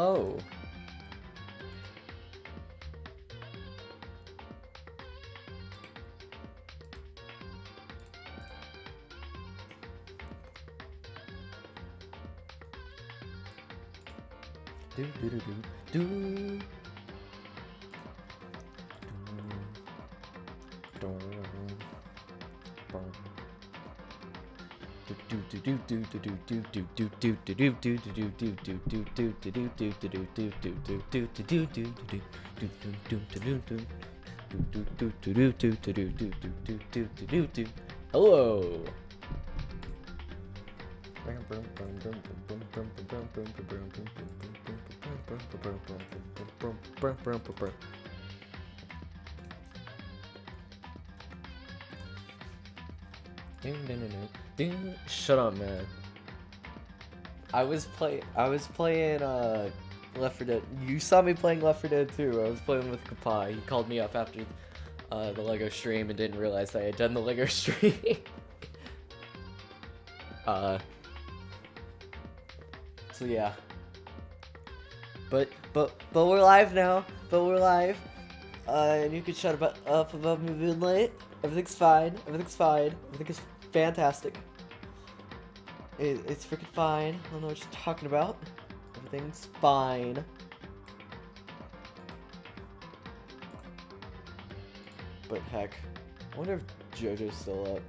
Oh. Do do do do do. Hello. Shut up, man. I was playing Left 4 Dead. You saw me playing Left 4 Dead 2. I was playing with Kapai. He called me up after the Lego stream and didn't realize I had done the Lego stream. So yeah. But we're live now. But we're live. And you can shut up about me being late. Everything's fine. Everything's fine. Everything is fantastic. It's freaking fine. I don't know what you're talking about. Everything's fine. But heck, I wonder if JoJo's still up.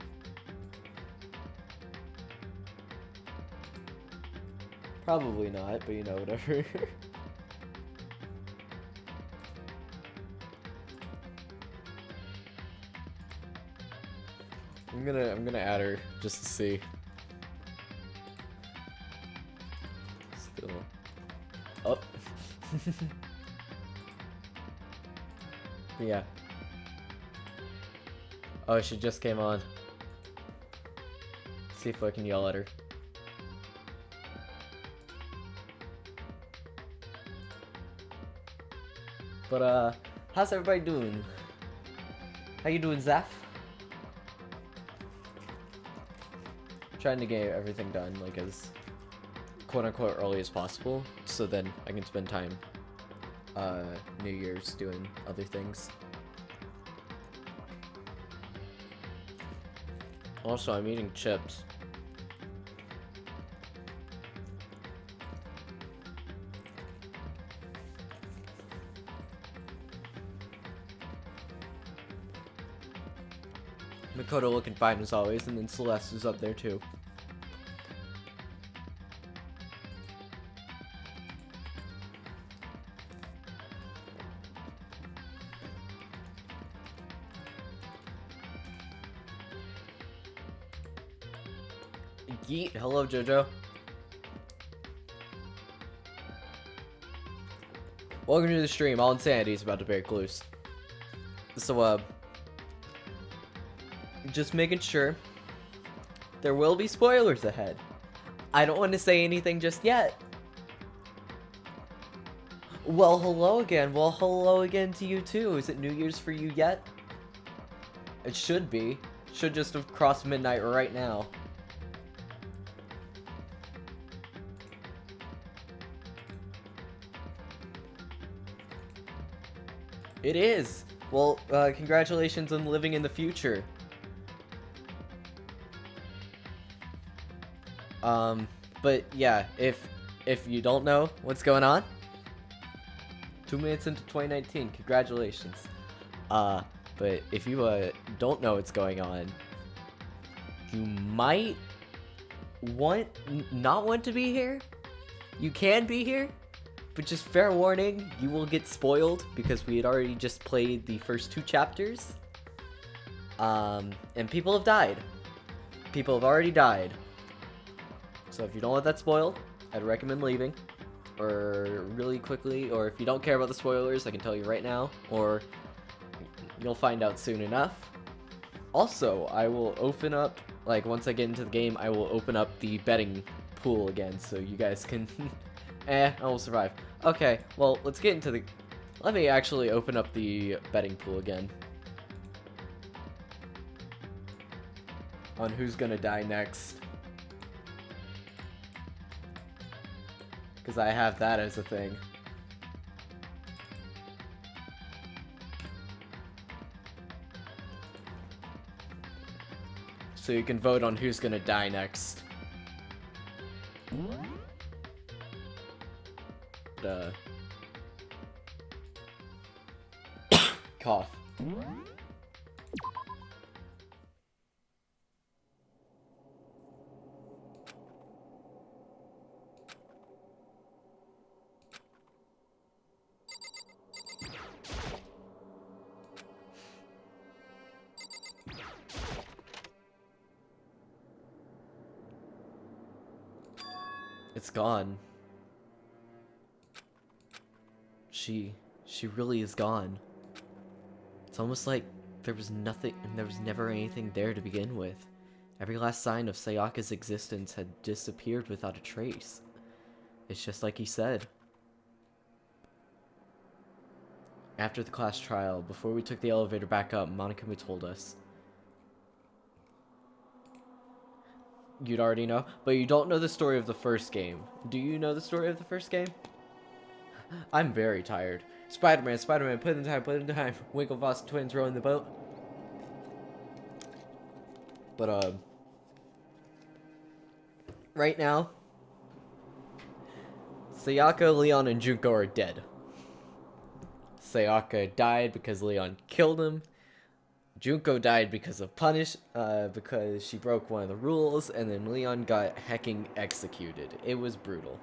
Probably not, but you know, whatever. I'm gonna add her just to see. Still up. Yeah. Oh, she just came on. See if I can yell at her. But how's everybody doing? How you doing, Zaf? Trying to get everything done like as quote-unquote early as possible, so then I can spend time New Year's doing other things. Also, I'm eating chips. Makoto looking fine as always, and then Celeste is up there too. Yeet, hello JoJo. Welcome to the stream. All insanity is about to break loose. So just making sure. There will be spoilers ahead. I don't want to say anything just yet. Well, hello again. Well, hello again to you too. Is it New Year's for you yet? It should be. Should just have crossed midnight right now. It is. Well, congratulations on living in the future. But yeah, if you don't know what's going on, 2 minutes into 2019, congratulations. But if you don't know what's going on, you might not want to be here. You can be here, but just fair warning, you will get spoiled because we had already just played the first 2 chapters. And people have died. People have already died. So if you don't want that spoiled, I'd recommend leaving, or really quickly, or if you don't care about the spoilers, I can tell you right now, or you'll find out soon enough. Also, I will open up, like once I get into the game, I will open up the betting pool again, so you guys can, I will survive. Okay, well, let me actually open up the betting pool again. On who's gonna die next. Because I have that as a thing. So you can vote on who's gonna die next. Cough. It's gone. She really is gone. It's almost like there was nothing, there was never anything there to begin with. Every last sign of Sayaka's existence had disappeared without a trace. It's just like he said. After the class trial, before we took the elevator back up, Monokuma told us. You'd already know, but you don't know the story of the first game. Do you know the story of the first game? I'm very tired. Spider-Man, put in time. Winklevoss twins rowing the boat. But, right now, Sayaka, Leon, and Junko are dead. Sayaka died because Leon killed him. Junko died because of because she broke one of the rules, and then Leon got hecking executed. It was brutal.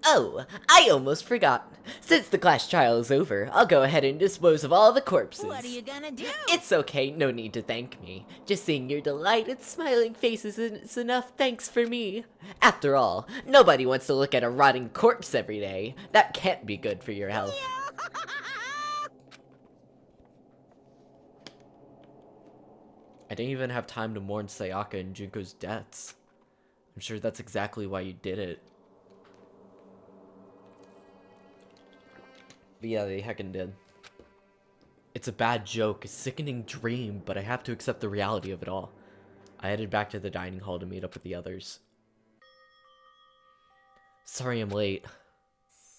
Oh, I almost forgot. Since the class trial is over, I'll go ahead and dispose of all the corpses. What are you gonna do? It's okay, no need to thank me. Just seeing your delighted, smiling faces is enough thanks for me. After all, nobody wants to look at a rotting corpse every day. That can't be good for your health. I didn't even have time to mourn Sayaka and Junko's deaths. I'm sure that's exactly why you did it. But yeah, they heckin' did. It's a bad joke, a sickening dream, but I have to accept the reality of it all. I headed back to the dining hall to meet up with the others. Sorry I'm late.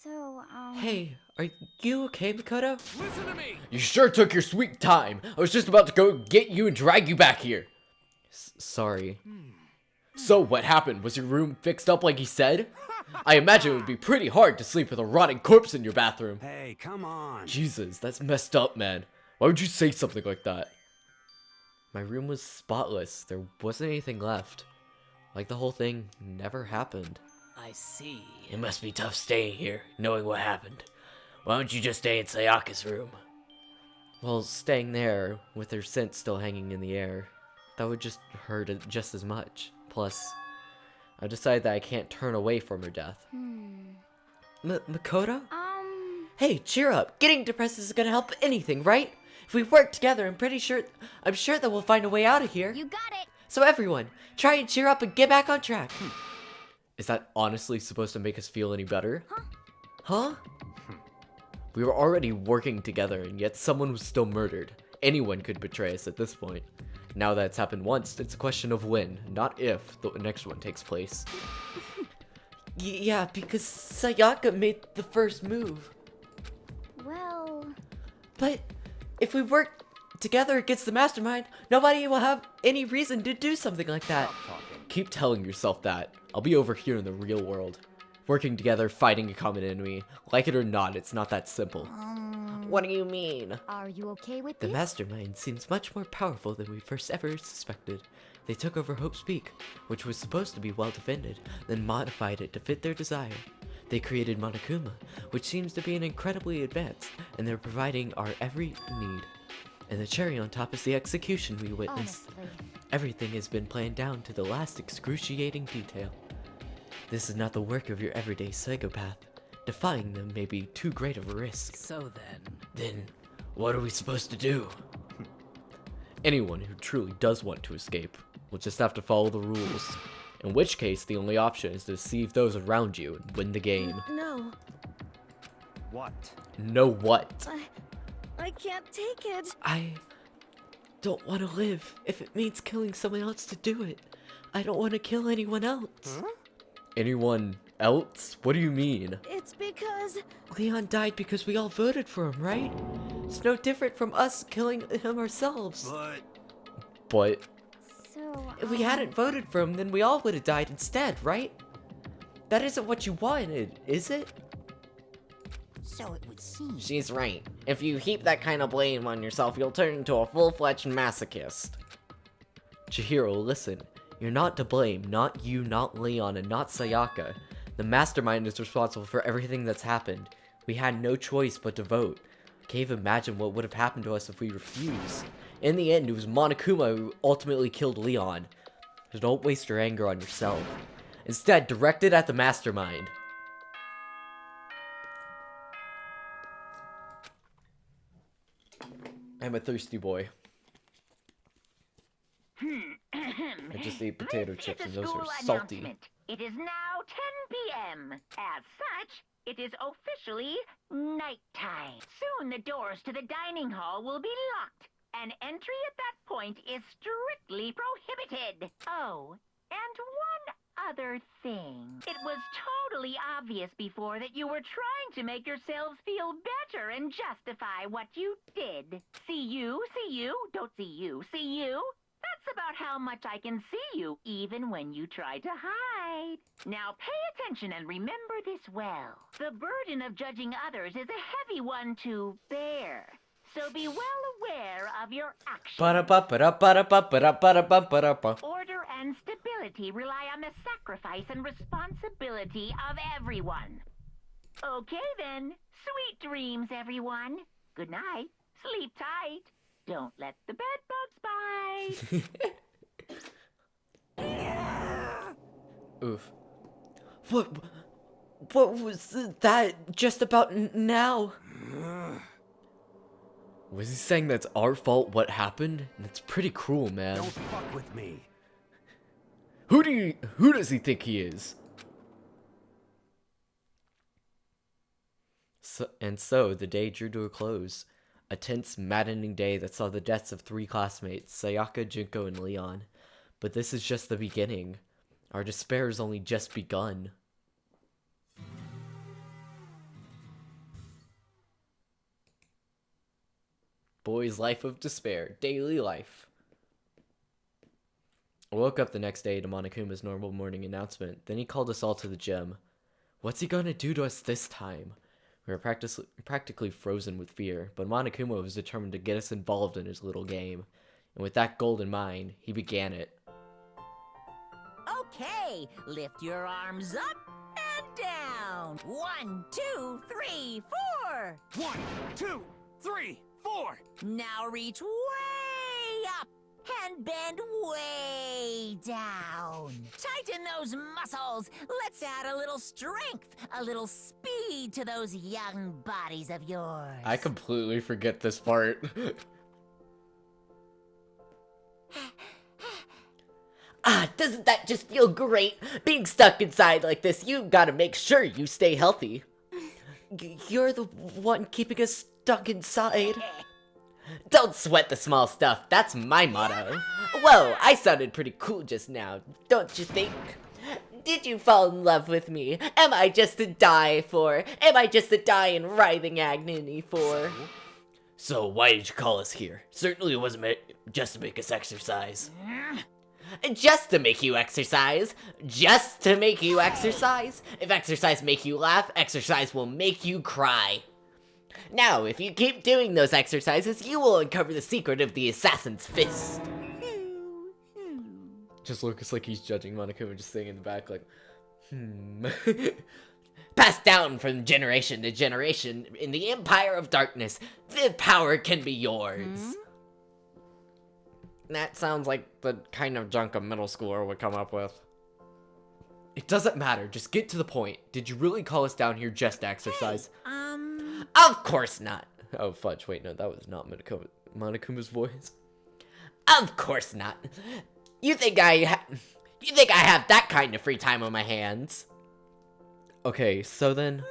So, Hey, are you okay, Makoto? Listen to me! You sure took your sweet time. I was just about to go get you and drag you back here. Sorry. So, what happened? Was your room fixed up like he said? I imagine it would be pretty hard to sleep with a rotting corpse in your bathroom. Hey, come on. Jesus, that's messed up, man. Why would you say something like that? My room was spotless. There wasn't anything left. Like the whole thing never happened. I see. It must be tough staying here, knowing what happened. Why don't you just stay in Sayaka's room? Well, staying there, with her scent still hanging in the air, that would just hurt it just as much. Plus, I decided that I can't turn away from her death. Makoto? Hey, cheer up. Getting depressed isn't gonna help anything, right? If we work together, I'm sure that we'll find a way out of here. you got it. So everyone, try and cheer up and get back on track. Is that honestly supposed to make us feel any better? Huh? We were already working together, and yet someone was still murdered. Anyone could betray us at this point. Now that it's happened once, it's a question of when, not if, the next one takes place. Yeah, because Sayaka made the first move. Well, But if we work together against the mastermind, nobody will have any reason to do something like that. Keep telling yourself that. I'll be over here in the real world. Working together, fighting a common enemy. Like it or not, it's not that simple. What do you mean? are you okay with The this? mastermind seems much more powerful than we first ever suspected. They took over Hope's Peak, which was supposed to be well defended, then modified it to fit their desire. They created Monokuma, which seems to be an incredibly advanced, and they're providing our every need. And the cherry on top is the execution we witnessed. Honestly, Everything has been planned down to the last excruciating detail. This is not the work of your everyday psychopath. Defying them may be too great of a risk. So then, Then, what are we supposed to do? Anyone who truly does want to escape will just have to follow the rules. In which case, the only option is to deceive those around you and win the game. no, What? Know what? I can't take it. don't want to live if it means killing someone else to do it. I don't want to kill anyone else. Huh? Anyone else? What do you mean? It's because... Leon died because we all voted for him, right? It's no different from us killing him ourselves. But... So, if we hadn't voted for him, then we all would have died instead, right? That isn't what you wanted, is it? So it would seem. She's right. If you heap that kind of blame on yourself, you'll turn into a full-fledged masochist. Chihiro, listen. You're not to blame. Not you, not Leon, and not Sayaka. The mastermind is responsible for everything that's happened. We had no choice but to vote. Can't even imagine what would have happened to us if we refused. In the end, it was Monokuma who ultimately killed Leon. So don't waste your anger on yourself. Instead, direct it at the mastermind. I'm a thirsty boy. I just ate potato chips and those are salty. It is now 10 p.m. As such, it is officially nighttime. Soon the doors to the dining hall will be locked, and entry at that point is strictly prohibited. Oh, and one other thing. It was totally obvious before that you were trying to make yourselves feel better and justify what you did. See you, don't see you, see you. That's about how much I can see you, even when you try to hide. Now pay attention and remember this well. The burden of judging others is a heavy one to bear. So be well aware of your actions. Order and stability rely on the sacrifice and responsibility of everyone. Okay then. Sweet dreams, everyone. Good night. Sleep tight. Don't let the bed bugs bite. Oof. What was that just about now? Was he saying that's our fault what happened? That's pretty cruel, man. Don't fuck with me. Who does he think he is? So the day drew to a close. A tense, maddening day that saw the deaths of 3 classmates, Sayaka, Junko, and Leon. But this is just the beginning. Our despair has only just begun. Boy's life of despair. Daily life. I woke up the next day to Monokuma's normal morning announcement. Then he called us all to the gym. What's he gonna do to us this time? We were practically frozen with fear, but Monokuma was determined to get us involved in his little game. And with that goal in mind, he began it. Okay, lift your arms up and down. 1, 2, 3, 4. 1, 2, 3, 4. Now reach way up and bend way down. Tighten those muscles. Let's add a little strength, a little speed to those young bodies of yours. I completely forget this part. Doesn't that just feel great? Being stuck inside like this, you've got to make sure you stay healthy. You're the one keeping us stuck inside. Don't sweat the small stuff, that's my motto. Whoa, I sounded pretty cool just now, don't you think? Did you fall in love with me? Am I just to die for? Am I just to die in writhing agony for? So why did you call us here? Certainly it wasn't just to make us exercise. Just to make you exercise. Just to make you exercise. If exercise make you laugh, exercise will make you cry. Now, if you keep doing those exercises, you will uncover the secret of the assassin's fist. Just looks like he's judging Monokuma, just sitting in the back like, Passed down from generation to generation in the Empire of Darkness, the power can be yours. That sounds like the kind of junk a middle schooler would come up with. It doesn't matter, just get to the point. Did you really call us down here just to exercise? Of course not. Oh, fudge, wait, no, that was not Monokuma's voice. Of course not. You think I have that kind of free time on my hands? Okay, so then,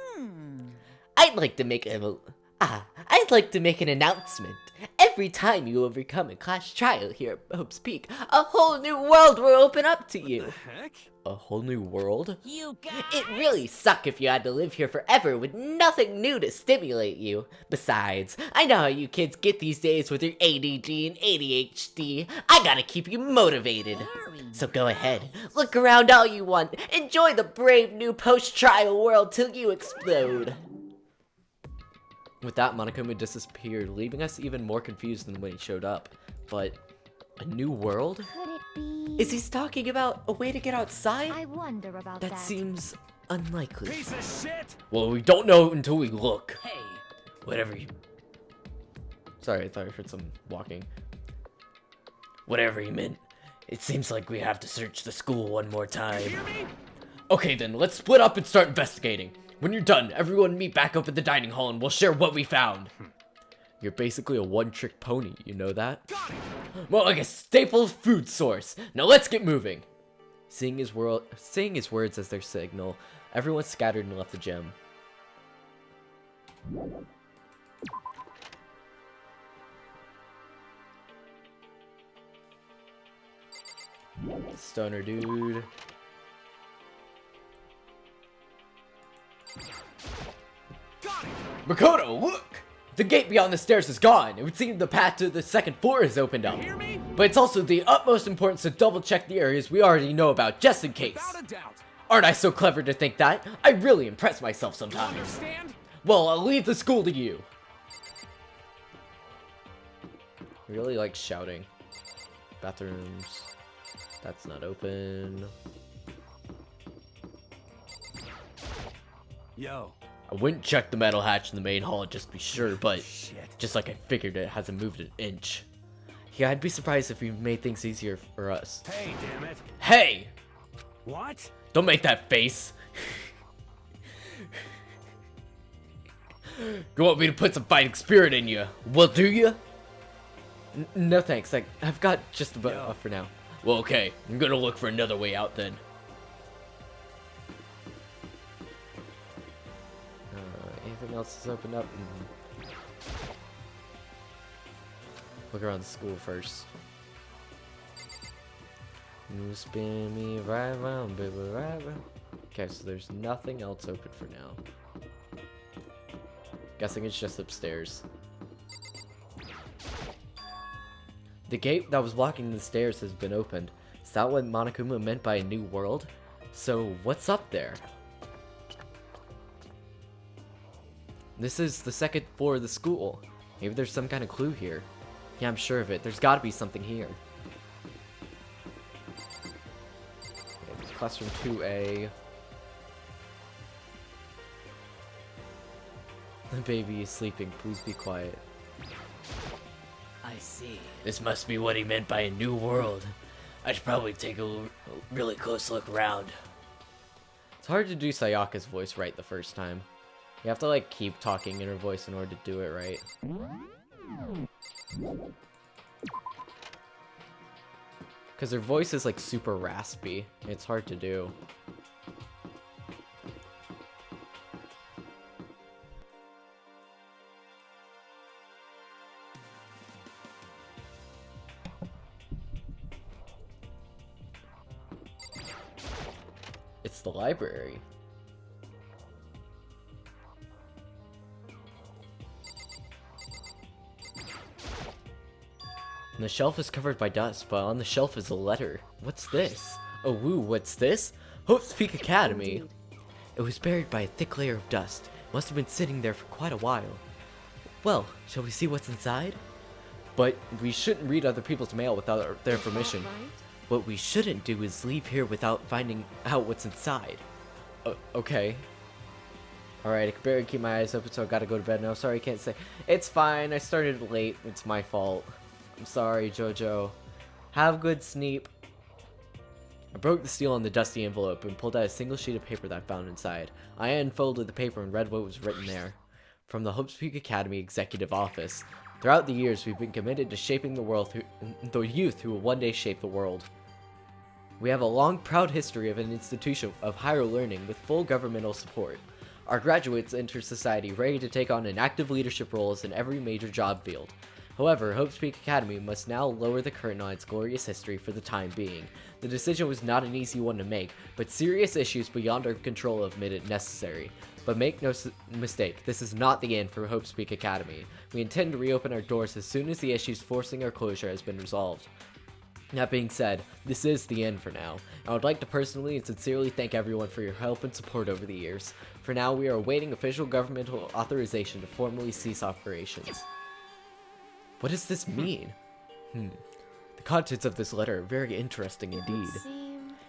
I'd like to make a I'd like to make an announcement. Every time you overcome a class trial here at Hope's Peak, a whole new world will open up to you. Heck? A whole new world? You guys! It'd really suck if you had to live here forever with nothing new to stimulate you. Besides, I know how you kids get these days with your ADD and ADHD. I gotta keep you motivated. So go ahead, look around all you want. Enjoy the brave new post-trial world till you explode. With that, Monokuma disappeared, leaving us even more confused than when he showed up. But, a new world? Could it be? Is he talking about a way to get outside? I wonder about that. That seems unlikely. Piece of shit! Well, we don't know until we look. Hey, Whatever you... Sorry, I thought I heard some walking. Whatever he meant. It seems like we have to search the school one more time. Hear me? Okay then, let's split up and start investigating. When you're done, everyone meet back up at the dining hall and we'll share what we found. You're basically a one-trick pony, you know that? Got it! More like a staple food source. Now let's get moving. Saying his words as their signal, everyone scattered and left the gym. Stoner dude. Got it! Makoto, look! The gate beyond the stairs is gone. It would seem the path to the second floor is opened up. Hear me? But it's also the utmost importance to double check the areas we already know about, just in case. Without a doubt. Aren't I so clever to think that? I really impress myself You sometimes. understand? Well, I'll leave the school to you. I really like shouting. Bathrooms. That's not open. Yo. I wouldn't check the metal hatch in the main hall just to be sure, but Shit. just like I figured, it hasn't moved an inch. Yeah, I'd be surprised if we made things easier for us. Hey, damn it. Hey! What? Don't make that face. You want me to put some fighting spirit in you? Well, do you? No thanks, I've got just about enough for now. Well, okay, I'm gonna look for another way out then. Anything else is opened up? Look around the school first. You spin me right round, baby, right round. Okay, so there's nothing else open for now. Guessing it's just upstairs. The gate that was blocking the stairs has been opened. Is that what Monokuma meant by a new world? So, what's up there? This is the second floor of the school. Maybe there's some kind of clue here. Yeah, I'm sure of it. There's gotta be something here. Okay, classroom 2A. The baby is sleeping. Please be quiet. I see. This must be what he meant by a new world. I should probably take a really close look around. It's hard to do Sayaka's voice right the first time. You have to like keep talking in her voice in order to do it right. Because her voice is like super raspy. It's hard to do. It's the library. And the shelf is covered by dust, but on the shelf is a letter. What's this? Oh woo, what's this? Hope's Peak Academy. It was buried by a thick layer of dust. Must have been sitting there for quite a while. Well, shall we see what's inside? But we shouldn't read other people's mail without their permission. What we shouldn't do is leave here without finding out what's inside. Okay. Alright, I can barely keep my eyes open, so I gotta go to bed now. Sorry, I can't say. It's fine, I started late. It's my fault. I'm sorry, Jojo. Have good sleep. I broke the seal on the dusty envelope and pulled out a single sheet of paper that I found inside. I unfolded the paper and read what was written there. From the Hope's Peak Academy Executive Office. Throughout the years, we've been committed to shaping the world the youth who will one day shape the world. We have a long, proud history of an institution of higher learning with full governmental support. Our graduates enter society ready to take on an active leadership roles in every major job field. However, Hope's Peak Academy must now lower the curtain on its glorious history for the time being. The decision was not an easy one to make, but serious issues beyond our control have made it necessary. But make no mistake, this is not the end for Hope's Peak Academy. We intend to reopen our doors as soon as the issues forcing our closure has been resolved. That being said, this is the end for now. I would like to personally and sincerely thank everyone for your help and support over the years. For now, we are awaiting official governmental authorization to formally cease operations. What does this mean? The contents of this letter are very interesting indeed.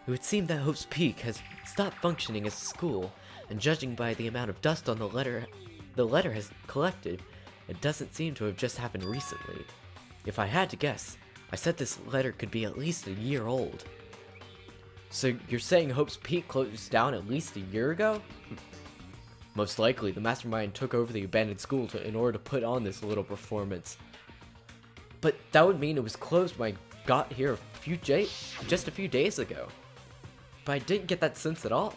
It would seem that Hope's Peak has stopped functioning as a school, and judging by the amount of dust on the letter has collected, it doesn't seem to have just happened recently. If I had to guess, I said this letter could be at least a year old. So you're saying Hope's Peak closed down at least a year ago? Most likely, the mastermind took over the abandoned school in order to put on this little performance. But that would mean it was closed when I got here just a few days ago. But I didn't get that sense at all.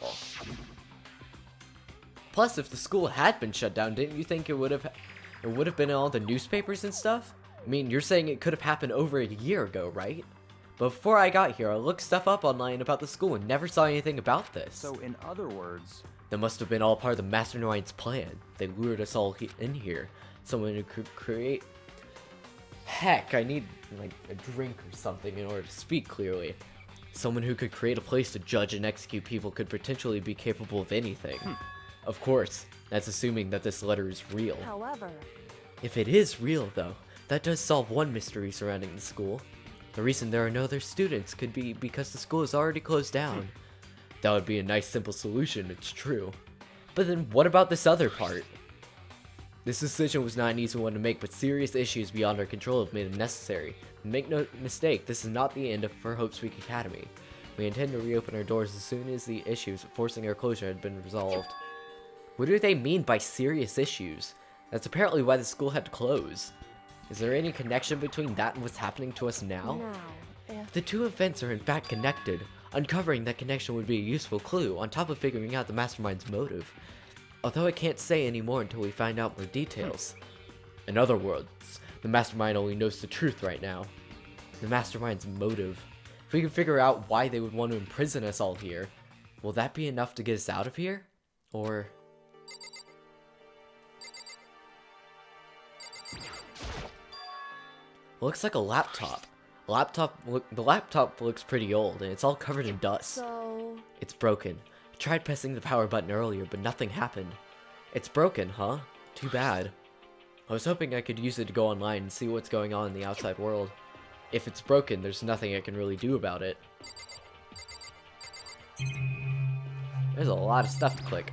Plus, if the school had been shut down, didn't you think it would have been in all the newspapers and stuff? I mean, you're saying it could have happened over a year ago, right? But before I got here, I looked stuff up online about the school and never saw anything about this. So in other words, that must have been all part of the mastermind's plan. They lured us all in here. Someone who could create... Heck, I need like a drink or something in order to speak clearly. Someone who could create a place to judge and execute people could potentially be capable of anything. Of course, that's assuming that this letter is real. However, if it is real though, that does solve one mystery surrounding the school. The reason there are no other students could be because the school is already closed down. That would be a nice simple solution, it's true. But then what about this other part? This decision was not an easy one to make, but serious issues beyond our control have made it necessary. Make no mistake, this is not the end for Hope's Peak Academy. We intend to reopen our doors as soon as the issues forcing our closure had been resolved. What do they mean by serious issues? That's apparently why the school had to close. Is there any connection between that and what's happening to us now? If the two events are in fact connected, uncovering that connection would be a useful clue, on top of figuring out the mastermind's motive. Although I can't say any more until we find out more details. In other words, the mastermind only knows the truth right now. The mastermind's motive. If we can figure out why they would want to imprison us all here, will that be enough to get us out of here? Or... looks like a laptop. The laptop looks pretty old, and it's all covered in dust. so It's broken. I tried pressing the power button earlier, but nothing happened. It's broken, huh? Too bad. I was hoping I could use it to go online and see what's going on in the outside world. If it's broken, there's nothing I can really do about it. There's a lot of stuff to click.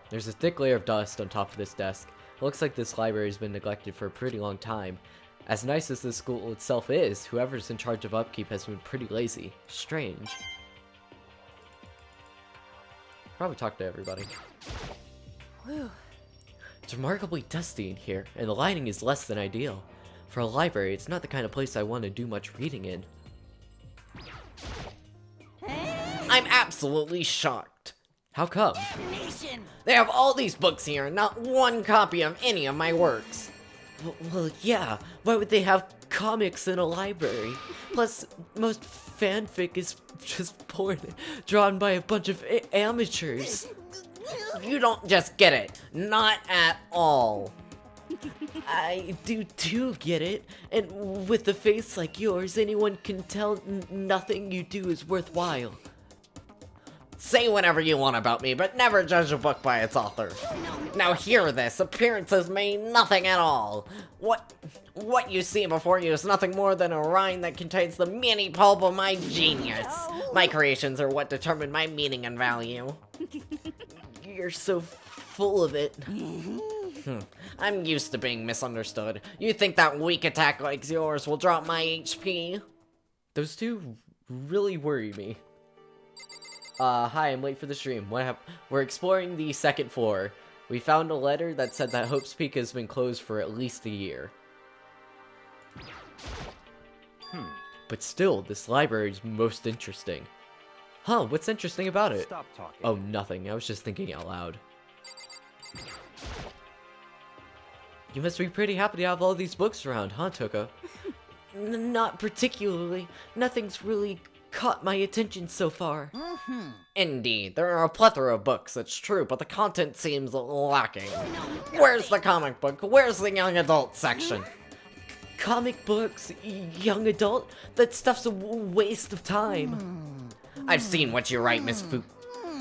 There's a thick layer of dust on top of this desk. It looks like this library has been neglected for a pretty long time. As nice as this school itself is, whoever's in charge of upkeep has been pretty lazy. Strange. Probably talk to everybody. whew. It's remarkably dusty in here, and the lighting is less than ideal. For a library, it's not the kind of place I want to do much reading in. I'm absolutely shocked. How come? They have all these books here and not one copy of any of my works. Well, yeah. Why would they have comics in a library? Plus, most fanfic is just porn drawn by a bunch of amateurs. You don't just get it. Not at all. I do get it. And with a face like yours, anyone can tell nothing you do is worthwhile. Say whatever you want about me, but never judge a book by its author. Now hear this, appearances mean nothing at all. What you see before you is nothing more than a rind that contains the meaty pulp of my genius. My creations are what determine my meaning and value. You're so full of it. I'm used to being misunderstood. You think that weak attack like yours will drop my HP? Those two really worry me. Hi, I'm late for the stream. We're exploring the second floor. We found a letter that said that Hope's Peak has been closed for at least a year. But still, this library is most interesting. Huh, what's interesting about it? Stop talking. Oh, nothing. I was just thinking out loud. You must be pretty happy to have all these books around, huh, Taka? Not particularly. Nothing's really caught my attention so far. Indeed, there are a plethora of books, it's true, but the content seems lacking. Where's the comic book? Where's the young adult section? Comic books? Young adult? That stuff's a waste of time. I've seen what you write, Miss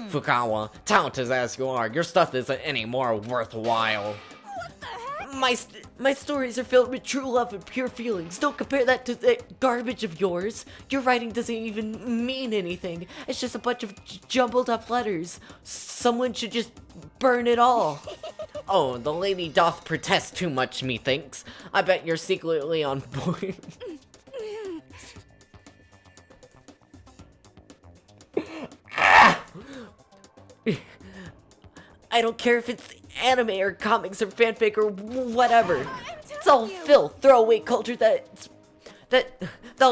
Fukawa. Talented as you are, your stuff isn't any more worthwhile. My stories are filled with true love and pure feelings. Don't compare that to the garbage of yours. Your writing doesn't even mean anything. It's just a bunch of jumbled up letters. Someone should just burn it all. Oh, the lady doth protest too much, methinks. I bet you're secretly on board. I don't care if it's anime or comics or fanfic or whatever. It's all filth, throwaway culture that'll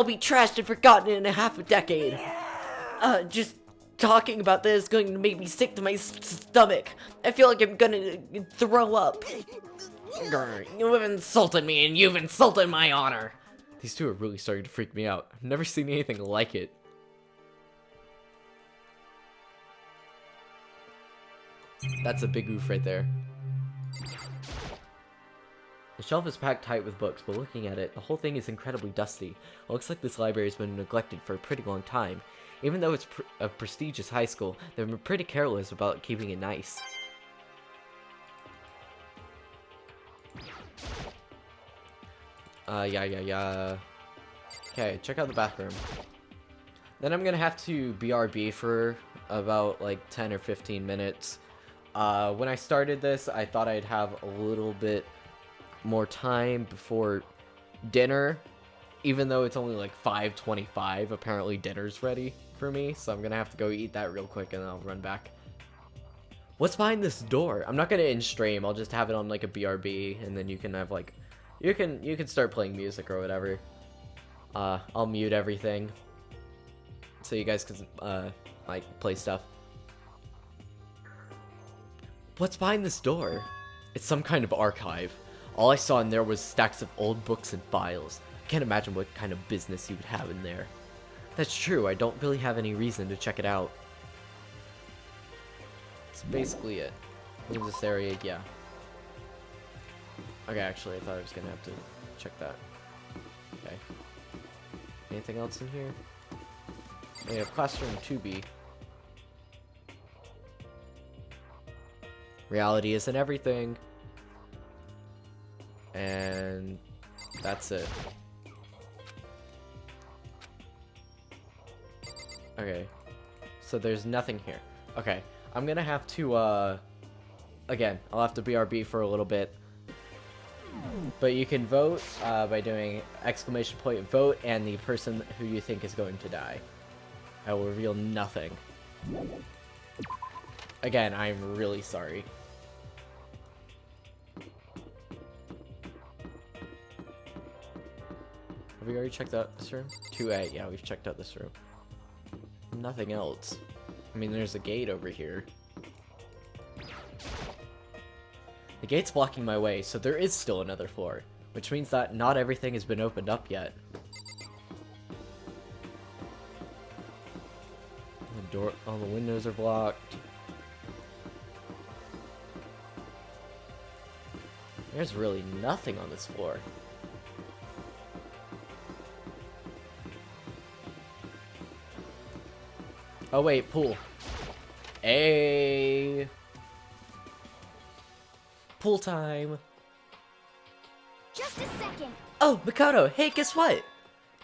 be trashed and forgotten in a half a decade. Just talking about this is going to make me sick to my stomach. I feel like I'm gonna throw up. Grr, you've insulted me and you've insulted my honor. These two are really starting to freak me out. I've never seen anything like it. That's a big oof right there. The shelf is packed tight with books, but looking at it, the whole thing is incredibly dusty. It looks like this library has been neglected for a pretty long time. Even though it's a prestigious high school, they've been pretty careless about keeping it nice. Yeah. Okay, check out the bathroom. Then I'm gonna have to BRB for about like 10 or 15 minutes. When I started this, I thought I'd have a little bit more time before dinner. Even though it's only like 5:25, apparently dinner's ready for me. So I'm gonna have to go eat that real quick and then I'll run back. What's behind this door? I'm not gonna end stream. I'll just have it on like a BRB and then you can have like... You can start playing music or whatever. I'll mute everything. So you guys can, like, play stuff. What's behind this door? It's some kind of archive. All I saw in there was stacks of old books and files. I can't imagine what kind of business you would have in there. That's true, I don't really have any reason to check it out. That's basically it. Leave this area, yeah. Okay, actually, I thought I was gonna have to check that. Okay. Anything else in here? We have classroom 2B. Reality isn't everything. And that's it. Okay. So there's nothing here. Okay. I'm gonna have to, again, I'll have to BRB for a little bit. But you can vote by doing exclamation point vote and the person who you think is going to die. I will reveal nothing. Again, I'm really sorry. Have we already checked out this room? 2A, yeah, we've checked out this room. Nothing else. I mean, there's a gate over here. The gate's blocking my way, so there is still another floor, which means that not everything has been opened up yet. The door, all the windows are blocked. There's really nothing on this floor. Oh wait, pool. Hey. Pool time. Just a second. Oh, Makoto, hey, guess what?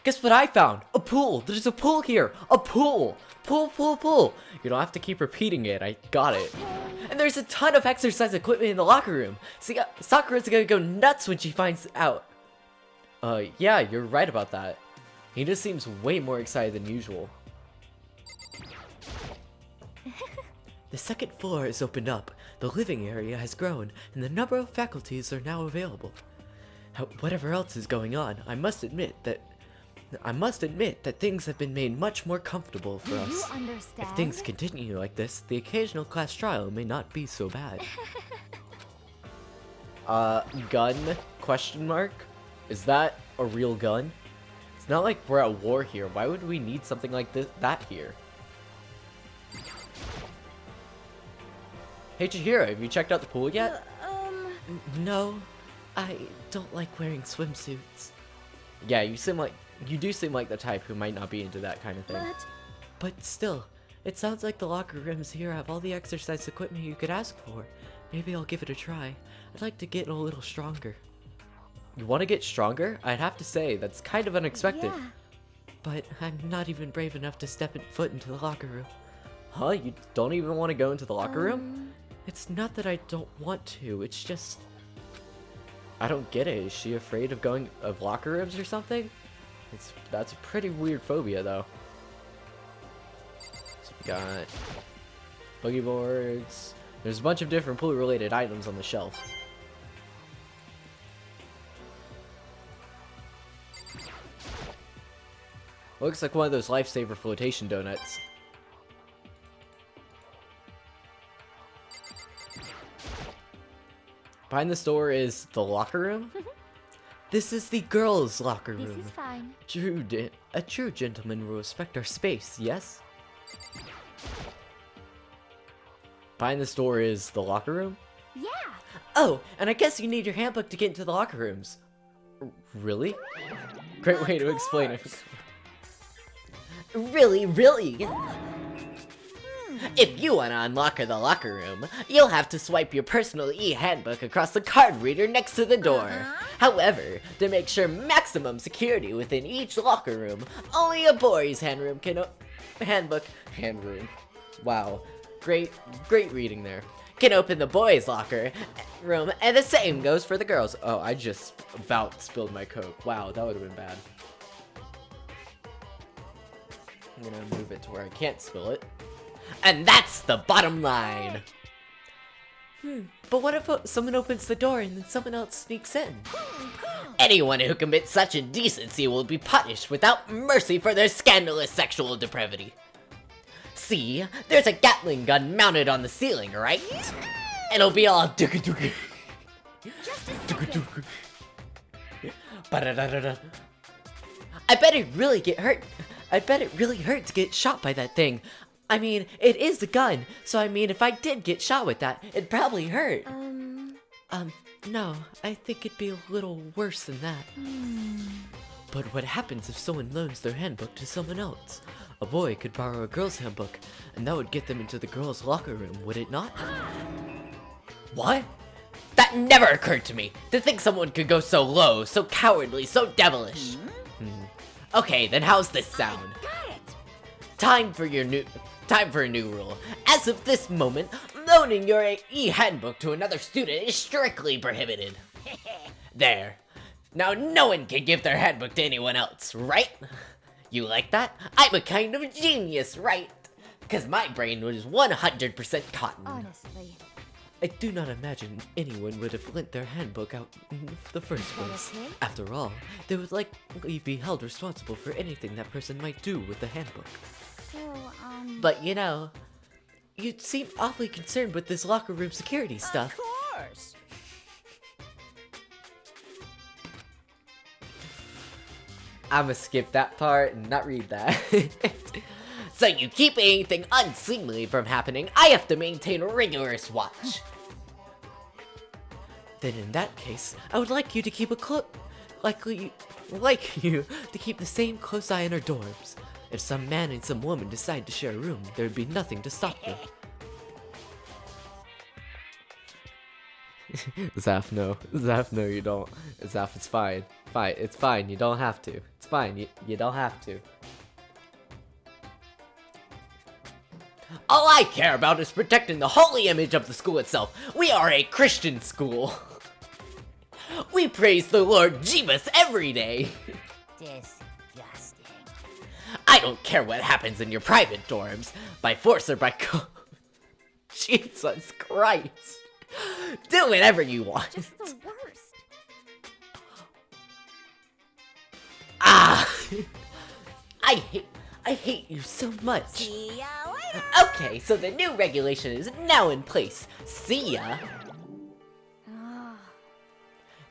Guess what I found? A pool. There's a pool here. A pool. Pool. You don't have to keep repeating it. I got it. And there's a ton of exercise equipment in the locker room. See, Sakura's gonna go nuts when she finds out. Yeah, you're right about that. He just seems way more excited than usual. The second floor is opened up, the living area has grown, and the number of faculties are now available. Whatever else is going on, I must admit that I must admit that things have been made much more comfortable for Do us. you understand? If things continue like this, the occasional class trial may not be so bad. Gun? Question mark? Is that a real gun? It's not like we're at war here. Why would we need something like that here? Hey Chihiro, have you checked out the pool yet? No, I don't like wearing swimsuits. Yeah, you do seem like the type who might not be into that kind of thing. But still, it sounds like the locker rooms here have all the exercise equipment you could ask for. Maybe I'll give it a try. I'd like to get a little stronger. You want to get stronger? I'd have to say, that's kind of unexpected. Yeah. But I'm not even brave enough to step foot into the locker room. Huh? You don't even want to go into the locker room? It's not that I don't want to, it's just... I don't get it. Is she afraid of locker rooms or something? That's a pretty weird phobia, though. So we got boogie boards. There's a bunch of different pool-related items on the shelf. Looks like one of those lifesaver flotation donuts. Behind this door is the locker room. This is the girls' locker room. This is fine. A true gentleman will respect our space, yes? Behind this door is the locker room. Yeah. Oh, and I guess you need your handbook to get into the locker rooms. Really? Great way to explain it. Really? If you want to unlock the locker room, you'll have to swipe your personal e-handbook across the card reader next to the door. However, to make sure maximum security within each locker room, only a boy's handroom can handroom. Wow, great reading there. Can open the boys' locker room, and the same goes for the girls. Oh, I just about spilled my Coke. Wow, that would have been bad. I'm gonna move it to where I can't spill it. And that's the bottom line! But what if someone opens the door and then someone else sneaks in? Anyone who commits such indecency will be punished without mercy for their scandalous sexual depravity. See, there's a Gatling gun mounted on the ceiling, right? It'll be all dooka-dooka. Dooka-dooka. Ba-da-da-da-da. I bet it really hurt to get shot by that thing. I mean, it is a gun, so I mean, if I did get shot with that, it'd probably hurt. No, I think it'd be a little worse than that. But what happens if someone loans their handbook to someone else? A boy could borrow a girl's handbook, and that would get them into the girl's locker room, would it not? What? That never occurred to me! To think someone could go so low, so cowardly, so devilish! Okay, then how's this sound? Time for a new rule. As of this moment, loaning your e-handbook to another student is strictly prohibited. There. Now no one can give their handbook to anyone else, right? You like that? I'm a kind of genius, right? Because my brain was 100% cotton. Honestly. I do not imagine anyone would have lent their handbook out in the first place. After all, they would likely be held responsible for anything that person might do with the handbook. So, But you know, you seem awfully concerned with this locker room security stuff. Of course. I'ma skip that part and not read that. So you keep anything unseemly from happening, I have to maintain rigorous watch. Then in that case, I would like you to keep to keep the same close eye on our dorms. If some man and some woman decide to share a room, there would be nothing to stop them. Zaf, no. Zaf, no, you don't. Zaf, it's fine. Fine, it's fine, you don't have to. It's fine, you don't have to. All I care about is protecting the holy image of the school itself. We are a Christian school. We praise the Lord Jeebus every day. Disgusting. I don't care what happens in your private dorms, by force or by Jesus Christ. Do whatever you want. Just the worst. Ah! I hate you so much. See ya later. Okay, so the new regulation is now in place. See ya.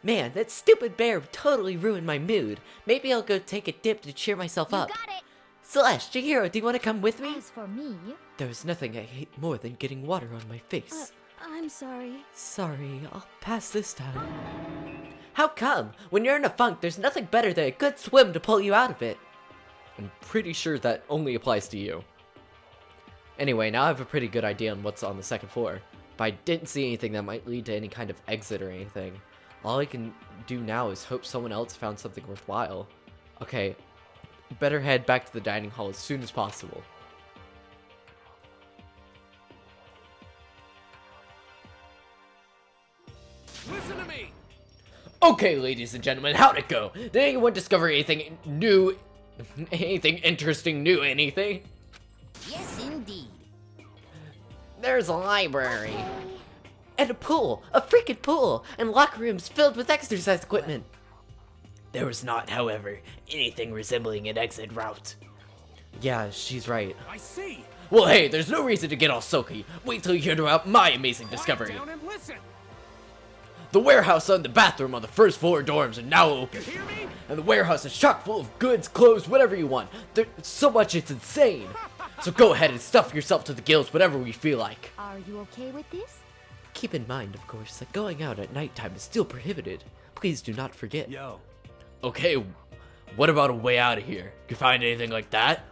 Man, that stupid bear totally ruined my mood. Maybe I'll go take a dip to cheer myself up. You got it. Celeste, Chihiro, do you want to come with me? As for me, There's nothing I hate more than getting water on my face. I'm sorry. Sorry, I'll pass this time. How come? When you're in a funk, there's nothing better than a good swim to pull you out of it. I'm pretty sure that only applies to you. Anyway, now I have a pretty good idea on what's on the second floor, but I didn't see anything that might lead to any kind of exit or anything. All I can do now is hope someone else found something worthwhile. Okay, better head back to the dining hall as soon as possible. Listen to me! Okay, ladies and gentlemen, how'd it go? Did anyone discover anything new? Anything interesting, new, anything? Yes, indeed. There's a library. And a pool, a freaking pool, and locker rooms filled with exercise equipment. There was not, however, anything resembling an exit route. Yeah, she's right. I see! Well, hey, there's no reason to get all sulky. Wait till you hear about my amazing discovery. Quiet down and listen! The warehouse and the bathroom on the first floor dorms are now open. You hear me? And the warehouse is chock full of goods, clothes, whatever you want. There's so much it's insane. So go ahead and stuff yourself to the gills whenever we feel like. Are you okay with this? Keep in mind, of course, that going out at nighttime is still prohibited. Please do not forget. Yo. Okay, what about a way out of here? You find anything like that?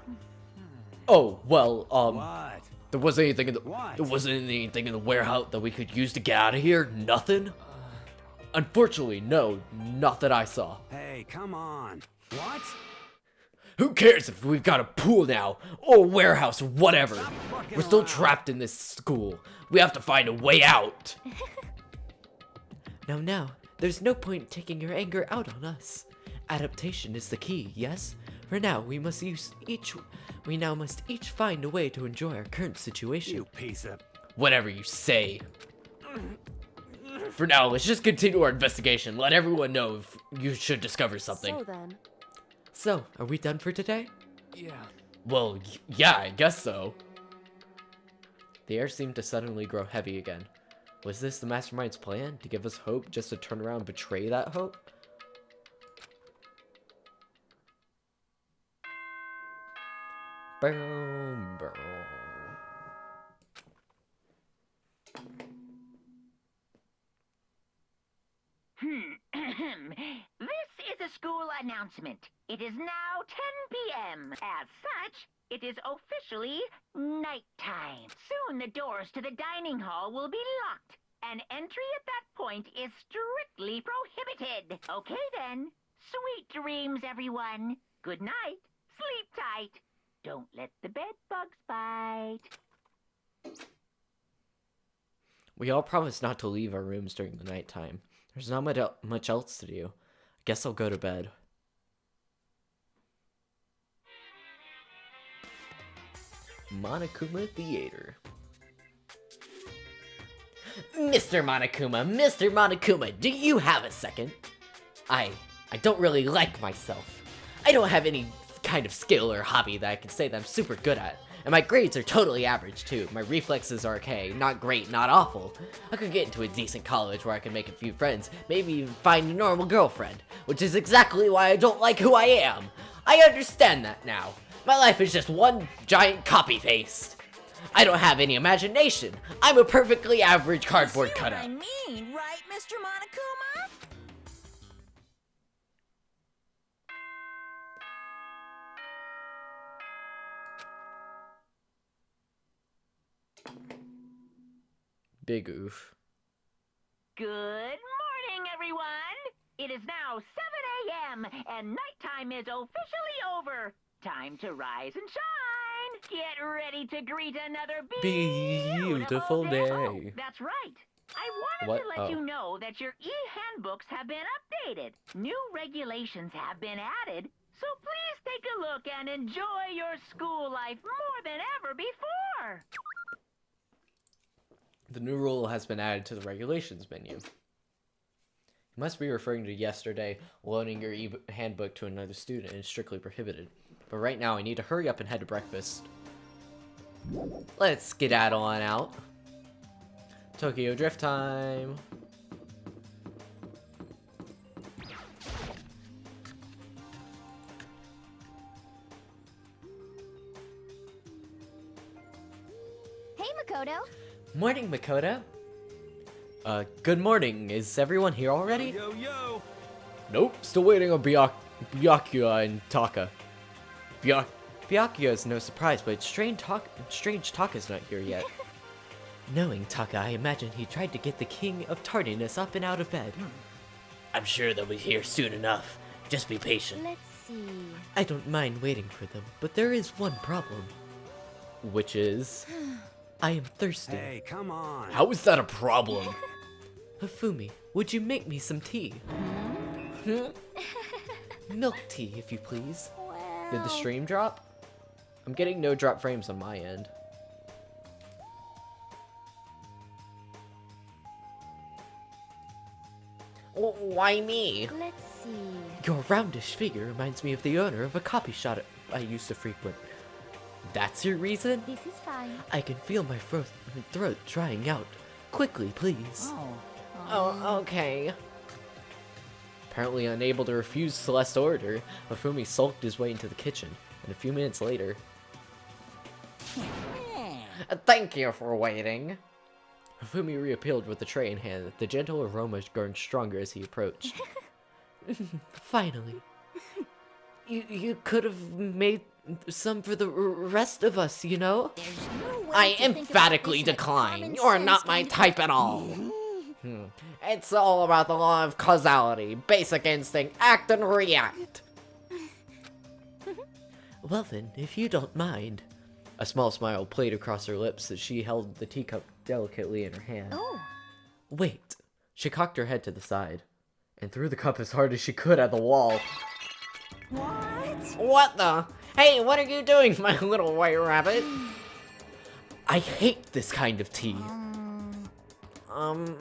Oh, well, What? there wasn't anything in the What? there wasn't anything in the warehouse that we could use to get out of here? Nothing? Unfortunately, no, not that I saw. Hey, come on. What? Who cares if we've got a pool now, or a warehouse, or whatever? Stop fucking We're still around. trapped in this school. We have to find a way out. Now, there's no point taking your anger out on us. Adaptation is the key, yes? For now, we must each find a way to enjoy our current situation. You piece of... Whatever you say. For now, let's just continue our investigation. Let everyone know if you should discover something. So then. So, are we done for today? Yeah. Well, yeah, I guess so. The air seemed to suddenly grow heavy again. Was this the mastermind's plan? To give us hope just to turn around and betray that hope? Boom, boom. This is a school announcement. It is now 10 p.m. As such, it is officially nighttime. Soon the doors to the dining hall will be locked, and entry at that point is strictly prohibited. Okay then. Sweet dreams, everyone. Good night. Sleep tight. Don't let the bed bugs bite. We all promised not to leave our rooms during the nighttime. There's not much else to do. I guess I'll go to bed. Monokuma Theater. Mr. Monokuma, do you have a second? I don't really like myself. I don't have any kind of skill or hobby that I can say that I'm super good at. And my grades are totally average too. My reflexes are okay, not great, not awful. I could get into a decent college where I can make a few friends, maybe even find a normal girlfriend, which is exactly why I don't like who I am. I understand that now. My life is just one giant copy-paste. I don't have any imagination. I'm a perfectly average cardboard cutout. mean, right, Mr. Monokuma? Big oof. Good morning, everyone. It is now 7 a.m. and nighttime is officially over. Time to rise and shine. Get ready to greet another Beautiful day. Oh, that's right. I wanted What? to let Oh. you know that your e-handbooks have been updated. New regulations have been added, so please take a look and enjoy your school life more than ever before. The new rule has been added to the regulations menu. You must be referring to yesterday. Loaning your handbook to another student is strictly prohibited. But right now, I need to hurry up and head to breakfast. Let's skedaddle on out. Tokyo Drift time. Hey, Makoto. Morning, Makoto. Good morning. Is everyone here already? Yo, yo! Nope, still waiting on Byakuya and Taka. Byakuya is no surprise, but it's strange Taka's not here yet. Knowing Taka, I imagine he tried to get the King of Tardiness up and out of bed. I'm sure they'll be here soon enough. Just be patient. Let's see. I don't mind waiting for them, but there is one problem. Which is... I am thirsty. Hey, come on! How is that a problem? Hifumi, would you make me some tea? Milk tea, if you please. Well... Did the stream drop? I'm getting no drop frames on my end. Why me? Let's see. Your roundish figure reminds me of the owner of a coffee shop I used to frequent. That's your reason? This is fine. I can feel my throat drying out. Quickly, please. Oh, okay. Apparently unable to refuse Celeste's order, Hifumi sulked his way into the kitchen, and a few minutes later... Thank you for waiting. Hifumi reappeared with the tray in hand, the gentle aroma growing stronger as he approached. Finally. You could have made some for the rest of us, you know? There's no way I to think about emphatically this in a decline. common You're sense not my and- type at all. It's all about the law of causality, basic instinct, act and react. Well then, if you don't mind. A small smile played across her lips as she held the teacup delicately in her hand. Oh, Wait. She cocked her head to the side and threw the cup as hard as she could at the wall. what? What the? Hey, what are you doing, my little white rabbit? I hate this kind of tea.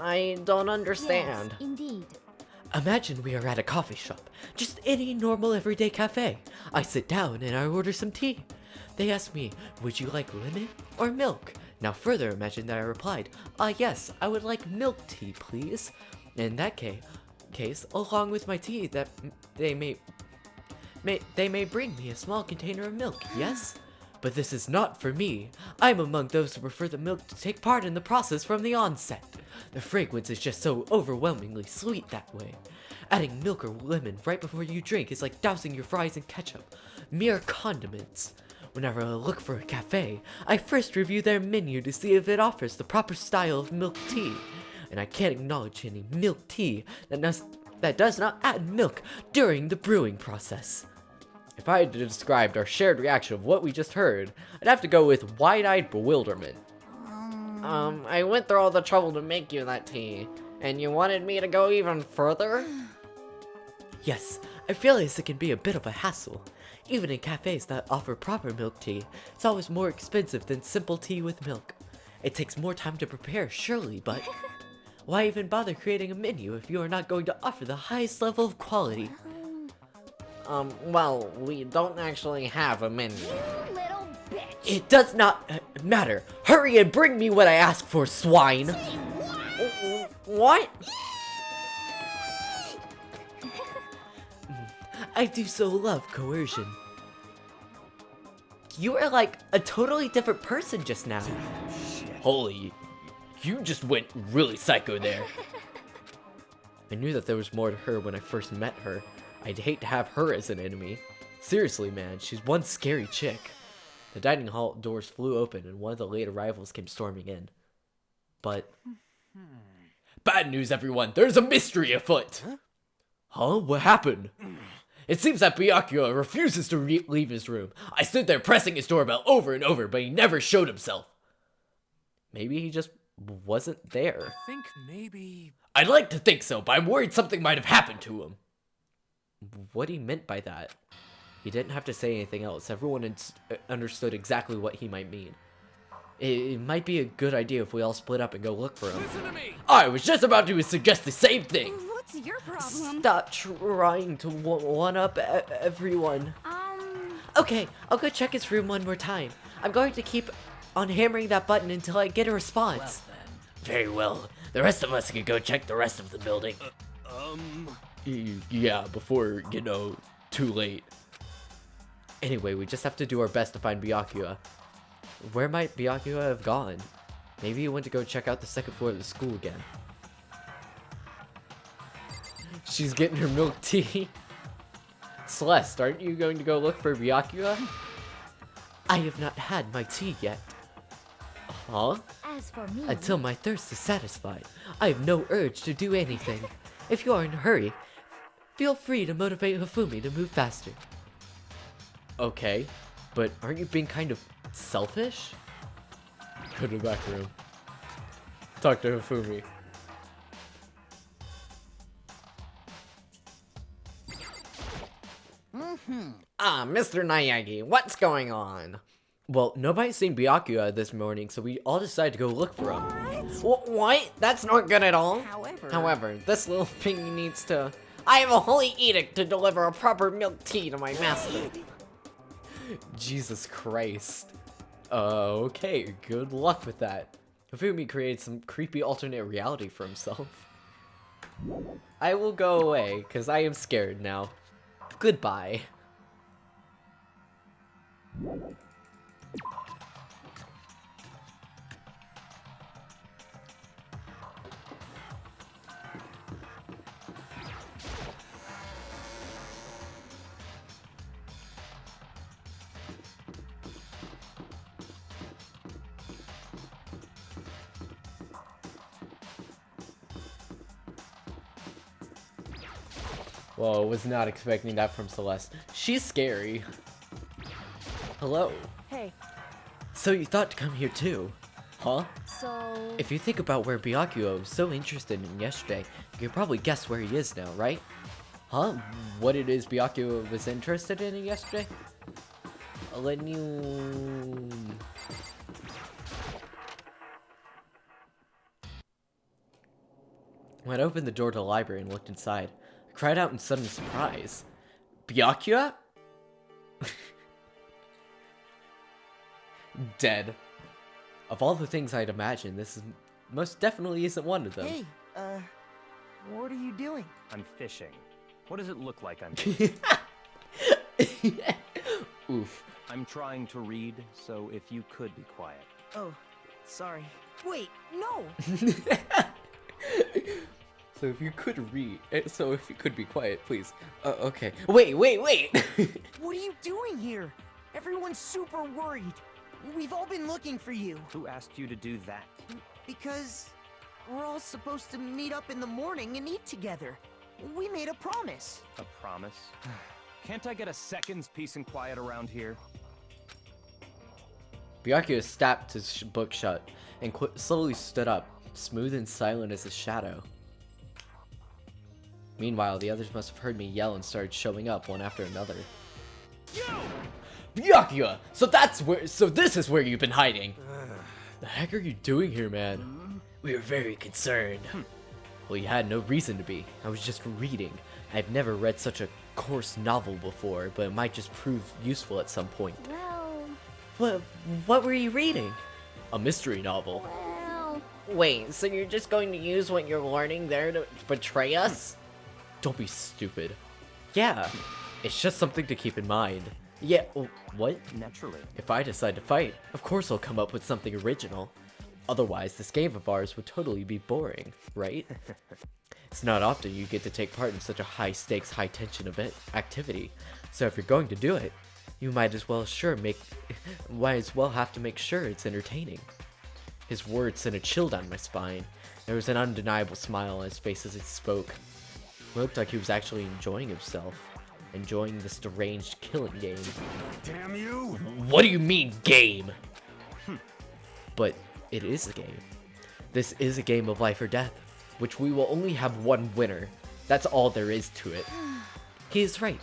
I don't understand. Yes, indeed. Imagine we are at a coffee shop. Just any normal everyday cafe. I sit down and I order some tea. They ask me, would you like lemon or milk? Now further imagine that I replied, yes, I would like milk tea, please. In that case, along with my tea, that they may bring me a small container of milk, yes? But this is not for me. I'm among those who prefer the milk to take part in the process from the onset. The fragrance is just so overwhelmingly sweet that way. Adding milk or lemon right before you drink is like dousing your fries in ketchup. Mere condiments. Whenever I look for a cafe, I first review their menu to see if it offers the proper style of milk tea. And I can't acknowledge any milk tea that does not add milk during the brewing process. If I had to describe our shared reaction of what we just heard, I'd have to go with wide-eyed bewilderment. I went through all the trouble to make you that tea, and you wanted me to go even further? Yes, I realize it can be a bit of a hassle. Even in cafes that offer proper milk tea, it's always more expensive than simple tea with milk. It takes more time to prepare, surely, but why even bother creating a menu if you are not going to offer the highest level of quality? Well, we don't actually have a menu. You little bitch. It does not matter. Hurry and bring me what I asked for, swine. What? I do so love coercion. You are like a totally different person just now. Holy, you just went really psycho there. I knew that there was more to her when I first met her. I'd hate to have her as an enemy. Seriously, man, she's one scary chick. The dining hall doors flew open and one of the late arrivals came storming in. But... Bad news, everyone. There's a mystery afoot. Huh? What happened? It seems that Byakuya refuses to leave his room. I stood there pressing his doorbell over and over, but he never showed himself. Maybe he just wasn't there. I think maybe... I'd like to think so, but I'm worried something might have happened to him. What he meant by that? He didn't have to say anything else. Everyone understood exactly what he might mean. It might be a good idea if we all split up and go look for him. Listen to me! I was just about to suggest the same thing. What's your problem? Stop trying to one-up everyone. Okay, I'll go check his room one more time. I'm going to keep on hammering that button until I get a response. Very well. The rest of us can go check the rest of the building. Yeah, before, too late. Anyway, we just have to do our best to find Byakuya. Where might Byakuya have gone? Maybe he went to go check out the second floor of the school again. She's getting her milk tea. Celeste, aren't you going to go look for Byakuya? I have not had my tea yet. Huh? As for me, Until my thirst is satisfied, I have no urge to do anything. If you are in a hurry, feel free to motivate Hifumi to move faster. Okay, but aren't you being kind of selfish? Go to the back room. Talk to Hifumi. Ah, Mr. Naegi, what's going on? Well, nobody's seen Byakuya this morning, so we all decided to go look for him. What? That's not good at all. however, This little thing needs to... I have a holy edict to deliver a proper milk tea to my master. Jesus Christ. Okay, good luck with that. Hifumi created some creepy alternate reality for himself. I will go away, because I am scared now. Goodbye. Whoa, was not expecting that from Celeste. She's scary. Hello. hey, So you thought to come here too? Huh? so If you think about where Byakuya was so interested in yesterday, you can probably guess where he is now, right? Huh? What it is Byakuya was interested in yesterday? Let you... When I opened the door to the library and looked inside, I cried out in sudden surprise. Byakuya? Dead. Of all the things I'd imagined, this is most definitely isn't one of them. Hey, what are you doing? I'm fishing. What does it look like I'm Oof. I'm trying to read, so if you could be quiet. Oh, sorry. Wait, no! So if you could read, so if you could be quiet, please. Okay. Wait! What are you doing here? Everyone's super worried. We've all been looking for you. Who asked you to do that? Because we're all supposed to meet up in the morning and eat together. We made a promise. A promise? Can't I get a second's peace and quiet around here? Byakuya snapped his book shut and slowly stood up, smooth and silent as a shadow. Meanwhile, the others must have heard me yell and started showing up one after another. Byakuya! So this is where you've been hiding! The heck are you doing here, man? We were very concerned. Well, you had no reason to be. I was just reading. I've never read such a coarse novel before, but it might just prove useful at some point. well, What were you reading? A mystery novel. well, Wait, so you're just going to use what you're learning there to betray us? Don't be stupid. Yeah, it's just something to keep in mind. Yeah, what? Naturally. If I decide to fight, of course I'll come up with something original. Otherwise, this game of ours would totally be boring, right? It's not often you get to take part in such a high-stakes, high-tension event activity. So if you're going to do it, you might as well have to make sure it's entertaining. His words sent a chill down my spine. There was an undeniable smile on his face as he spoke. It looked like he was actually enjoying himself. Enjoying this deranged killing game. Damn you! What do you mean, game? But it is a game. This is a game of life or death, which we will only have one winner. That's all there is to it. He is right.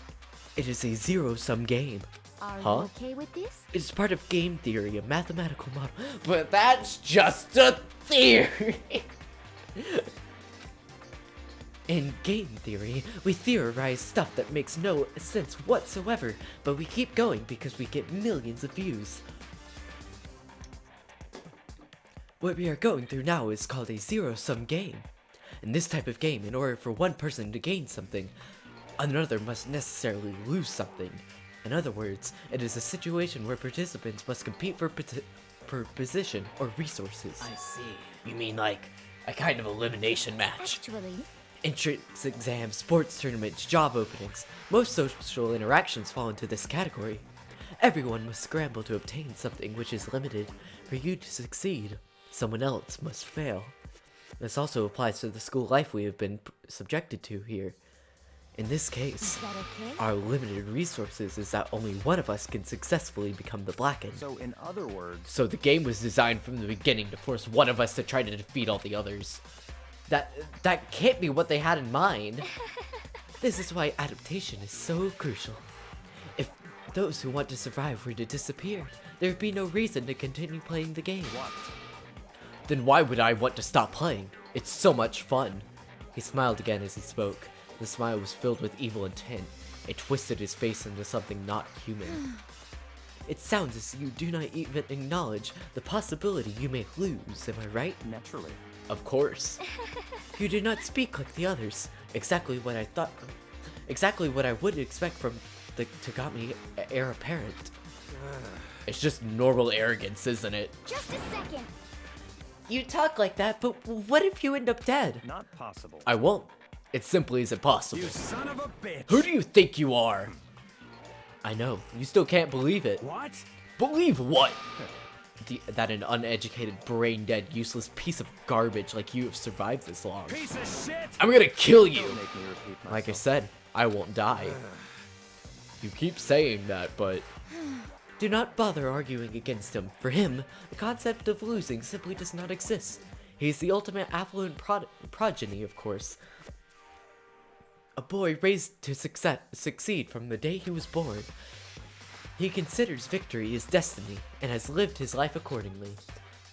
It is a zero-sum game. are Huh? you okay with this? It is part of game theory, a mathematical model. But that's just a theory! In game theory, we theorize stuff that makes no sense whatsoever, but we keep going because we get millions of views. What we are going through now is called a zero-sum game. In this type of game, in order for one person to gain something, another must necessarily lose something. In other words, it is a situation where participants must compete for position or resources. I see. You mean like a kind of elimination match? Actually, Entrance exams, sports tournaments, job openings, most social interactions fall into this category. Everyone must scramble to obtain something which is limited. For you to succeed, someone else must fail. This also applies to the school life we have been subjected to here. In this case, is that okay? our limited resources is that only one of us can successfully become the Blackened. So in other words, So the game was designed from the beginning to force one of us to try to defeat all the others. That can't be what they had in mind. This is why adaptation is so crucial. If those who want to survive were to disappear, there would be no reason to continue playing the game. what? Then why would I want to stop playing? It's so much fun. He smiled again as he spoke. The smile was filled with evil intent. It twisted his face into something not human. It sounds as you do not even acknowledge the possibility you may lose, am I right? Naturally. Of course. You do not speak like the others. Exactly what I would expect from the Togami heir apparent. It's just normal arrogance, isn't it? Just a second. You talk like that, but what if you end up dead? Not possible. I won't. It simply isn't possible. You son of a bitch! Who do you think you are? I know. You still can't believe it. What? Believe what? That an uneducated, brain-dead, useless piece of garbage like you have survived this long. Piece of shit! I'm gonna kill you! Don't make me repeat myself. Like I said, I won't die. You keep saying that, but Do not bother arguing against him. For him, the concept of losing simply does not exist. He is the ultimate affluent progeny, of course. A boy raised to succeed from the day he was born. He considers victory his destiny and has lived his life accordingly.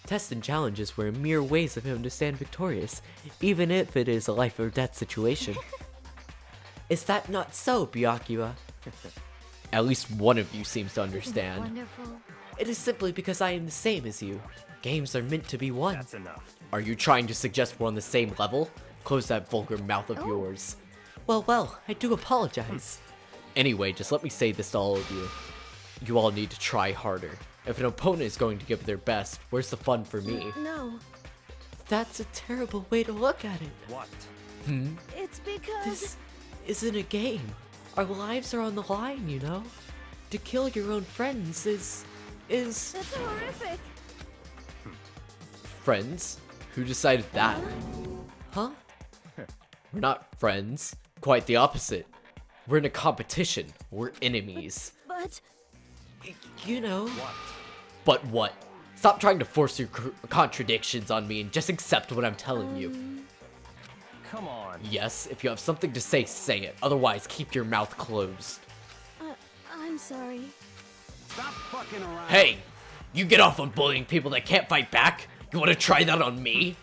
Tests and challenges were mere ways of him to stand victorious, even if it is a life or death situation. Is that not so, Byakuya? at least one of you seems to Isn't it understand. wonderful? It is simply because I am the same as you. Games are meant to be won. That's enough. Are you trying to suggest we're on the same level? Close that vulgar mouth of yours. Well, I do apologize. Anyway, just let me say this to all of you. You all need to try harder. If an opponent is going to give their best, where's the fun for me? No, That's a terrible way to look at it. What? it's because... This isn't a game. Our lives are on the line, you know? To kill your own friends is... That's horrific. Friends? Who decided that? Huh? We're not friends. Quite the opposite. We're in a competition. We're enemies. But... You know... What? But what? Stop trying to force your contradictions on me and just accept what I'm telling you. Come on. Yes, if you have something to say, say it. Otherwise, keep your mouth closed. I'm sorry. Stop fucking around. Hey! You get off on bullying people that can't fight back? You want to try that on me?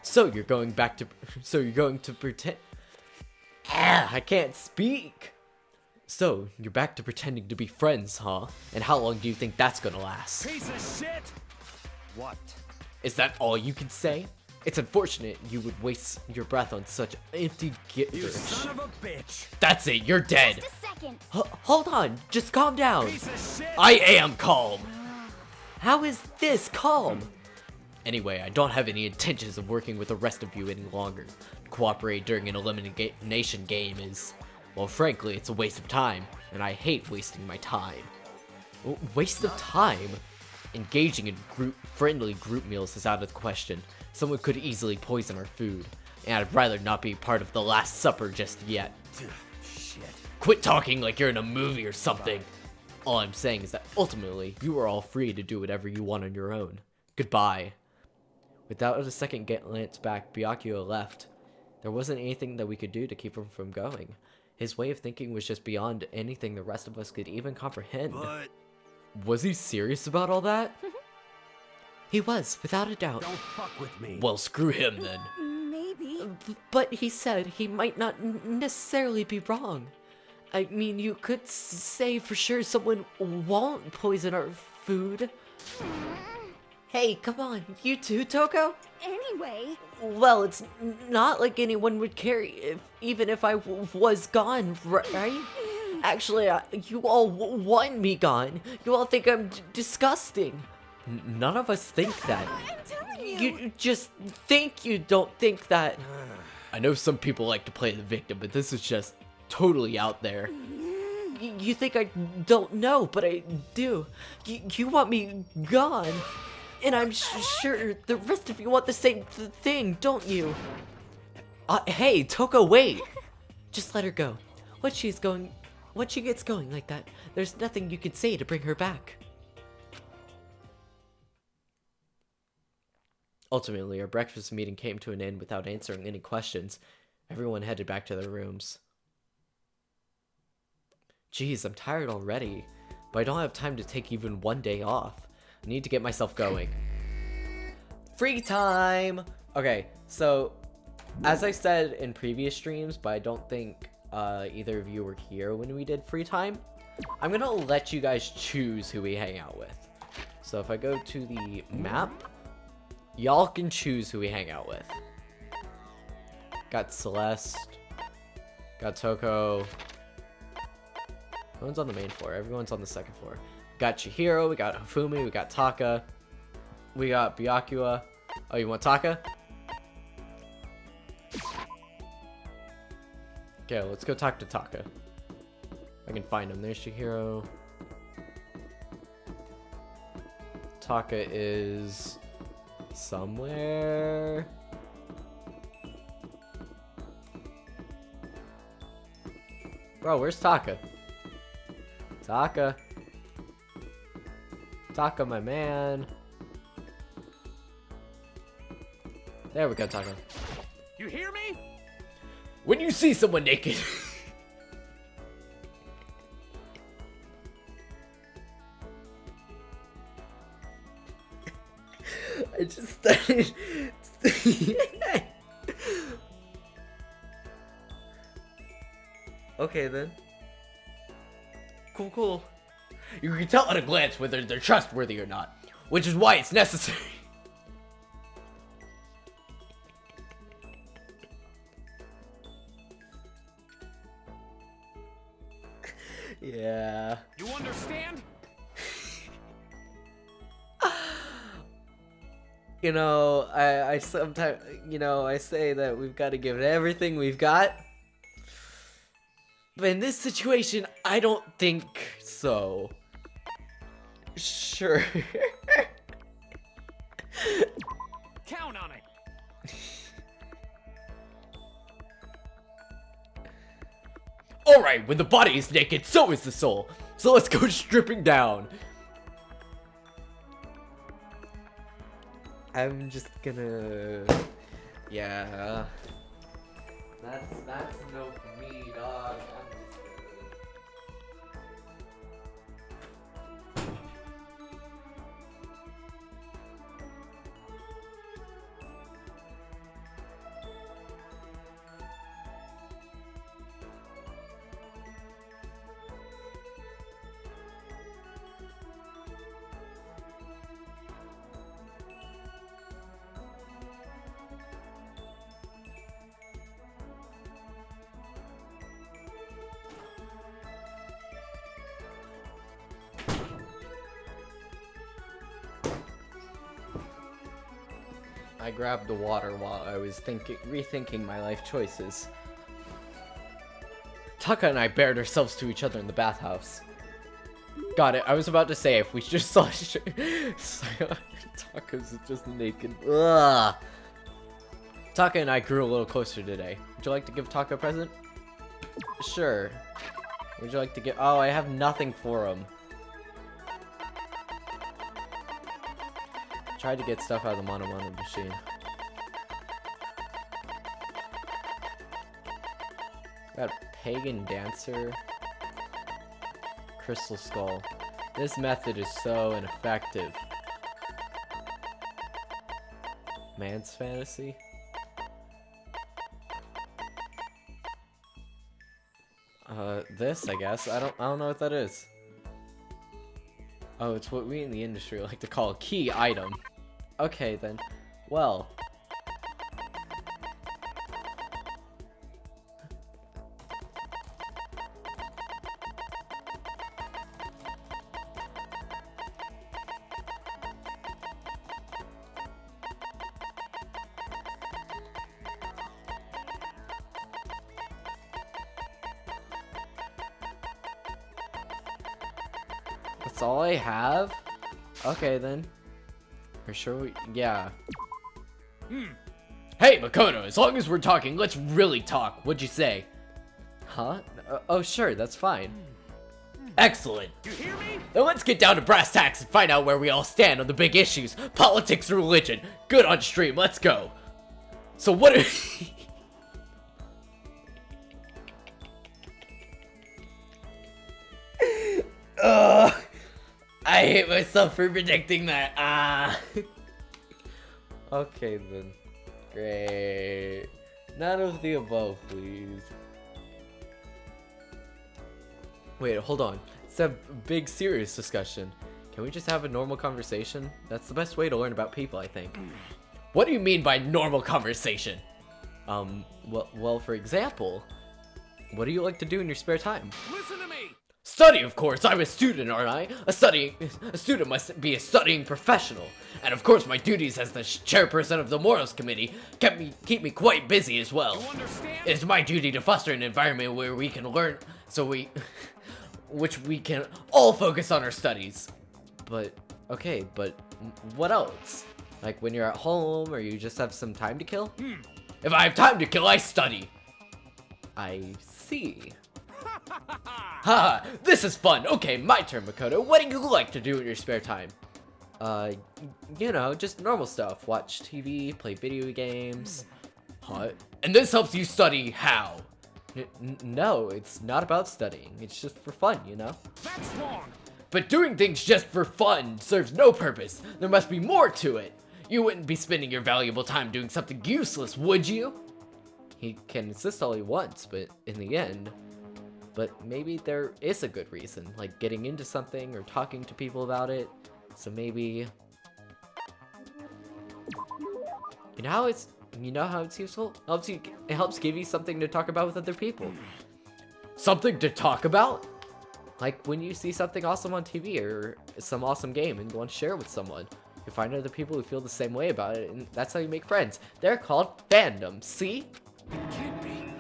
So you're going to pretend... I can't speak! So, you're back to pretending to be friends, huh? And how long do you think that's gonna last? Piece of shit! What? Is that all you can say? It's unfortunate you would waste your breath on such empty You gibberish. son of a bitch! That's it, you're dead! Just a second. Hold on, just calm down. Piece of shit! I am calm! How is this calm? Anyway, I don't have any intentions of working with the rest of you any longer. Cooperate during an elimination game is, well, frankly, it's a waste of time, and I hate wasting my time. Waste of time? Engaging in friendly group meals is out of the question. Someone could easily poison our food, and I'd rather not be part of the Last Supper just yet. Shit. Quit talking like you're in a movie or something. All I'm saying is that ultimately, you are all free to do whatever you want on your own. Goodbye. Without a second glance back, Byakuya left. There wasn't anything that we could do to keep him from going. His way of thinking was just beyond anything the rest of us could even comprehend. But Was he serious about all that? He was, without a doubt. don't fuck with me. Well, screw him then. Maybe. but he said he might not necessarily be wrong. I mean, you could say for sure someone won't poison our food. Hey, come on, you too, Toko? Anyway, Well, it's not like anyone would care even if I was gone, right? Actually, you all want me gone. You all think I'm disgusting. None of us think that. I'm telling you. You just think you don't think that. I know some people like to play the victim, but this is just totally out there. You think I don't know, but I do. You want me gone. And I'm sure the rest of you want the same thing, don't you? Hey, Toko, wait! Just let her go. Once she gets going like that, there's nothing you can say to bring her back. Ultimately, our breakfast meeting came to an end without answering any questions. Everyone headed back to their rooms. Geez, I'm tired already, but I don't have time to take even one day off. I need to get myself going. Free time! Okay, so, as I said in previous streams, but I don't think either of you were here when we did free time, I'm gonna let you guys choose who we hang out with. So if I go to the map, y'all can choose who we hang out with. Got Celeste, got Toko. No one's on the main floor, everyone's on the second floor. Got Chihiro, we got Hifumi, we got Taka, we got Byakuya. Oh, you want Taka? Okay, let's go talk to Taka. I can find him. There's Chihiro. Taka is somewhere. Bro, where's Taka? Taka. Taka, my man. There we go, Taka. You hear me? When you see someone naked. I just started. Okay then. Cool. You can tell at a glance whether they're trustworthy or not, which is why it's necessary. Yeah. You understand? You know, I sometimes, you know, I say that we've got to give it everything we've got. But in this situation, I don't think so. Sure. Count on it. Alright, when the body is naked, so is the soul. So let's go stripping down. I'm just gonna... Yeah. That's no for me, dog. I'm just gonna... I grabbed the water while I was rethinking my life choices. Taka and I bared ourselves to each other in the bathhouse. Got it. I was about to say if we just saw Taka's just naked. Ugh. Taka and I grew a little closer today. Would you like to give Taka a present? Sure. Would you like to get? Oh, I have nothing for him. Tried to get stuff out of the Mono machine. Got Pagan Dancer. Crystal Skull. This method is so ineffective. Man's Fantasy. This, I guess. I don't know what that is. Oh, it's what we in the industry like to call a key item. Okay, then. Well. That's all I have? Okay, then. For sure, yeah. Hey, Makoto, as long as we're talking, let's really talk. What'd you say? Huh? Oh, sure, that's fine. Excellent. You hear me? Now let's get down to brass tacks and find out where we all stand on the big issues. Politics and religion. Good on stream, let's go. So what are... I hate myself for predicting that. Okay then. Great. None of the above, please. Wait, hold on. It's a big serious discussion. Can we just have a normal conversation? That's the best way to learn about people, I think. What do you mean by normal conversation? Well, for example, what do you like to do in your spare time? Listen to me! Study, of course. I'm a student, aren't I? A student must be a studying professional. And of course, my duties as the chairperson of the Morals Committee keep me quite busy as well. You understand? It is my duty to foster an environment where we can learn, which we can all focus on our studies. But, okay, but what else? Like when you're at home or you just have some time to kill? If I have time to kill, I study. I see. Haha, this is fun. Okay, my turn, Makoto. What do you like to do in your spare time? You know, just normal stuff. Watch TV, play video games. Huh? And this helps you study how? No, it's not about studying. It's just for fun, you know? That's wrong! But doing things just for fun serves no purpose. There must be more to it. You wouldn't be spending your valuable time doing something useless, would you? He can insist all he wants, but in the end... But maybe there is a good reason, like getting into something or talking to people about it. So maybe... You know how it's useful? It helps give you something to talk about with other people. Something to talk about? Like when you see something awesome on TV or some awesome game and you want to share it with someone. You find other people who feel the same way about it, and that's how you make friends. They're called fandoms, see?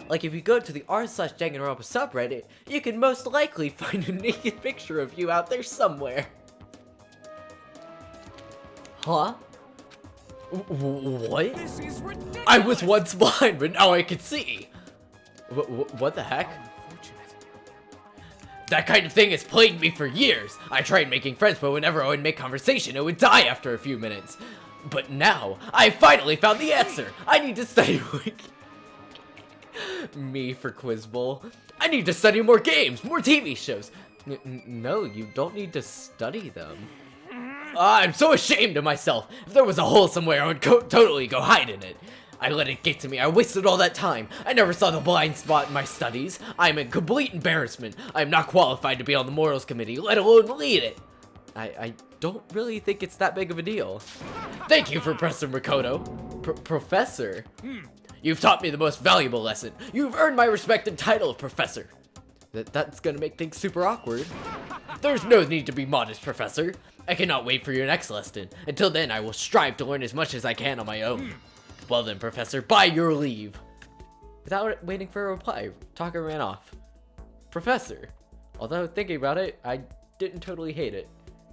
Like if you go to the r/Danganronpa subreddit, you can most likely find a naked picture of you out there somewhere. Huh? What? This is ridiculous! I was once blind, but now I can see. What the heck? That kind of thing has plagued me for years. I tried making friends, but whenever I would make conversation, it would die after a few minutes. But now, I finally found the answer. I need to study Me for Quiz Bowl. I need to study more games, more TV shows. No, you don't need to study them. I'm so ashamed of myself. If there was a hole somewhere, I would totally go hide in it. I let it get to me. I wasted all that time. I never saw the blind spot in my studies. I'm a complete embarrassment. I am not qualified to be on the Morals Committee, let alone lead it. I don't really think it's that big of a deal. Thank you, Professor Makoto. Professor? You've taught me the most valuable lesson. You've earned my respected title of Professor. That's gonna make things super awkward. There's no need to be modest, Professor. I cannot wait for your next lesson. Until then, I will strive to learn as much as I can on my own. Well then, Professor, by your leave. Without waiting for a reply, Taka ran off. Professor. Although thinking about it, I didn't totally hate it.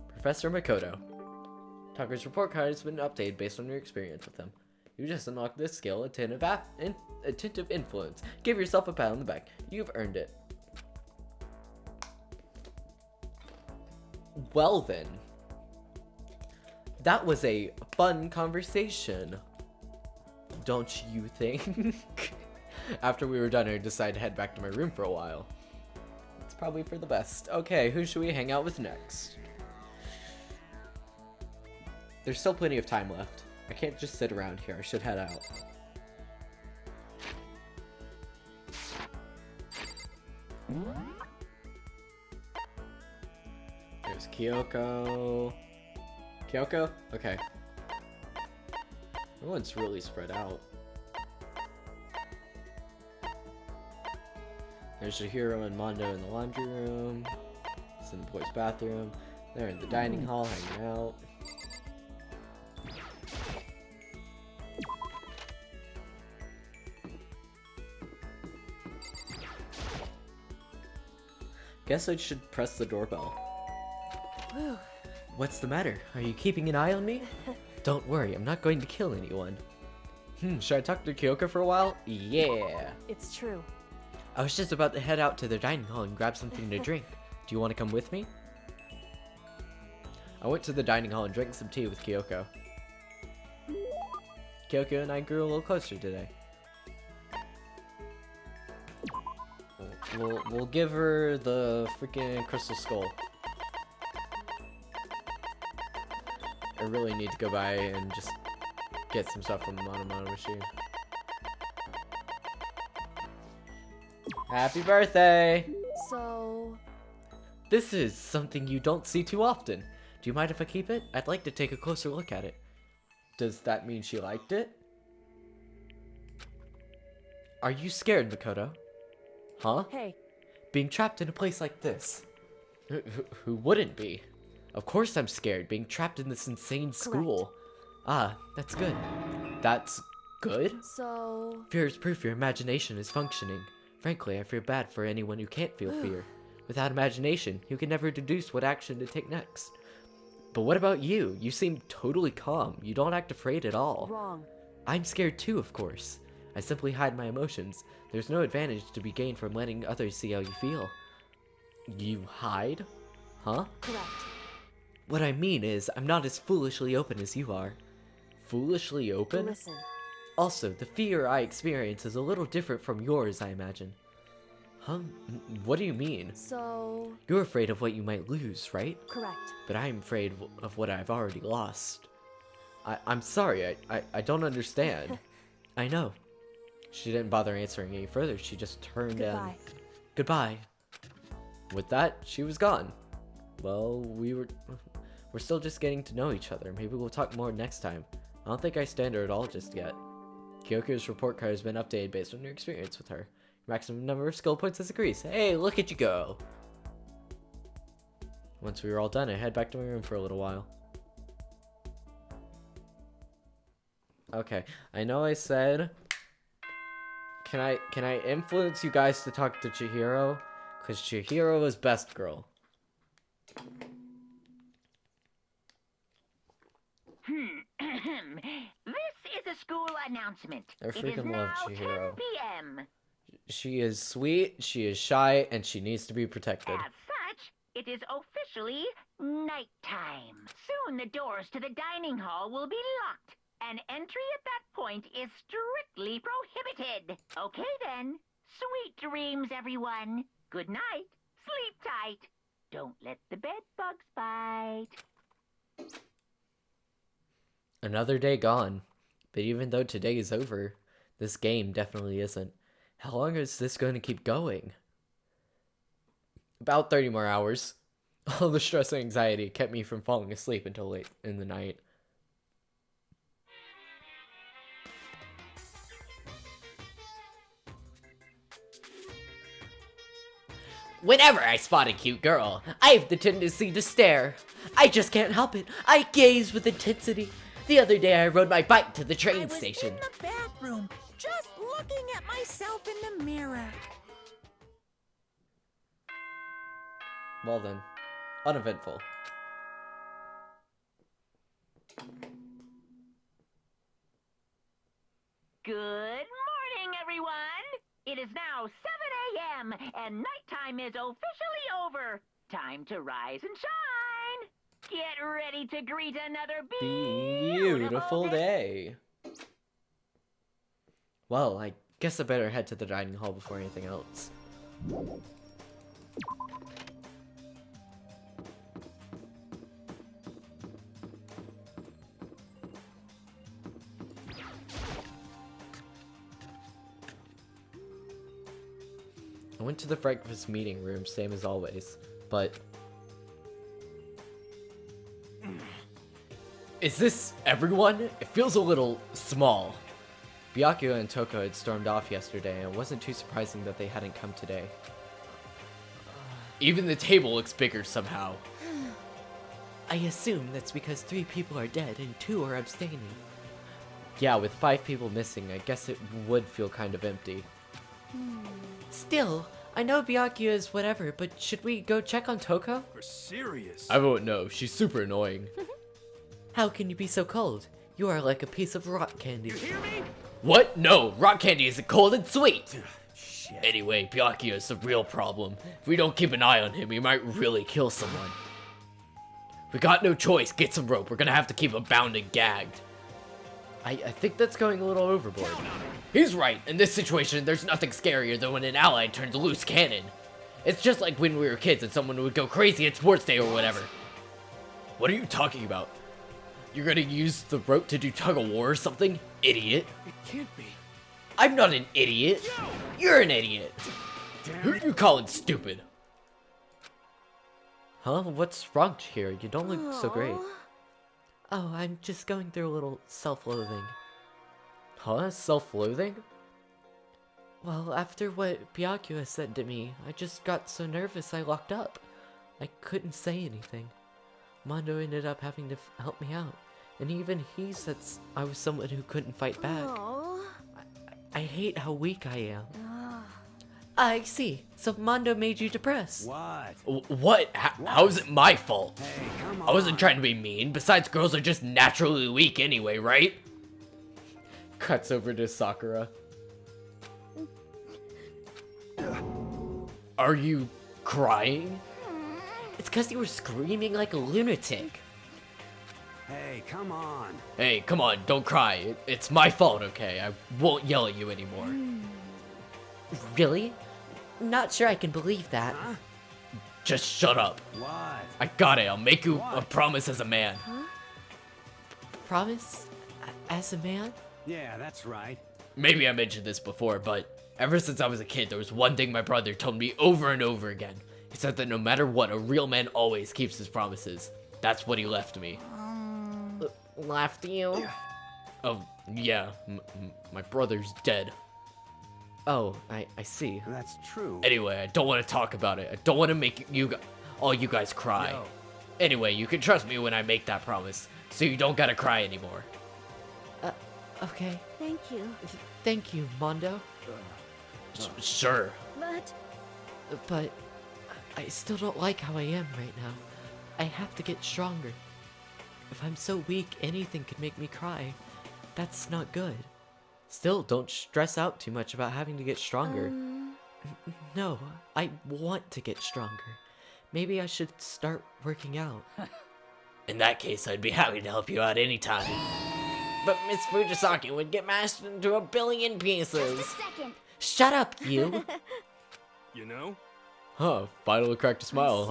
Professor Makoto. Taka's report card has been updated based on your experience with him. You just unlocked this skill, attentive influence. Give yourself a pat on the back. You've earned it. Well then. That was a fun conversation. Don't you think? After we were done, I decided to head back to my room for a while. It's probably for the best. Okay, who should we hang out with next? There's still plenty of time left. I can't just sit around here. I should head out. There's Kyoko. Kyoko? Okay. Everyone's really spread out. There's Chihiro and Mondo in the laundry room. It's in the boys' bathroom. They're in the dining hall hanging out. Guess I should press the doorbell. Whew. What's the matter? Are you keeping an eye on me? Don't worry, I'm not going to kill anyone. Should I talk to Kyoko for a while? Yeah. It's true. I was just about to head out to the dining hall and grab something to drink. Do you want to come with me? I went to the dining hall and drank some tea with Kyoko. Kyoko and I grew a little closer today. We'll give her the freaking crystal skull. I really need to go by and just get some stuff from the Mono machine. Happy birthday! So... This is something you don't see too often. Do you mind if I keep it? I'd like to take a closer look at it. Does that mean she liked it? Are you scared, Makoto? Huh? Hey, Being trapped in a place like this. Who wouldn't be? Of course I'm scared, being trapped in this insane school. Ah, that's good. That's good? so... Fear is proof your imagination is functioning. Frankly, I feel bad for anyone who can't feel fear. Without imagination, you can never deduce what action to take next. But what about you? You seem totally calm. You don't act afraid at all. Wrong. I'm scared too, of course. I simply hide my emotions. There's no advantage to be gained from letting others see how you feel. You hide? Huh? Correct. What I mean is, I'm not as foolishly open as you are. Foolishly open? Listen. Also, the fear I experience is a little different from yours, I imagine. Huh? What do you mean? So... You're afraid of what you might lose, right? Correct. But I'm afraid of what I've already lost. I'm sorry, I don't understand. I know. She didn't bother answering any further, she just turned and... Goodbye. Goodbye. With that, she was gone. Well, we're still just getting to know each other. Maybe we'll talk more next time. I don't think I stand her at all just yet. Kyoko's report card has been updated based on your experience with her. Your maximum number of skill points has increased. Hey, look at you go! Once we were all done, I head back to my room for a little while. Okay, I know I said... Can I influence you guys to talk to Chihiro? Because Chihiro is best girl. This is a school announcement. I It is freaking love now 10 Chihiro. p.m. She is sweet, she is shy, and she needs to be protected. As such, it is officially nighttime. Soon the doors to the dining hall will be locked, and entry at that point is strictly prohibited. Okay then. Sweet dreams, everyone. Good night. Sleep tight. Don't let the bed bugs bite. Another day gone. But even though today is over, this game definitely isn't. How long is this going to keep going? About 30 more hours. All the stress and anxiety kept me from falling asleep until late in the night. Whenever I spot a cute girl, I have the tendency to stare. I just can't help it. I gaze with intensity. The other day I rode my bike to the train station. I was in the bathroom, just looking at myself in the mirror. Well then, uneventful. Good morning, everyone. It is now 7 a.m. and nighttime is officially over. Time to rise and shine. Get ready to greet another Beautiful day. Well, I guess I better head to the dining hall before anything else. I went to the breakfast meeting room, same as always, but... Is this everyone? It feels a little small. Byakuya and Toko had stormed off yesterday, and it wasn't too surprising that they hadn't come today. Even the table looks bigger somehow. I assume that's because 3 people are dead and 2 are abstaining. Yeah, with 5 people missing, I guess it would feel kind of empty. Still, I know Byakuya is whatever, but should we go check on Toko? For serious? I won't know, she's super annoying. How can you be so cold? You are like a piece of rock candy. You hear me? What? No, rock candy isn't cold and sweet! Shit. Anyway, Byakuya is the real problem. If we don't keep an eye on him, he might really kill someone. We got no choice, get some rope, we're gonna have to keep him bound and gagged. I think that's going a little overboard. He's right, in this situation, there's nothing scarier than when an ally turns a loose cannon. It's just like when we were kids and someone would go crazy at sports day or whatever. What are you talking about? You're gonna use the rope to do tug-of-war or something? Idiot. It can't be. I'm not an idiot. You're an idiot. Who are you calling stupid? Huh? What's wrong, Chihiro? You don't look so great. Oh, I'm just going through a little self-loathing. Huh? Self-loathing? Well, after what Byakuya said to me, I just got so nervous I locked up. I couldn't say anything. Mondo ended up having to help me out. And even he said I was someone who couldn't fight back. I hate how weak I am. I see. So Mondo made you depressed. What? What? How is it my fault? Hey, come on. I wasn't trying to be mean. Besides, girls are just naturally weak anyway, right? Cuts over to Sakura. Are you crying? It's because you were screaming like a lunatic. Hey, come on. Hey, come on, don't cry. It's my fault, okay? I won't yell at you anymore. Really? Not sure I can believe that. Huh? Just shut up. What? I got it. I'll make you a promise as a man. Promise? As a man? Yeah, that's right. Maybe I mentioned this before, but ever since I was a kid, there was one thing my brother told me over and over again. He said that no matter what, a real man always keeps his promises. That's what he left me. Left you? Oh, yeah. My brother's dead. Oh, I see. That's true. Anyway, I don't want to talk about it. I don't want to make all you guys cry. Yo. Anyway, you can trust me when I make that promise, so you don't gotta cry anymore. Okay. Thank you. Thank you, Mondo. Sure. But I still don't like how I am right now. I have to get stronger. If I'm so weak, anything could make me cry. That's not good. Still, don't stress out too much about having to get stronger. No, I want to get stronger. Maybe I should start working out. In that case, I'd be happy to help you out anytime. But Miss Fujisaki would get mashed into a billion pieces. Just a second. Shut up, you. You know? Huh, finally cracked a smile,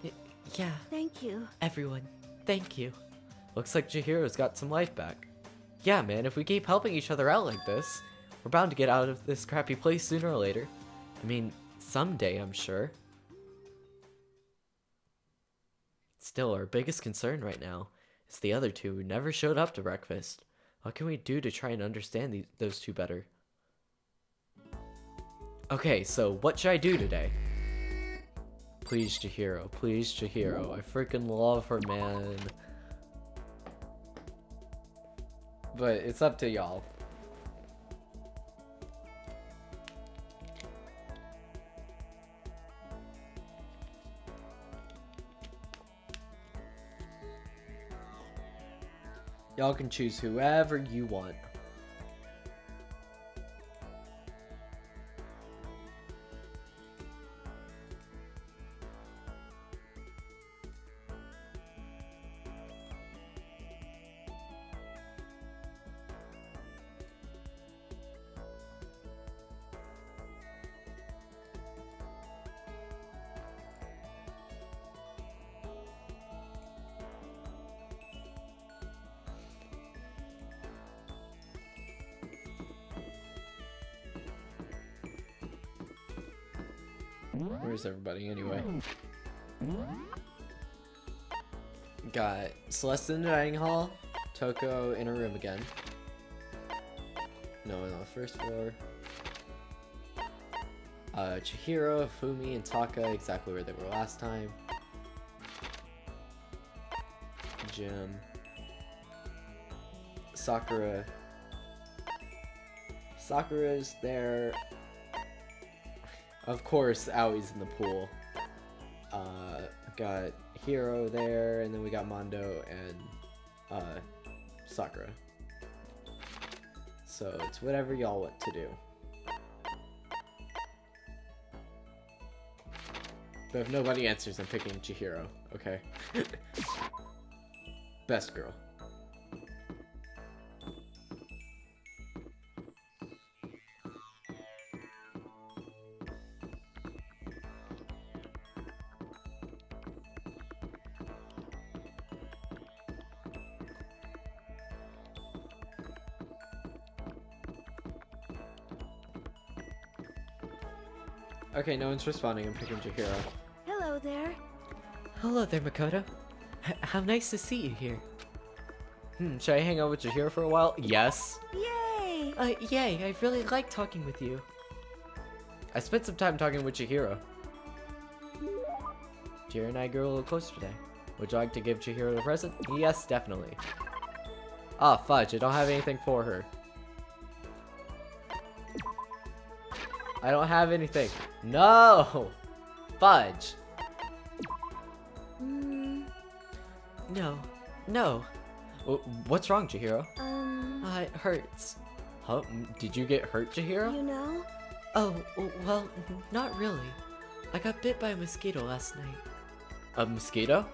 huh? Yeah, Thank you. everyone, thank you. Looks like Chihiro's got some life back. Yeah, man, if we keep helping each other out like this, we're bound to get out of this crappy place sooner or later. I mean, someday, I'm sure. Still, our biggest concern right now is the other two who never showed up to breakfast. What can we do to try and understand those two better? Okay, so what should I do today? Please, Chihiro. Please, Chihiro. I freaking love her, man. But it's up to y'all. Y'all can choose whoever you want. Where's everybody anyway? Got Celeste in the dining hall, Toko in her room again. No one on the first floor. Chihiro, Hifumi, and Taka exactly where they were last time. Gym. Sakura. Sakura's there. Of course, Aoi's in the pool. Got Hiro there, and then we got Mondo and Sakura. So it's whatever y'all want to do. But if nobody answers, I'm picking Chihiro, okay? Best girl. Okay, no one's responding. I'm picking Chihiro. Hello there. Hello there, Makoto. How nice to see you here. Should I hang out with Chihiro for a while? Yes. Yay! Yay, I really like talking with you. I spent some time talking with Chihiro. Chihiro and I grew a little closer today. Would you like to give Chihiro a present? Yes, definitely. Ah, fudge, I don't have anything for her. I don't have anything. No! Fudge! No. No. What's wrong, Chihiro? It hurts. Huh? Did you get hurt, Chihiro? You know? Oh, well, not really. I got bit by a mosquito last night. A mosquito?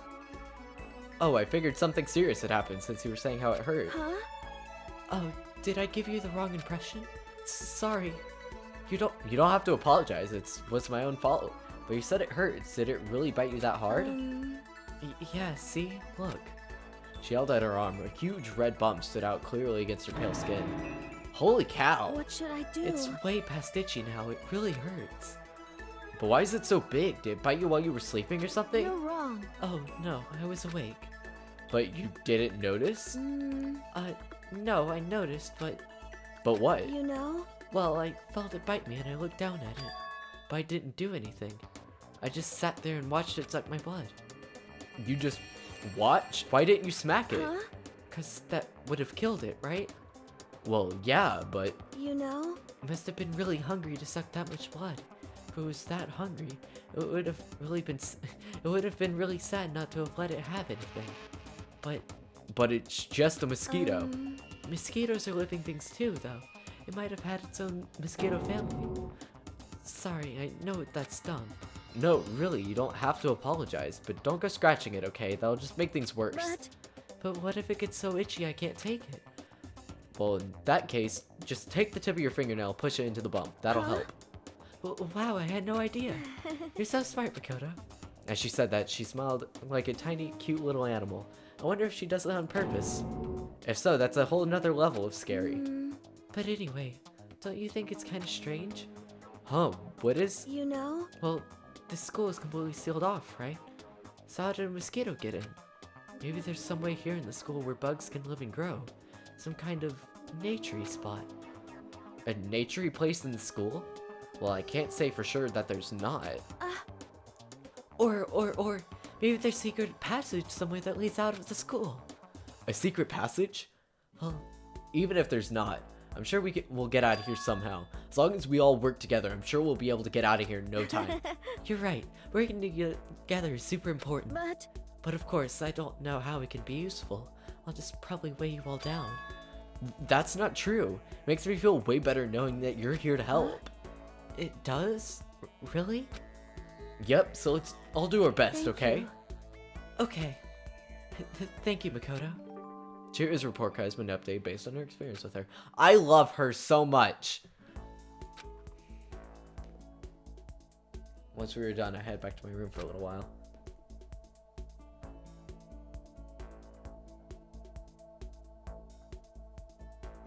Oh, I figured something serious had happened since you were saying how it hurt. Huh? Oh, did I give you the wrong impression? Sorry. You don't have to apologize. Was my own fault. But you said it hurts. Did it really bite you that hard? Yeah, see? Look. She held out her arm. A huge red bump stood out clearly against her pale skin. Holy cow! What should I do? It's way past itchy now. It really hurts. But why is it so big? Did it bite you while you were sleeping or something? You're wrong. Oh, no. I was awake. But you didn't notice? No, I noticed, but... But what? You know? Well, I felt it bite me and I looked down at it. But I didn't do anything. I just sat there and watched it suck my blood. You just watched? Why didn't you smack it? Huh? 'Cause that would have killed it, right? Well, yeah, but... You know? It must have been really hungry to suck that much blood. If it was that hungry, it would have been really sad not to have let it have anything. But it's just a mosquito. Mosquitoes are living things too, though. It might have had its own mosquito family. Sorry, I know that's dumb. No, really, you don't have to apologize, but don't go scratching it, okay? That'll just make things worse. But what if it gets so itchy I can't take it? Well, in that case, just take the tip of your fingernail, push it into the bump. That'll help. Wow, I had no idea. You're so smart, Makoto. As she said that, she smiled like a tiny, cute little animal. I wonder if she does that on purpose. If so, that's a whole nother level of scary. But anyway, don't you think it's kind of strange? Huh, what is? You know? Well, this school is completely sealed off, right? So how did a mosquito get in? Maybe there's some way here in the school where bugs can live and grow. Some kind of naturey spot. A naturey place in the school? Well, I can't say for sure that there's not. Or maybe there's a secret passage somewhere that leads out of the school. A secret passage? Well, even if there's not, I'm sure we'll get out of here somehow. As long as we all work together, I'm sure we'll be able to get out of here in no time. You're right. Working together is super important. But of course, I don't know how it can be useful. I'll just probably weigh you all down. That's not true. It makes me feel way better knowing that you're here to help. It does? Really? Yep, so let's all do our best, okay? Okay. Thank you, Makoto. Chihiro's report card has been updated based on her experience with her. I love her so much. Once we were done, I head back to my room for a little while.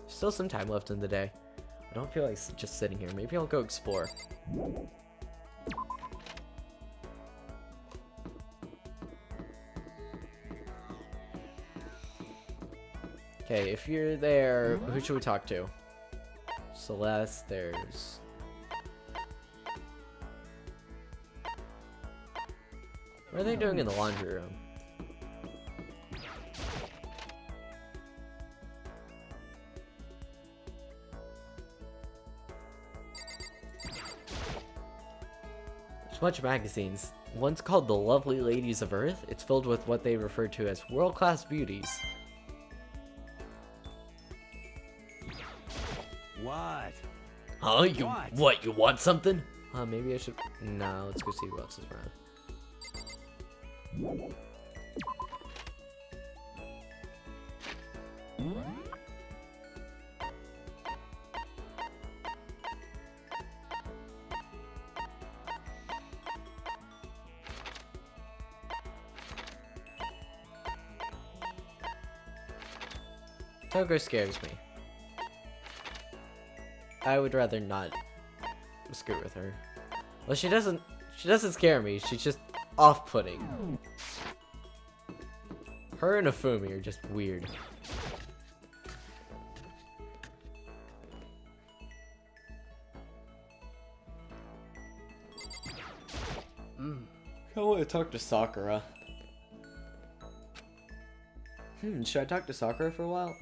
Still some time left in the day. I don't feel like just sitting here. Maybe I'll go explore. Okay, if you're there, who should we talk to? Celeste, there's... What are they doing in the laundry room? There's a bunch of magazines. One's called The Lovely Ladies of Earth. It's filled with what they refer to as world-class beauties. What? Huh? You What? what? You want something? Maybe I should. No, let's go see who else is around. Toko scares me. I would rather not screw with her. Well, she doesn't scare me. She's just off-putting. Her and Hifumi are just weird. I want to talk to Sakura. Should I talk to Sakura for a while?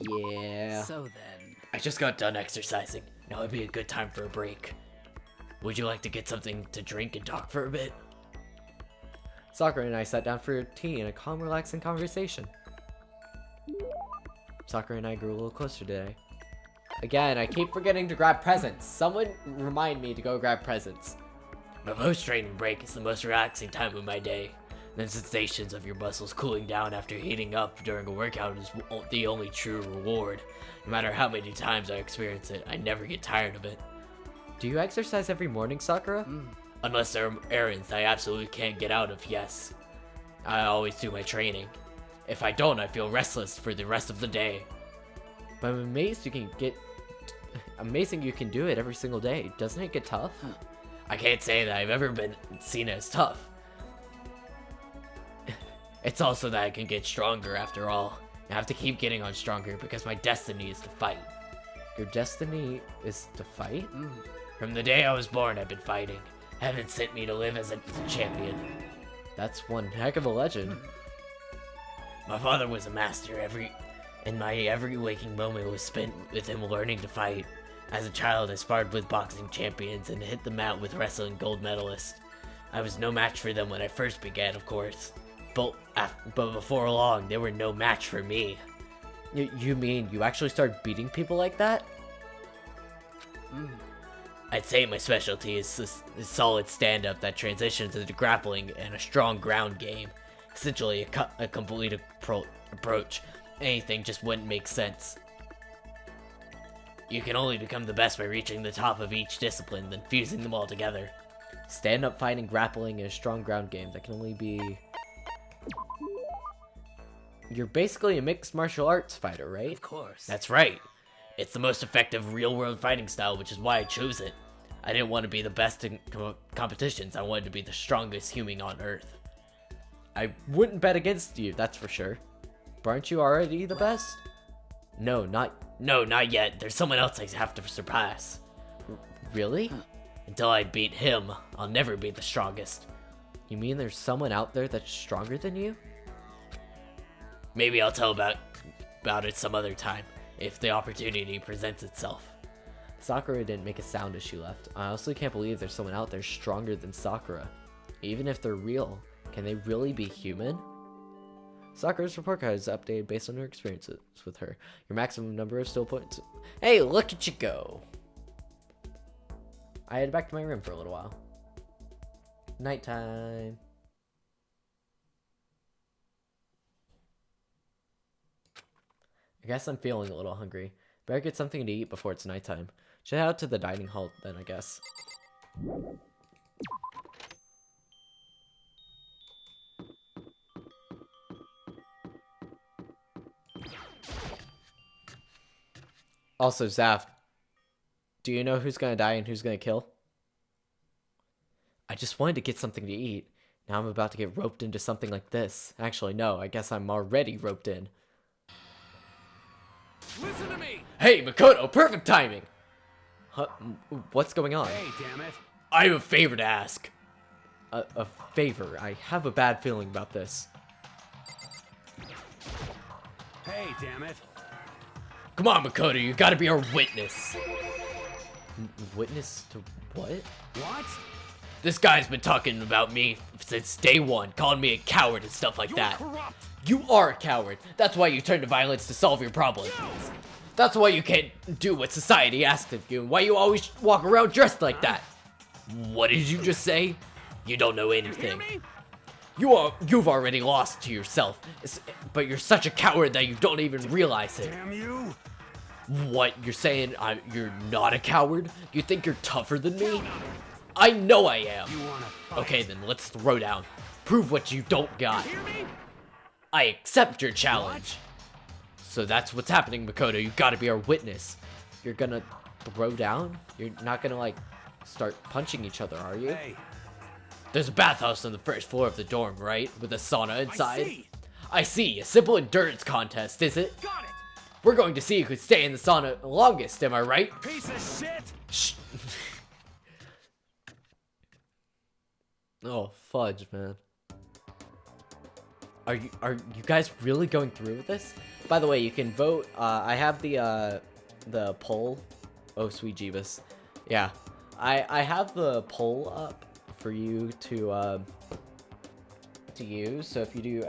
Yeah. So then, I just got done exercising. Now would be a good time for a break. Would you like to get something to drink and talk for a bit? Sakura and I sat down for tea in a calm, relaxing conversation. Sakura and I grew a little closer today. Again, I keep forgetting to grab presents. Someone remind me to go grab presents. My post-training break is the most relaxing time of my day. The sensations of your muscles cooling down after heating up during a workout is the only true reward. No matter how many times I experience it, I never get tired of it. Do you exercise every morning, Sakura? Unless there are errands I absolutely can't get out of, yes. I always do my training. If I don't, I feel restless for the rest of the day. But I'm amazed you can do it every single day. Doesn't it get tough? I can't say that I've ever been seen as tough. It's also that I can get stronger after all. I have to keep getting on stronger because my destiny is to fight. Your destiny is to fight? From the day I was born, I've been fighting. Heaven sent me to live as a champion. That's one heck of a legend. My father was a master. Every waking moment was spent with him learning to fight. As a child, I sparred with boxing champions and hit the mat with wrestling gold medalists. I was no match for them when I first began, of course. But before long, they were no match for me. You mean you actually started beating people like that? I'd say my specialty is solid stand-up that transitions into grappling and a strong ground game. Essentially a complete approach. Anything just wouldn't make sense. You can only become the best by reaching the top of each discipline, then fusing them all together. Stand-up fighting, grappling, and a strong ground game that can only be... You're basically a mixed martial arts fighter, right? of course. That's right. It's the most effective real-world fighting style, which is why I chose it. I didn't want to be the best in competitions. I wanted to be the strongest human on Earth. I wouldn't bet against you, that's for sure. But aren't you already the best? No, not yet. There's someone else I have to surpass. Really? Until I beat him, I'll never be the strongest. You mean there's someone out there that's stronger than you? Maybe I'll tell about it some other time, if the opportunity presents itself. Sakura didn't make a sound as she left. I honestly can't believe there's someone out there stronger than Sakura. Even if they're real, can they really be human? Sakura's report card is updated based on her experiences with her. Your maximum number of skill points. Hey, look at you go! I headed back to my room for a little while. Nighttime. I guess I'm feeling a little hungry. Better get something to eat before it's nighttime. Should head out to the dining hall then, I guess. Also, Zaf, do you know who's gonna die and who's gonna kill? I just wanted to get something to eat. Now I'm about to get roped into something like this. Actually, no, I guess I'm already roped in. Listen to me! Hey, Makoto, perfect timing! Huh, what's going on? Hey, damn it. I have a favor to ask. A favor? I have a bad feeling about this. Hey, damn it. Come on, Makoto, you gotta be our witness. Witness to what? What? This guy's been talking about me since day one, calling me a coward and stuff like You're that. corrupt. You are a coward. That's why you turn to violence to solve your problems. That's why you can't do what society asks of you, and why you always walk around dressed like that. What did you just say? You don't know You hear anything. me? You've already lost to yourself, but you're such a coward that you don't even realize it. Damn you. What, you're saying you're not a coward? You think you're tougher than me? I know I am. You wanna fight? Okay, then let's throw down. Prove what you don't got. Hear me? I accept your challenge. So that's what's happening, Makoto. You gotta be our witness. You're gonna throw down? You're not gonna, like, start punching each other, are you? Hey, There's a bathhouse on the first floor of the dorm, right? With a sauna inside? see. I see. A simple endurance contest, is it? Got it. We're going to see who could stay in the sauna longest, am I right? Piece of shit. Shh. Oh, fudge, man. Are you guys really going through with this? By the way, you can vote. I have the poll. Oh, sweet Jeebus. Yeah. I have the poll up for you to use. So if you do !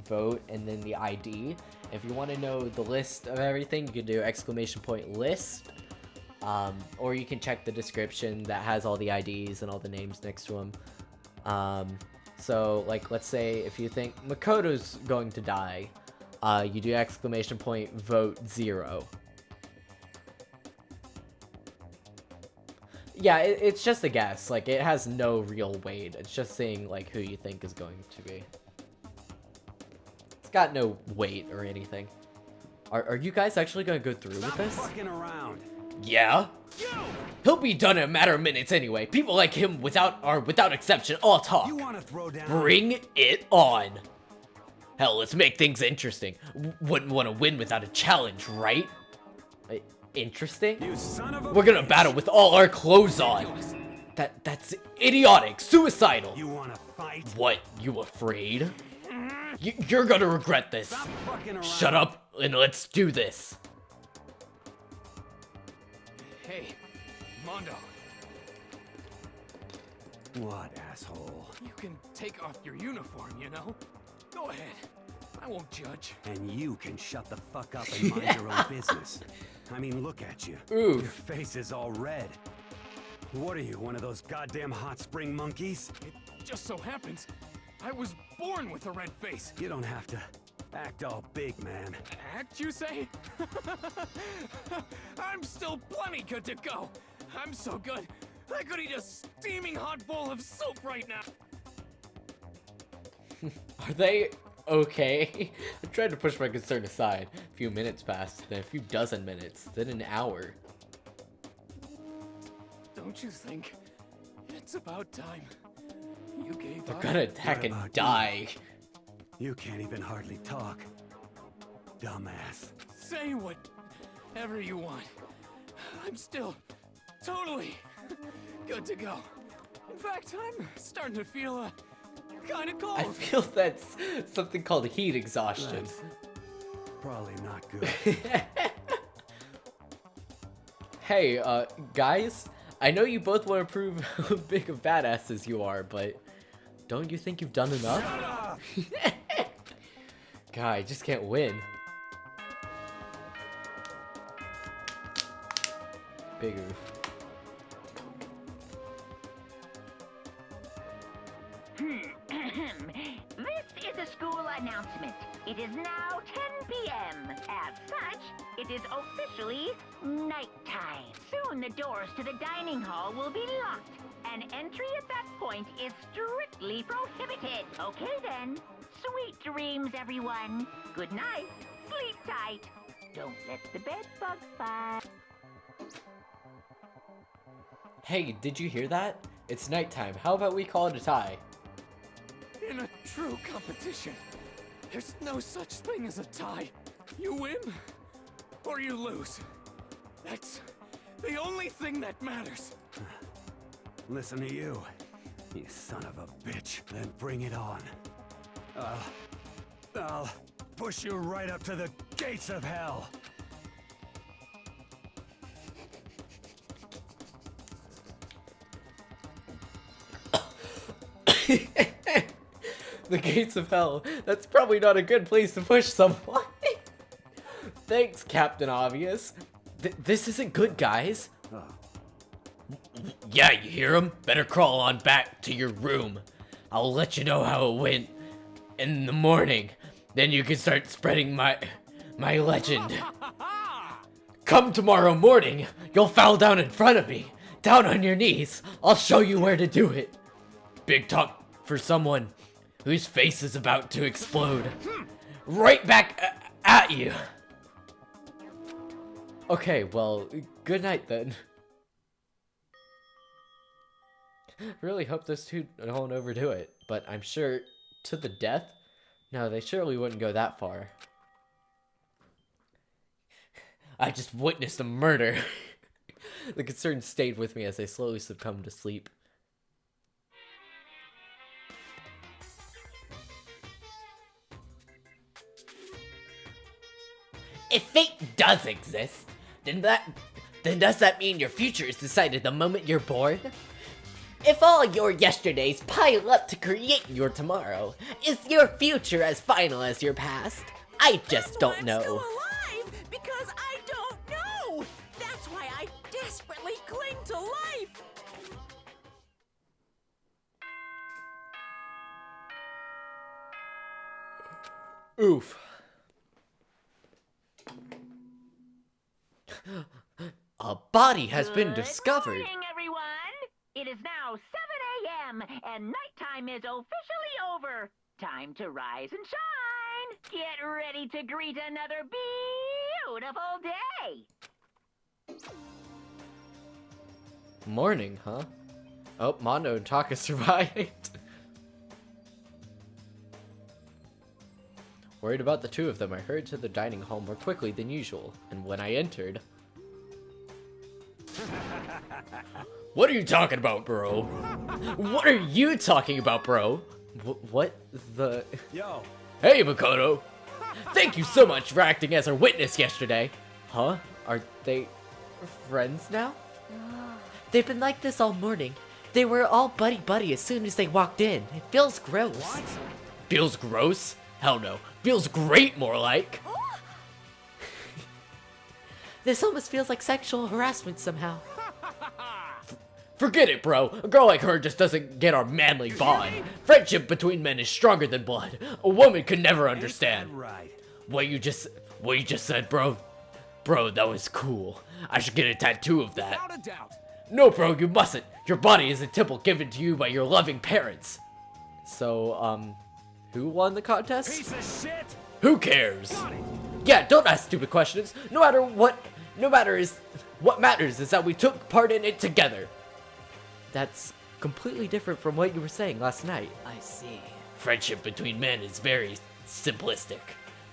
vote and then the ID. If you want to know the list of everything, you can do ! list. Or you can check the description that has all the IDs and all the names next to them. So, like, let's say if you think Makoto's going to die, you do ! vote 0. Yeah, it's just a guess. Like, it has no real weight. It's just saying, like, who you think is going to be. It's got no weight or anything. Are you guys actually going to go through with this? Fucking around. Yeah? He'll be done in a matter of minutes anyway. People like him, without exception, all talk. You wanna throw down? Bring it on. Hell, let's make things interesting. Wouldn't want to win without a challenge, right? Interesting? You son of a We're gonna bitch. battle with all our clothes on. That's idiotic, suicidal. You wanna fight? What, you afraid? You're gonna regret this. Stop fucking around. Shut up and let's do this. Hey, Mondo. What, asshole? You can take off your uniform, you know? Go ahead. I won't judge. And you can shut the fuck up and mind your own business. I mean, look at you. Oof. Your face is all red. What are you, one of those goddamn hot spring monkeys? It just so happens I was born with a red face. You don't have to act all big, man. Act, you say? I'm still plenty good to go. I'm so good, I could eat a steaming hot bowl of soup right now. Are they okay? I tried to push my concern aside. A few minutes passed, then a few dozen minutes, then an hour. Don't you think it's about time you gave They're up? gonna attack What and about die. You can't even hardly talk. Dumbass. Say whatever you want. I'm still totally good to go. In fact, I'm starting to feel kind of cold. I feel that's something called heat exhaustion. That's probably not good. Hey, guys, I know you both want to prove how big of badasses you are, but don't you think you've done enough? God, I just can't win. Bigger. This is a school announcement. It is now 10 p.m. As such, it is officially nighttime. Soon the doors to the dining hall will be locked, and entry at that point is strictly prohibited. Okay then. Sweet dreams, everyone. Good night. Sleep tight. Don't let the bed bugs bite. Hey, did you hear that? It's nighttime. How about we call it a tie? In a true competition, there's no such thing as a tie. You win, or you lose. That's the only thing that matters. Listen to you, you son of a bitch. Then bring it on. I'll push you right up to the gates of hell. The gates of hell. That's probably not a good place to push someone. Thanks, Captain Obvious. This isn't good, guys. Yeah, you hear him? Better crawl on back to your room. I'll let you know how it went in the morning. Then you can start spreading my legend. Come tomorrow morning, you'll fall down in front of me. Down on your knees. I'll show you where to do it. Big talk for someone whose face is about to explode. Right back at you. Okay, well, good night then. Really hope those two don't overdo it, but I'm sure to the death? No, they surely wouldn't go that far. I just witnessed a murder. The concern stayed with me as I slowly succumbed to sleep. If fate does exist, then does that mean your future is decided the moment you're born? If all your yesterdays pile up to create your tomorrow, is your future as final as your past? I just don't know. I'm still alive, because I don't know. That's why I desperately cling to life. Oof. A body has been discovered. Good morning, everyone. It is now 7 a.m. and nighttime is officially over. Time to rise and shine. Get ready to greet another beautiful day. Morning, huh? Oh, Mondo and Taka survived. Worried about the two of them, I hurried to the dining hall more quickly than usual, and when I entered... What are you talking about, bro? What are you talking about, bro? What the... Yo! Hey, Makoto! Thank you so much for acting as our witness yesterday. Huh? Are they friends now? They've been like this all morning. They were all buddy-buddy as soon as they walked in. It feels gross. What? Feels gross? Hell no. Feels great, more like. This almost feels like sexual harassment somehow. Forget it, bro. A girl like her just doesn't get our manly bond. Friendship between men is stronger than blood. A woman could never understand. Right. What you just said, bro? Bro, that was cool. I should get a tattoo of that. Without a doubt. No, bro, you mustn't. Your body is a temple given to you by your loving parents. So, who won the contest? Piece of shit! Who cares? Yeah, don't ask stupid questions. What matters is that we took part in it together. That's completely different from what you were saying last night. I see. Friendship between men is very simplistic.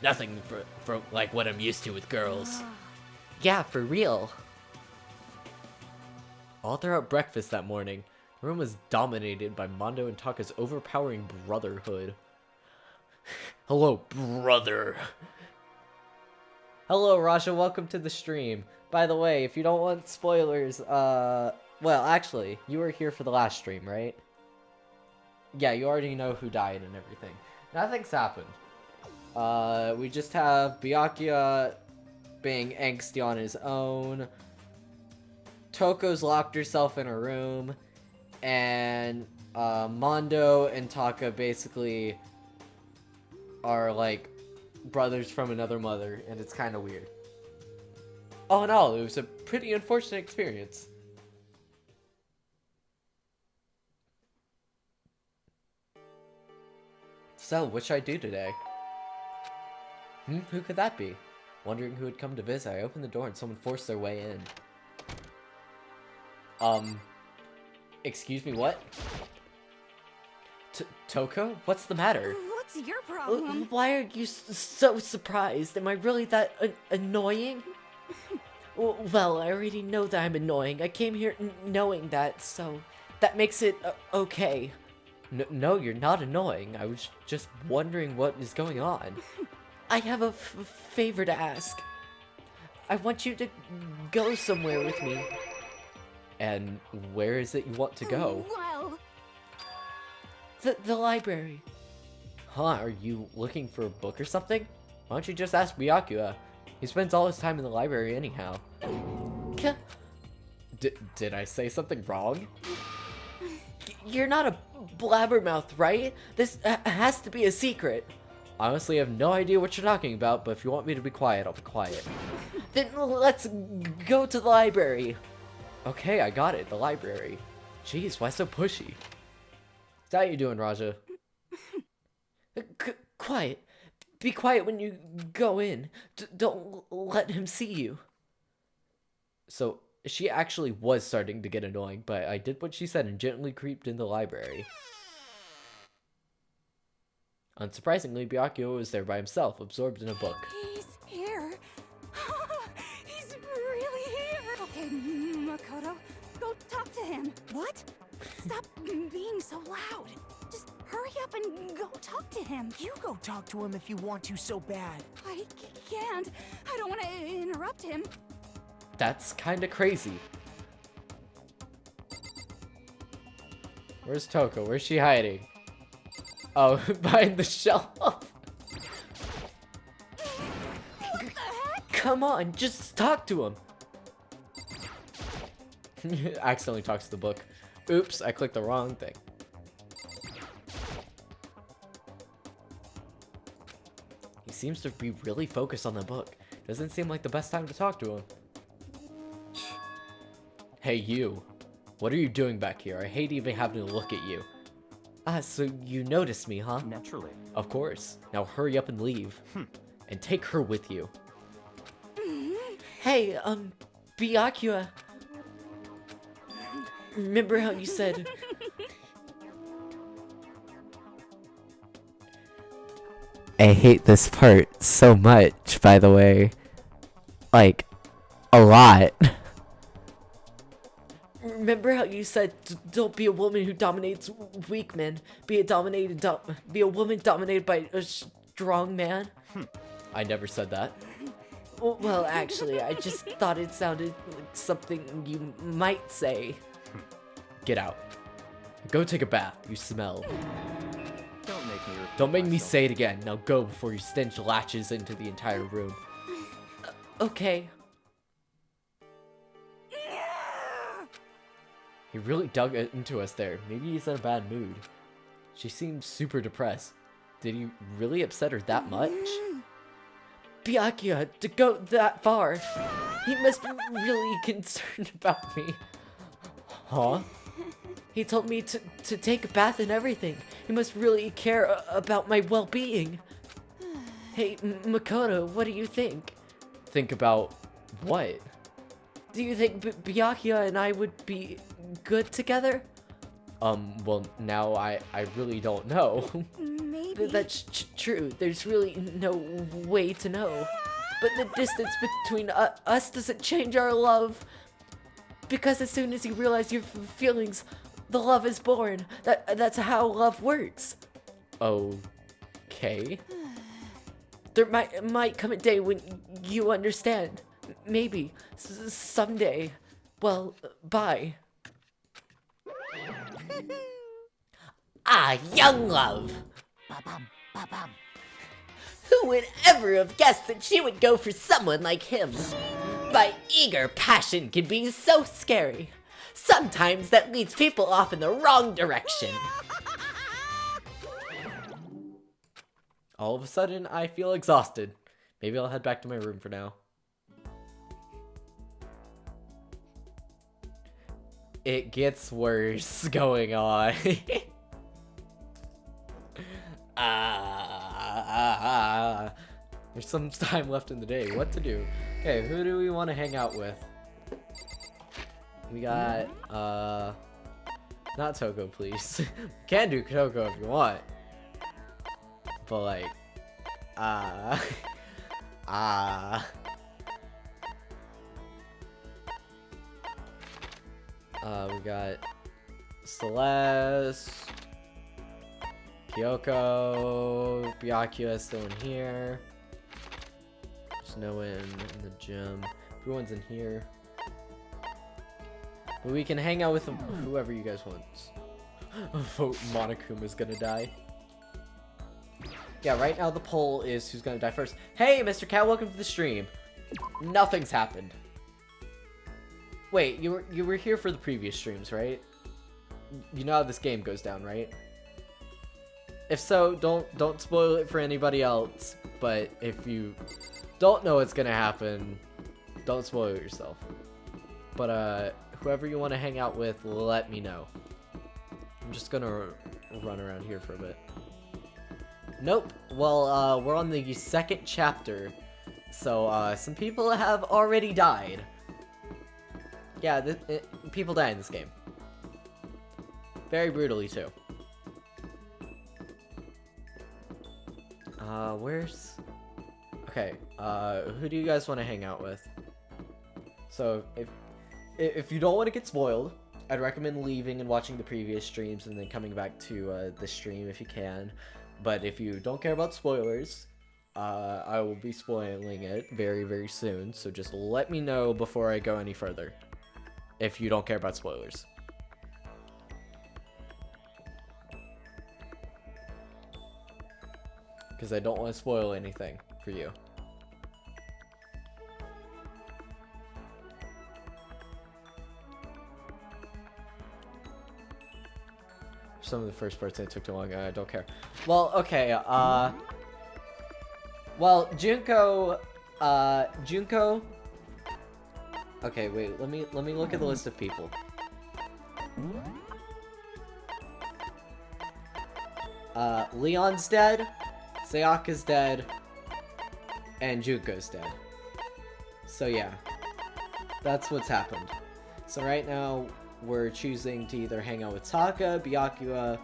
Nothing for like what I'm used to with girls. Yeah, for real. All throughout breakfast that morning, the room was dominated by Mondo and Taka's overpowering brotherhood. Hello, brother. Hello, Rasha, welcome to the stream. By the way, if you don't want spoilers, well, actually, you were here for the last stream, right? Yeah, you already know who died and everything. Nothing's happened. We just have Byakuya being angsty on his own. Toko's locked herself in a room. And, Mondo and Taka basically are, like, brothers from another mother, and it's kind of weird. All in all, it was a pretty unfortunate experience. So, what should I do today? Who could that be? Wondering who had come to visit, I opened the door and someone forced their way in. Excuse me, what? Toko? What's the matter? What's your problem? Why are you so surprised? Am I really that annoying? Well, I already know that I'm annoying. I came here knowing that, so that makes it okay. No, you're not annoying. I was just wondering what is going on. I have a favor to ask. I want you to go somewhere with me. And where is it you want to go? Well, The library. Huh, are you looking for a book or something? Why don't you just ask Byakuya? He spends all his time in the library anyhow. Did I say something wrong? You're not a blabbermouth, right? This has to be a secret. Honestly, I have no idea what you're talking about, but if you want me to be quiet, I'll be quiet. Then let's go to the library. Okay, I got it, the library. Jeez, why so pushy? How you doing, Raja? Quiet. Be quiet when you go in. Don't let him see you. So, she actually was starting to get annoying, but I did what she said and gently creeped in the library. Unsurprisingly, Byakuya was there by himself, absorbed in a book. he's here. He's really here. Okay, Makoto, go talk to him. What? Stop being so loud. Just hurry up and go talk to him. You go talk to him if you want to so bad. I can't. I don't want to interrupt him. That's kinda crazy. Where's Toko? Where's she hiding? Oh, behind the shelf. What the heck? Come on, just talk to him. Accidentally talks to the book. Oops, I clicked the wrong thing. He seems to be really focused on the book. Doesn't seem like the best time to talk to him. Hey, you. What are you doing back here? I hate even having to look at you. So you noticed me, huh? Naturally. Of course. Now hurry up and leave. And take her with you. Hey, Byakuya. Remember how you said... I hate this part so much, by the way. Like, a lot. Remember how you said, don't be a woman who dominates weak men. Be a woman dominated by a strong man? I never said that. Well, actually, I just thought it sounded like something you might say. Get out. Go take a bath. You smell. Don't make me say it again. Now go before your stench latches into the entire room. Okay. He really dug into us there. Maybe he's in a bad mood. She seemed super depressed. Did he really upset her that much? Byakuya, to go that far. He must be really concerned about me. Huh? He told me to take a bath and everything. He must really care about my well-being. Hey, Makoto, what do you think? Think about what? Do you think Byakuya and I would be good together? Well, now I really don't know. Maybe. That's true. There's really no way to know. But the distance between us doesn't change our love. Because as soon as you realize your feelings, the love is born. That's how love works. Okay. There might come a day when you understand. Maybe. Someday. Well, bye. Young love. Ba-bum, ba-bum. Who would ever have guessed that she would go for someone like him? My eager passion can be so scary. Sometimes that leads people off in the wrong direction. All of a sudden, I feel exhausted. Maybe I'll head back to my room for now. It gets worse going on. There's some time left in the day. What to do? Okay, who do we want to hang out with? We got, not Toko, please. Can do Toko if you want. But like, We got Celeste, Kyoko, Byakuya still in here. There's no one in the gym. Everyone's in here. But we can hang out with whoever you guys want. Vote Monokuma's gonna die. Yeah, right now the poll is who's gonna die first. Hey, Mr. Cat, welcome to the stream. Nothing's happened. Wait, you were here for the previous streams, right? You know how this game goes down, right? If so, don't spoil it for anybody else. But if you don't know what's gonna happen, don't spoil it yourself. But whoever you want to hang out with, let me know. I'm just gonna run around here for a bit. Nope. Well, we're on the second chapter, so some people have already died. Yeah, people die in this game. Very brutally too. Where's... Okay, who do you guys want to hang out with? So, if you don't want to get spoiled, I'd recommend leaving and watching the previous streams and then coming back to the stream if you can. But if you don't care about spoilers, I will be spoiling it very, very soon. So just let me know before I go any further, if you don't care about spoilers. Because I don't want to spoil anything for you. Some of the first parts I took too long. I don't care. Well, okay. Well, Junko. Okay, wait. Let me look at the list of people. Leon's dead. Sayaka's dead. And Junko's dead. So yeah, that's what's happened. So right now, we're choosing to either hang out with Taka, Byakuya,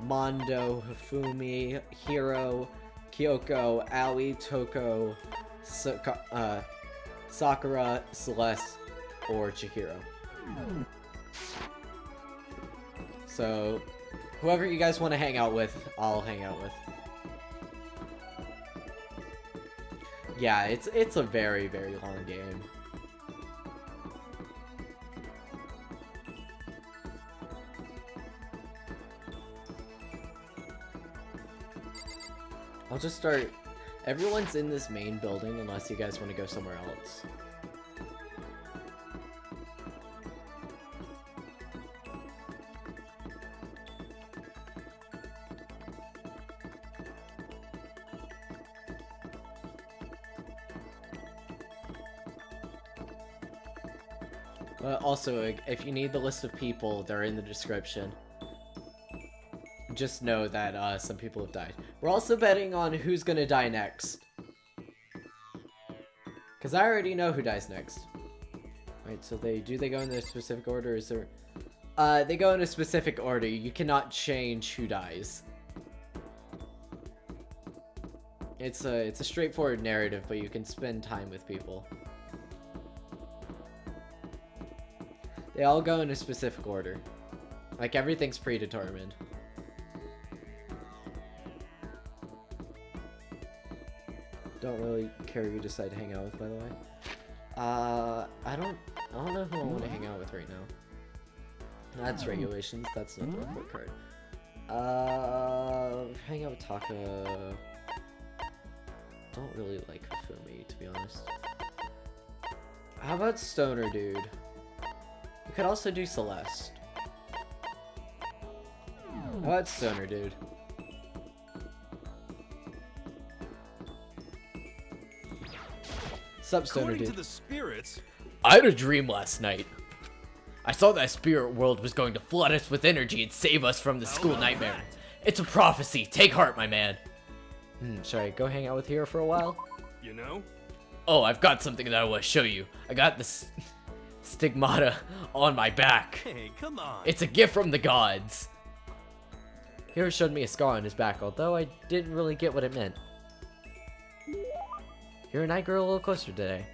Mondo, Hifumi, Hiro, Kyoko, Aoi, Toko, Sakura, Celeste, or Chihiro. So, whoever you guys want to hang out with, I'll hang out with. Yeah, it's a very, very long game. I'll just start. Everyone's in this main building unless you guys want to go somewhere else. Also, if you need the list of people, they're in the description. Just know that some people have died. We're also betting on who's gonna die next. Because I already know who dies next. Right, so they go in a specific order? Is there... they go in a specific order. You cannot change who dies. It's a straightforward narrative, but you can spend time with people. They all go in a specific order. Like, everything's predetermined. Don't really care who you decide to hang out with, by the way. I don't know who I want to hang out with right now. That's regulations. That's not the report card. Hang out with Taka. Don't really like Hifumi, to be honest. How about Stoner Dude? We could also do Celeste. How about Stoner Dude? Sup, Stoner Dude? To the spirits. I had a dream last night. I saw that spirit world was going to flood us with energy and save us from the school nightmare. It's a prophecy. Take heart, my man. Should I go hang out with Hiro for a while? You know? Oh, I've got something that I want to show you. I got this stigmata on my back. Hey, come on. It's a gift from the gods. Hiro showed me a scar on his back, although I didn't really get what it meant. Hiro and I grew a little closer today.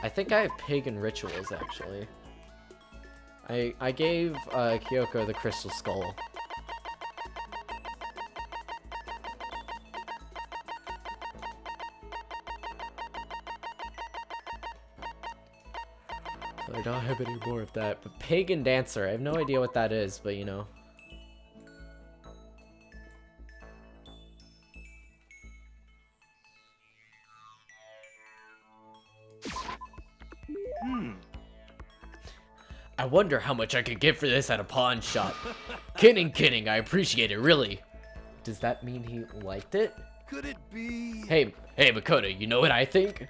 I think I have pagan rituals, actually. I gave Kyoko the crystal skull. So I don't have any more of that. But Pagan Dancer, I have no idea what that is, but you know. I wonder how much I could get for this at a pawn shop. Kidding, I appreciate it, really. Does that mean he liked it? Could it be? Hey, Makoto, you know what I think?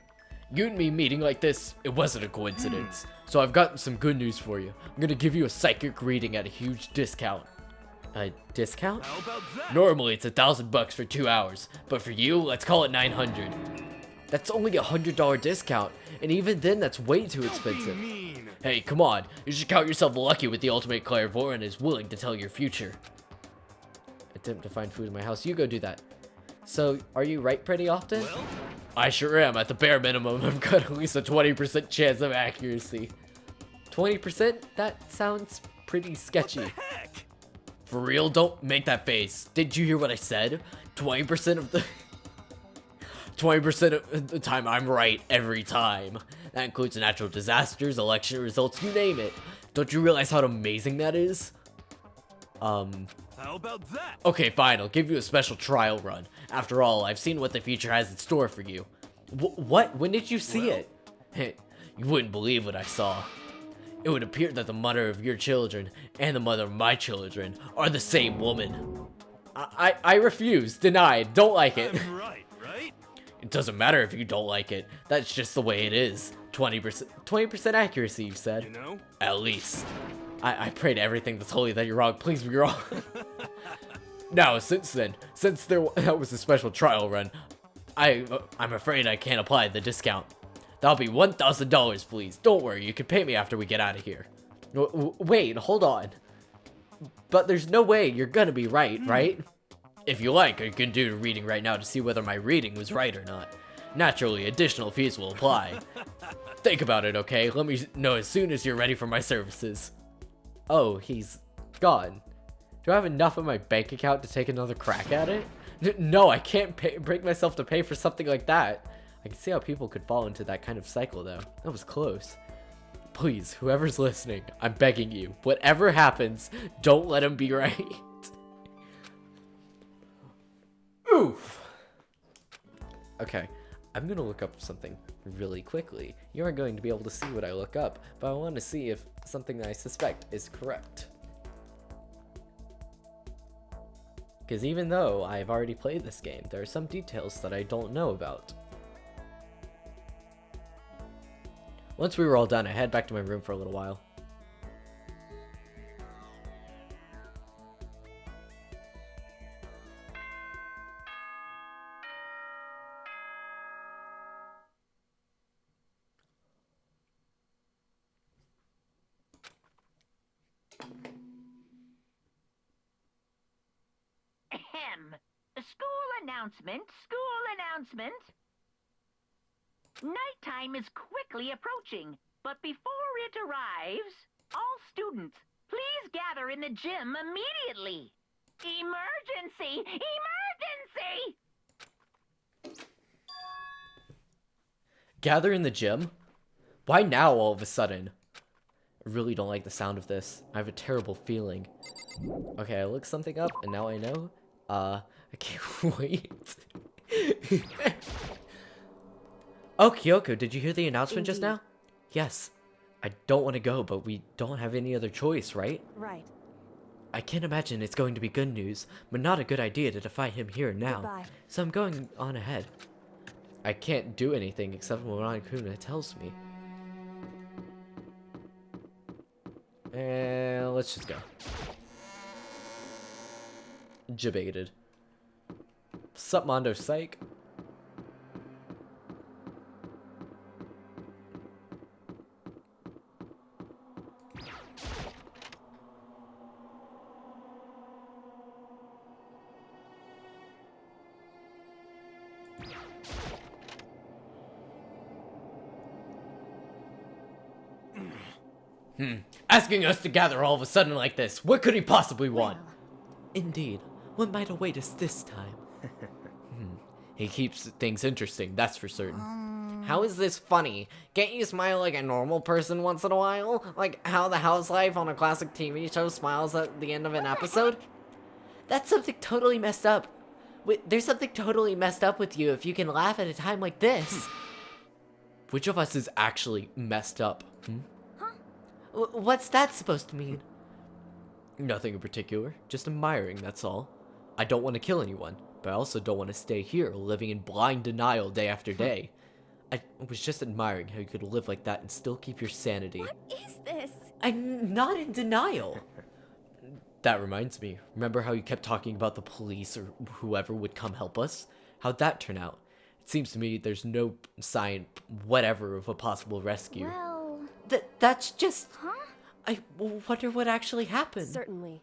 You and me meeting like this, it wasn't a coincidence. So I've got some good news for you. I'm gonna give you a psychic reading at a huge discount. A discount? How about that? Normally it's $1,000 for 2 hours, but for you, let's call it $900. That's only a $100 discount, and even then that's way too expensive. Mean. Hey, come on, you should count yourself lucky with the ultimate clairvoyant is willing to tell your future. Attempt to find food in my house, you go do that. So, are you right pretty often? Well, I sure am. At the bare minimum, I've got at least a 20% chance of accuracy. 20%? That sounds pretty sketchy. heck? For real, don't make that face. Did you hear what I said? 20% of the... 20% of the time I'm right every time. That includes natural disasters, election results, you name it. Don't you realize how amazing that is? How about that? Okay, fine, I'll give you a special trial run. After all, I've seen what the future has in store for you. What? When did you see it? You wouldn't believe what I saw. It would appear that the mother of your children and the mother of my children are the same woman. I refuse. Denied. Don't like it. I'm right, right? It doesn't matter if you don't like it. That's just the way it is. 20% accuracy, you said. You know? At least. I pray to everything that's holy that you're wrong. Please be wrong. Now, since that was a special trial run, I'm afraid I can't apply the discount. That'll be $1,000, please. Don't worry, you can pay me after we get out of here. Wait, hold on. But there's no way you're gonna be right, right? If you like, I can do a reading right now to see whether my reading was right or not. Naturally, additional fees will apply. Think about it, okay? Let me know as soon as you're ready for my services. Oh, he's gone. Do I have enough in my bank account to take another crack at it? No, I can't break myself to pay for something like that. I can see how people could fall into that kind of cycle, though. That was close. Please, whoever's listening, I'm begging you. Whatever happens, don't let him be right. Oof. Okay, I'm gonna look up something really quickly. You aren't going to be able to see what I look up, but I want to see if something that I suspect is correct. Because even though I've already played this game, there are some details that I don't know about. Once we were all done, I head back to my room for a little while. Ahem. School announcement. Nighttime is quickly approaching, but before it arrives, all students, please gather in the gym immediately. Emergency! Emergency! Gather in the gym? Why now all of a sudden? I really don't like the sound of this. I have a terrible feeling. Okay, I looked something up and now I know. I can't wait. Oh, Kyoko, did you hear the announcement just now? Yes. I don't want to go, but we don't have any other choice, right? Right. I can't imagine it's going to be good news, but not a good idea to defy him here and now. Goodbye. So I'm going on ahead. I can't do anything except what Monokuna tells me. And let's just go. Debated. Sup, Mondo Psych? Asking us to gather all of a sudden like this, what could he possibly want? Indeed, what might await us this time? He keeps things interesting, that's for certain. How is this funny? Can't you smile like a normal person once in a while? Like how the housewife on a classic TV show smiles at the end of an episode? That's something totally messed up. Wait, there's something totally messed up with you if you can laugh at a time like this. Which of us is actually messed up? What's that supposed to mean? Nothing in particular, just admiring, that's all. I don't want to kill anyone, but I also don't want to stay here living in blind denial day after day. I was just admiring how you could live like that and still keep your sanity. What is this? I'm not in denial. That reminds me, remember how you kept talking about the police or whoever would come help us? How'd that turn out? It seems to me there's no sign whatever of a possible rescue. Well... That's just... Huh? I wonder what actually happened. Certainly.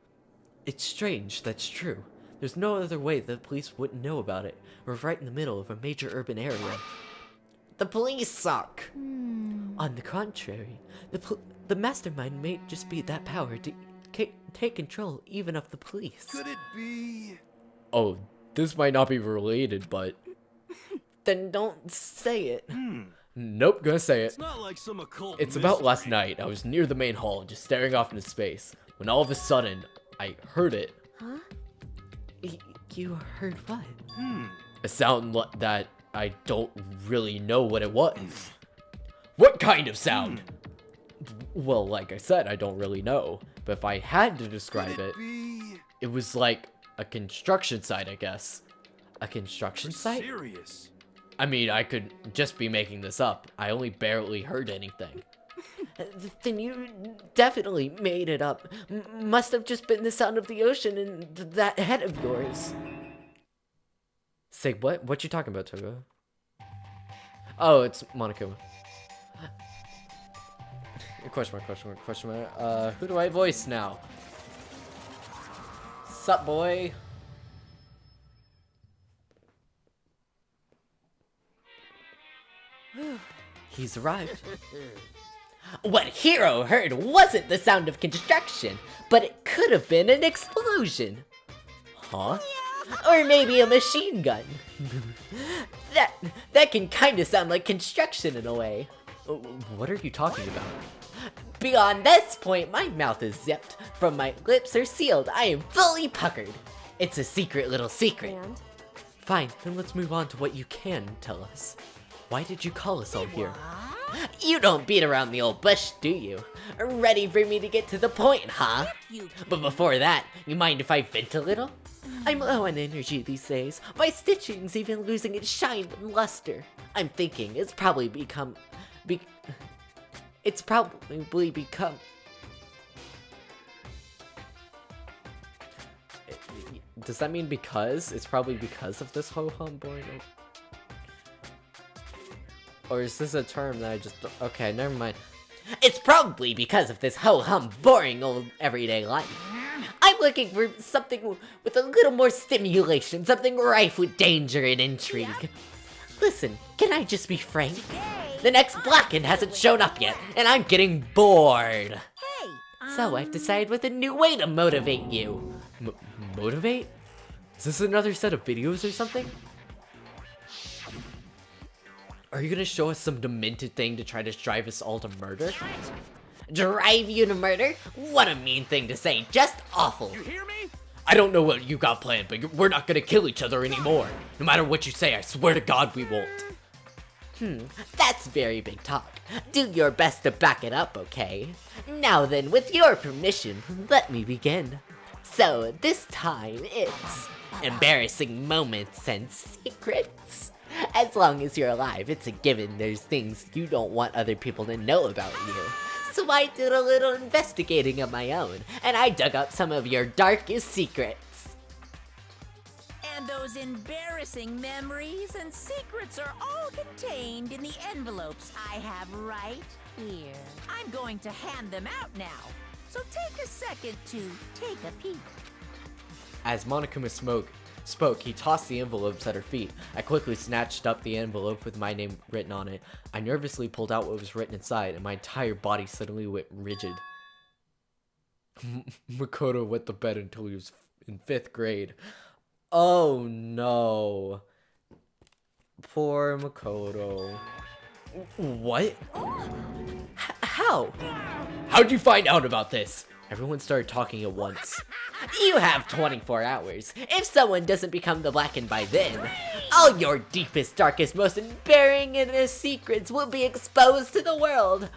It's strange, that's true. There's no other way the police wouldn't know about it. We're right in the middle of a major urban area. The police suck. On the contrary, the mastermind may just be that power to take control even of the police. Could it be? Oh, this might not be related, but... Then don't say it. Nope, gonna say it. It's not like some occult It's about mystery. last night. I was near the main hall, just staring off into space, when all of a sudden, I heard it. Huh? You heard what? A sound that I don't really know what it was. What kind of sound? Well, like I said, I don't really know. But if I had to describe it, it was like a construction site, I guess. A construction site? Serious? I mean, I could just be making this up. I only barely heard anything. Then you definitely made it up. Must have just been the sound of the ocean and that head of yours. Say what? What you talking about, Togo? Oh, it's Monaco. Question mark. Who do I voice now? Sup, boy? He's arrived. What Hiro heard wasn't the sound of construction, but it could have been an explosion. Huh? Or maybe a machine gun. That can kind of sound like construction in a way. What are you talking about? Beyond this point, my mouth is zipped. From my lips are sealed. I am fully puckered. It's a secret little secret. And? Fine, then let's move on to what you can tell us. Why did you call us all here? You don't beat around the old bush, do you? Ready for me to get to the point, huh? But before that, you mind if I vent a little? I'm low on energy these days. My stitching's even losing its shine and luster. I'm thinking it's probably become... Does that mean because? It's probably because of this ho-hum boring... Or is this a term that I just... Okay, never mind. It's probably because of this ho-hum boring old everyday life. I'm looking for something with a little more stimulation, something rife with danger and intrigue. Listen, can I just be frank? The next Blackened hasn't shown up yet, and I'm getting bored. So I've decided with a new way to motivate you. Motivate? Is this another set of videos or something? Are you gonna show us some demented thing to try to drive us all to murder? Drive you to murder? What a mean thing to say, just awful. You hear me? I don't know what you got planned, but we're not gonna kill each other anymore. No matter what you say, I swear to God we won't. That's very big talk. Do your best to back it up, okay? Now then, with your permission, let me begin. So, this time it's embarrassing moments and secrets. As long as you're alive, it's a given there's things you don't want other people to know about you. So I did a little investigating of my own, and I dug up some of your darkest secrets. And those embarrassing memories and secrets are all contained in the envelopes I have right here. I'm going to hand them out now, so take a second to take a peek. As Monokuma Smoke spoke, he tossed the envelopes at her feet. I quickly snatched up the envelope with my name written on it. I nervously pulled out what was written inside, and my entire body suddenly went rigid. Makoto wet the bed until he was in 5th grade. Oh no. Poor Makoto. What? How? How'd you find out about this? Everyone started talking at once. You have 24 hours. If someone doesn't become the Blackened by then, all your deepest, darkest, most embarrassing secrets will be exposed to the world.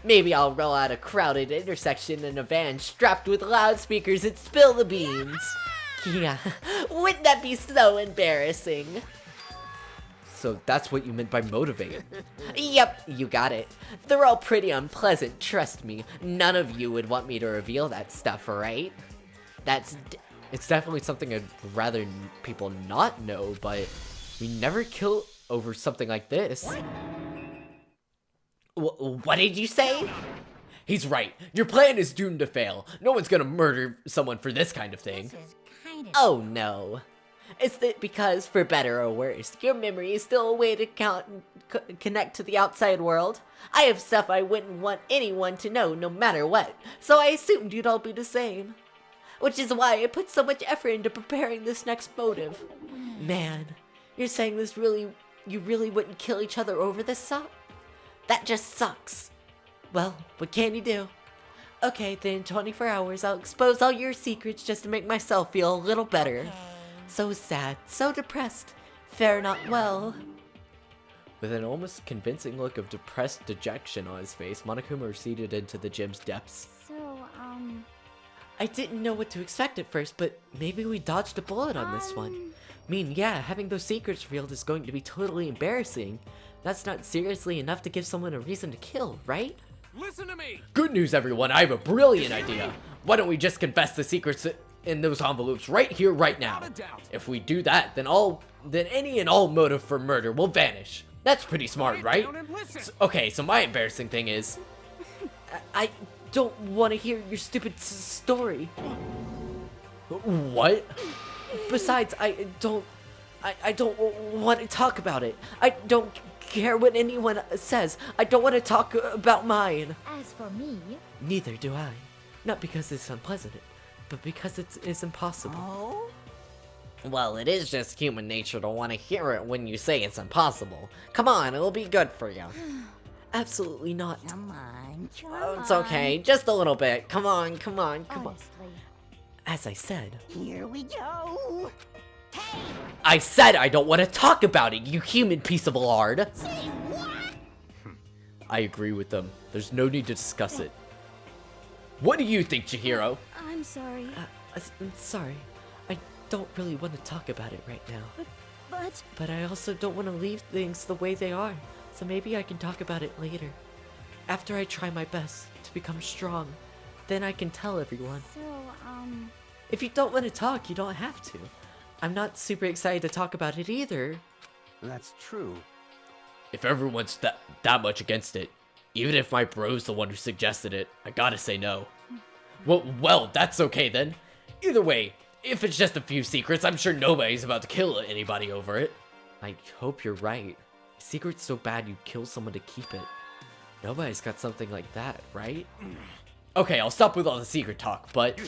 Maybe I'll roll out a crowded intersection in a van strapped with loudspeakers and spill the beans. Yeah, wouldn't that be so embarrassing? So that's what you meant by motivate. Yep, you got it. They're all pretty unpleasant, trust me. None of you would want me to reveal that stuff, right? It's definitely something I'd rather people not know, but we never kill over something like this. What did you say? He's right. Your plan is doomed to fail. No one's gonna murder someone for this kind of thing. Oh no. Is it because, for better or worse, your memory is still a way to connect to the outside world? I have stuff I wouldn't want anyone to know no matter what, so I assumed you'd all be the same. Which is why I put so much effort into preparing this next motive. Man, you're saying you really wouldn't kill each other over this stuff? That just sucks. Well, what can you do? Okay, then in 24 hours I'll expose all your secrets just to make myself feel a little better. So sad, so depressed. Fare not well. With an almost convincing look of depressed dejection on his face, Monokuma receded into the gym's depths. So, I didn't know what to expect at first, but maybe we dodged a bullet on this one. I mean, yeah, having those secrets revealed is going to be totally embarrassing. That's not seriously enough to give someone a reason to kill, right? Listen to me! Good news, everyone, I have a brilliant idea. Why don't we just confess the secrets in those envelopes right here, right now? If we do that, then any and all motive for murder will vanish. That's pretty smart, right? Okay, so my embarrassing thing is, I don't want to hear your stupid story. What? Besides, I don't want to talk about it. I don't care what anyone says. I don't want to talk about mine. as for me, Neither do I. Not because it's unpleasant, but because it's impossible. Oh? Well, it is just human nature to want to hear it when you say it's impossible. Come on, it'll be good for you. Absolutely not. come on, come Oh, it's okay, just a little bit. Come on, come on, come on. Honestly, As I said, Here we go. I said I don't want to talk about it, you human piece of lard. Say what? I agree with them. There's no need to discuss it. What do you think, Chihiro? I'm sorry, I'm sorry. I don't really want to talk about it right now. but But I also don't want to leave things the way they are. So maybe I can talk about it later. After I try my best to become strong, then I can tell everyone. so, If you don't want to talk, you don't have to. I'm not super excited to talk about it either. That's true. If everyone's that much against it, even if my bro's the one who suggested it, I gotta say no. Well, that's okay then. Either way, if it's just a few secrets, I'm sure nobody's about to kill anybody over it. I hope you're right. A secret's so bad you'd kill someone to keep it. Nobody's got something like that, right? Okay, I'll stop with all the secret talk, but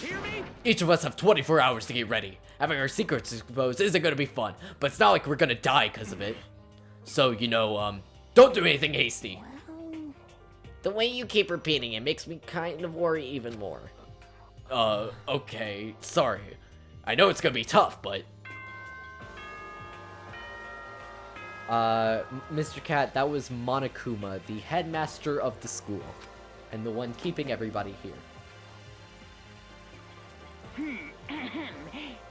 each of us have 24 hours to get ready. Having our secrets exposed isn't gonna be fun, but it's not like we're gonna die because of it. So, don't do anything hasty. The way you keep repeating it makes me kind of worry even more. Okay, sorry. I know it's gonna be tough, but... Mr. Cat, that was Monokuma, the headmaster of the school, and the one keeping everybody here.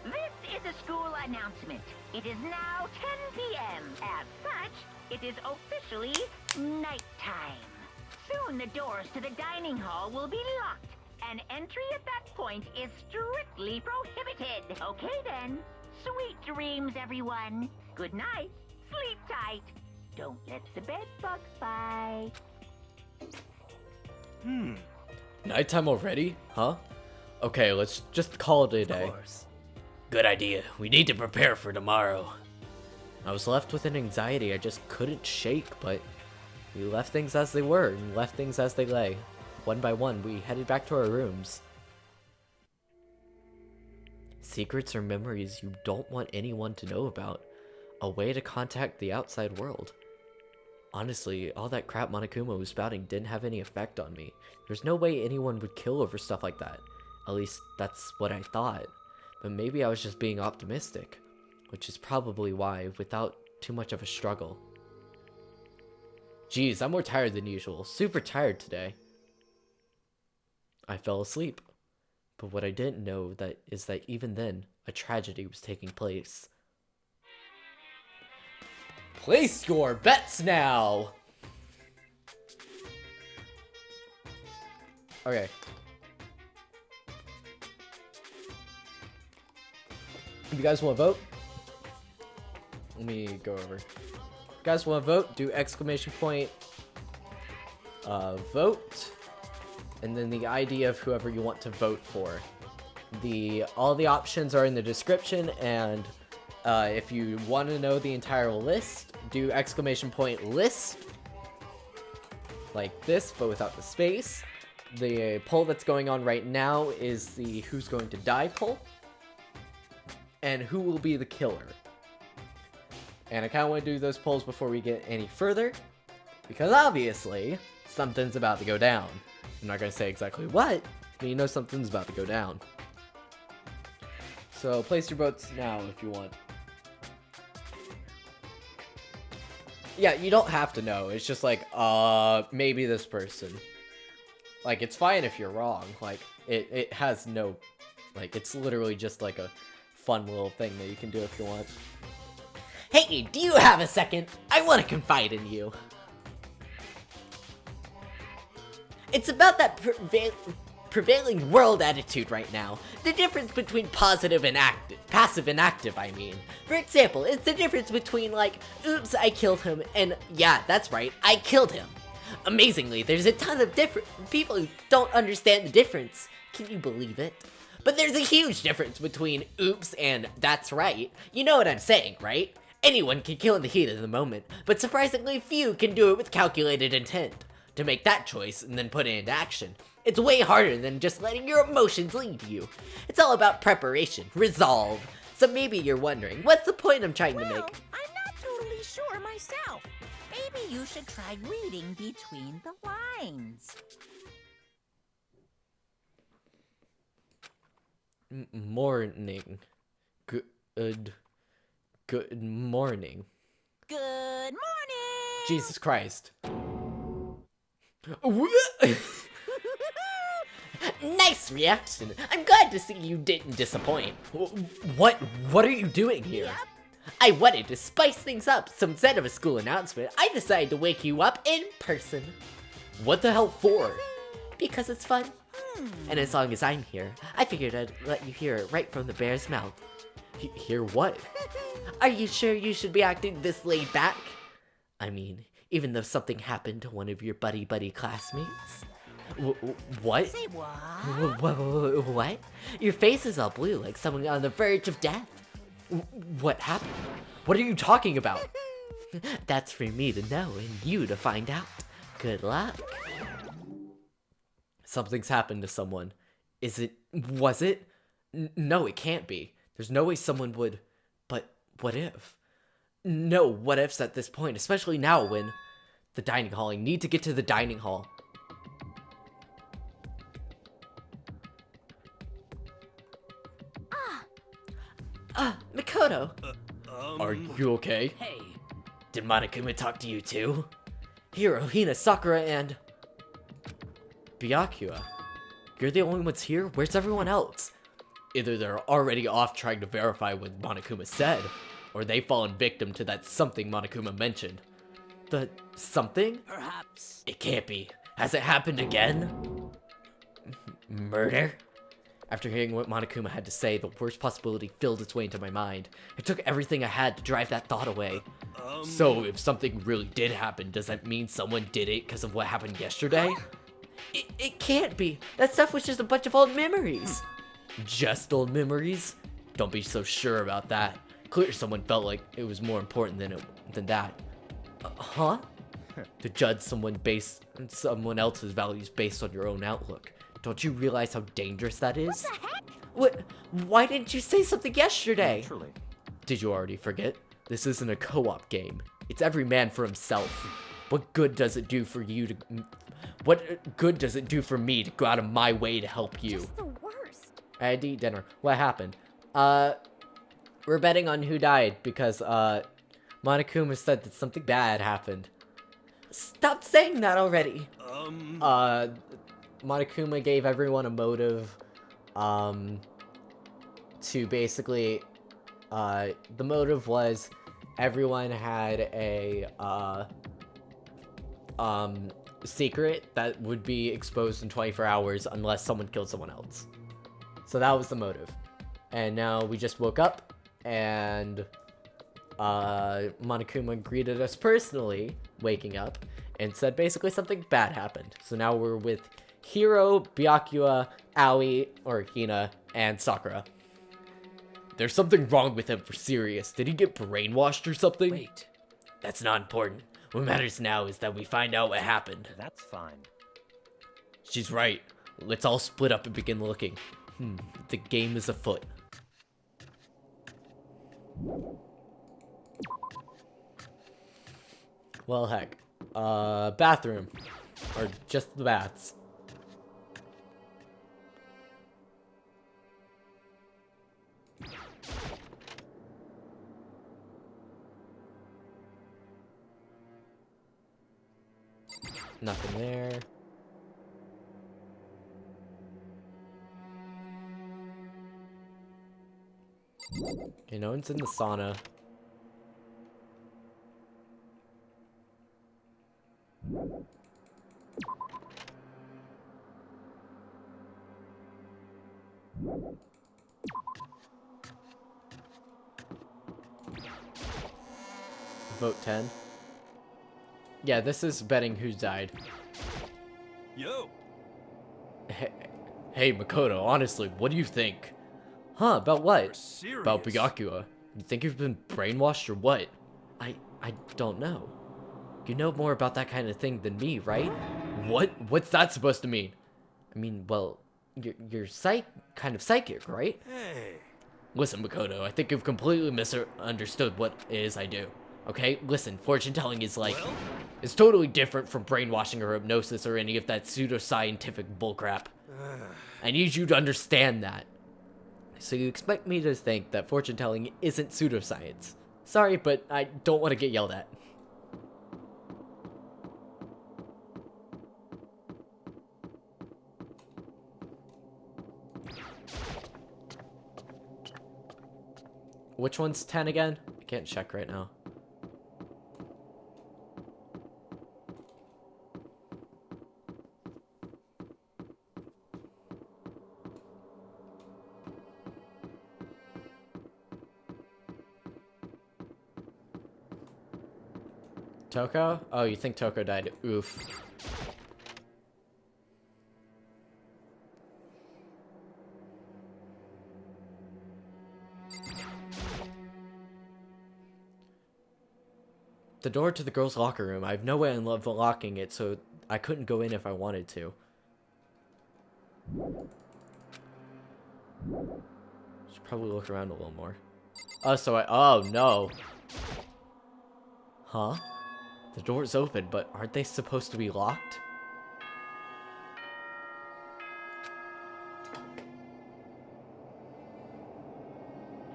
This is a school announcement. It is now 10 p.m. As such, it is officially nighttime. Soon the doors to the dining hall will be locked, and entry at that point is strictly prohibited. Okay then. Sweet dreams, everyone. Good night. Sleep tight. Don't let the bed bugs bite. Nighttime already? Huh? Okay, let's just call it a day. Of course. Good idea. We need to prepare for tomorrow. I was left with an anxiety I just couldn't shake, but we left things as they were and left things as they lay. One by one, we headed back to our rooms. Secrets or memories you don't want anyone to know about. A way to contact the outside world. Honestly, all that crap Monokuma was spouting didn't have any effect on me. There's no way anyone would kill over stuff like that. At least, that's what I thought. But maybe I was just being optimistic. Which is probably why, without too much of a struggle. Geez, I'm more tired than usual. Super tired today. I fell asleep. But what I didn't know is that even then, a tragedy was taking place. Place your bets now! Okay. If you guys want to vote, let me go over. If you guys want to vote, do exclamation point, vote, and then the ID of whoever you want to vote for. All the options are in the description, and if you want to know the entire list, do exclamation point list, like this, but without the space. The poll that's going on right now is the who's going to die poll, and who will be the killer. And I kind of want to do those polls before we get any further, because obviously, something's about to go down. I'm not going to say exactly what, but you know something's about to go down. So place your votes now if you want. Yeah, you don't have to know. It's just like, maybe this person. Like, it's fine if you're wrong. Like, it has no, like, it's literally just like a fun little thing that you can do if you want. Hey, do you have a second? I want to confide in you. It's about that prevailing world attitude right now. The difference between passive and active, I mean. For example, it's the difference between, like, oops, I killed him, and yeah, that's right, I killed him. Amazingly, there's a ton of different people who don't understand the difference. Can you believe it? But there's a huge difference between oops and that's right. You know what I'm saying, right? Anyone can kill in the heat of the moment, but surprisingly few can do it with calculated intent. To make that choice and then put it into action. It's way harder than just letting your emotions lead you. It's all about preparation, resolve. So maybe you're wondering, what's the point I'm trying to make? I'm not totally sure myself. Maybe you should try reading between the lines. Morning. Good morning. Good morning! Jesus Christ. Nice reaction. I'm glad to see you didn't disappoint. What are you doing here? Yep. I wanted to spice things up, so instead of a school announcement, I decided to wake you up in person. What the hell for? Because it's fun. And as long as I'm here, I figured I'd let you hear it right from the bear's mouth. Hear what? Are you sure you should be acting this laid back? I mean, even though something happened to one of your buddy classmates? What? Say what? What? Your face is all blue like someone on the verge of death. What happened? What are you talking about? That's for me to know and you to find out. Good luck. Something's happened to someone. Was it? No, it can't be. There's no way someone would. But what if? No what ifs at this point, especially now when the dining hall. I need to get to the dining hall. Makoto. Are you okay? Hey, Did Monokuma talk to you too? Hiro, Hina, Sakura, and Byakuya. You're the only ones here? Where's everyone else? Either they're already off trying to verify what Monokuma said, or they've fallen victim to that something Monokuma mentioned. The something? perhaps. It can't be. Has it happened again? Murder? After hearing what Monokuma had to say, the worst possibility filled its way into my mind. It took everything I had to drive that thought away. So, if something really did happen, does that mean someone did it because of what happened yesterday? It can't be. That stuff was just a bunch of old memories. Just old memories? Don't be so sure about that. Clearly someone felt like it was more important than that. Huh? To judge someone else's values based on your own outlook. Don't you realize how dangerous that is? What the heck? What? Why didn't you say something yesterday? Naturally. Did you already forget? This isn't a co-op game. It's every man for himself. What good does it do for you to... What good does it do for me to go out of my way to help you? Just the worst. I had to eat dinner. What happened? We're betting on who died because, Monokuma said that something bad happened. Stop saying that already! Monokuma gave everyone a motive, to basically, the motive was everyone had a, secret that would be exposed in 24 hours unless someone killed someone else. So that was the motive. And now we just woke up, and Monokuma greeted us personally, waking up, and said basically something bad happened. So now we're with Hiro, Byakuya, Aoi, or Hina, and Sakura. There's something wrong with him for serious. Did he get brainwashed or something? Wait, That's not important. What matters now is that we find out what happened. that's fine. She's right. Let's all split up and begin looking. The game is afoot. Well, heck. Bathroom. Or just the baths. Nothing there. Okay, no one's in the sauna. Vote 10. Yeah, this is betting who died. Yo! Hey, Makoto, honestly, what do you think? Huh, about what? Serious? About Byakuya. You think you've been brainwashed or what? I don't know. You know more about that kind of thing than me, right? What's that supposed to mean? I mean, well, you're kind of psychic, right? Hey. Listen, Makoto, I think you've completely misunderstood what it is I do. Okay? Listen, fortune telling is like... Well? It's totally different from brainwashing or hypnosis or any of that pseudoscientific bullcrap. I need you to understand that. So you expect me to think that fortune telling isn't pseudoscience. Sorry, but I don't want to get yelled at. Which one's 10 again? I can't check right now. Toko? Oh, you think Toko died? Oof. The door to the girls' locker room. I have no way of unlocking it, so I couldn't go in if I wanted to. Should probably look around a little more. Oh, oh, no. Huh? The door's open, but aren't they supposed to be locked?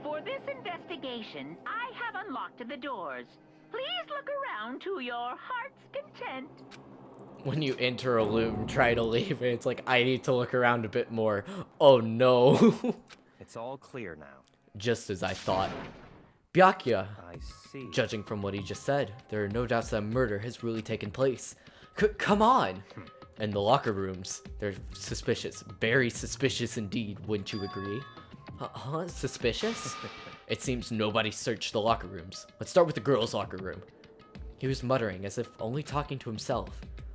For this investigation, I have unlocked the doors. Please look around to your heart's content. When you enter a room, try to leave it. It's like, I need to look around a bit more. Oh no. It's all clear now. Just as I thought. Byakuya. I see. Judging from what he just said, there are no doubts that murder has really taken place. Come on! And the locker rooms, they're suspicious. Very suspicious indeed, wouldn't you agree? Huh? Suspicious? It seems nobody searched the locker rooms. Let's start with the girls' locker room. He was muttering, as if only talking to himself.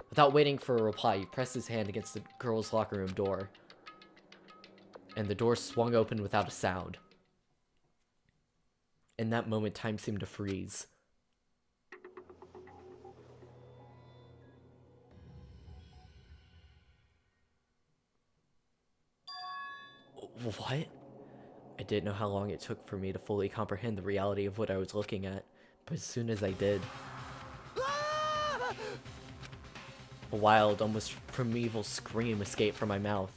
Without waiting for a reply, he pressed his hand against the girls' locker room door. And the door swung open without a sound. In that moment, time seemed to freeze. What? I didn't know how long it took for me to fully comprehend the reality of what I was looking at, but as soon as I did, a wild, almost primeval scream escaped from my mouth.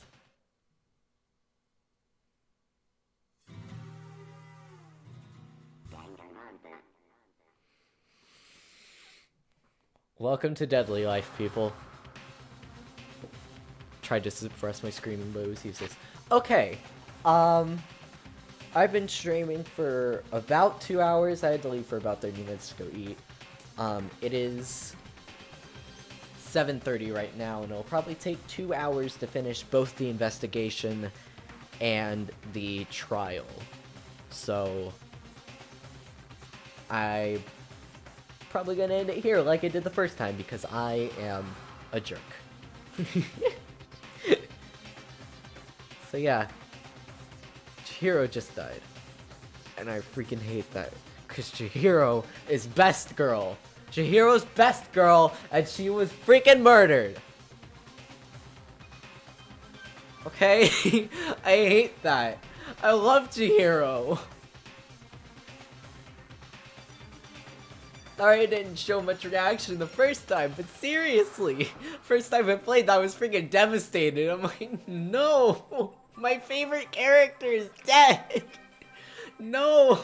Welcome to Deadly Life, people. Tried to suppress my screaming, but it was useless. Okay, I've been streaming for about 2 hours. I had to leave for about 30 minutes to go eat. It is 7:30 right now, and it'll probably take 2 hours to finish both the investigation and the trial. So, I probably gonna end it here like I did the first time because I am a jerk. So yeah, Chihiro just died, and I freaking hate that because Chihiro is best girl. Chihiro's best girl, and she was freaking murdered. Okay, I hate that. I love Chihiro. Sorry I didn't show much reaction the first time, but seriously, first time I played that, I was freaking devastated. I'm like, no, my favorite character is dead. No.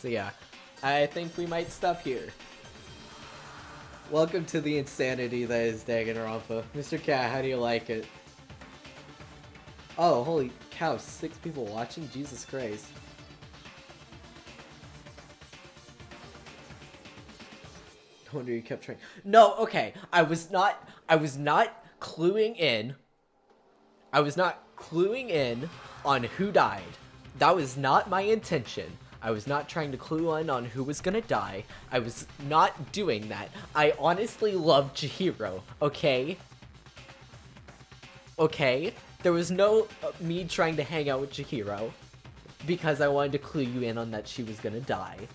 So yeah, I think we might stop here. Welcome to the insanity that is Danganronpa. Mr. Cat, how do you like it? Oh, holy cow, 6 people watching? Jesus Christ. No wonder you kept trying. No, okay. I was not cluing in. I was not cluing in on who died. That was not my intention. I was not trying to clue in on who was gonna die. I was not doing that. I honestly love Chihiro, okay? Okay? There was no me trying to hang out with Chihiro because I wanted to clue you in on that she was gonna die.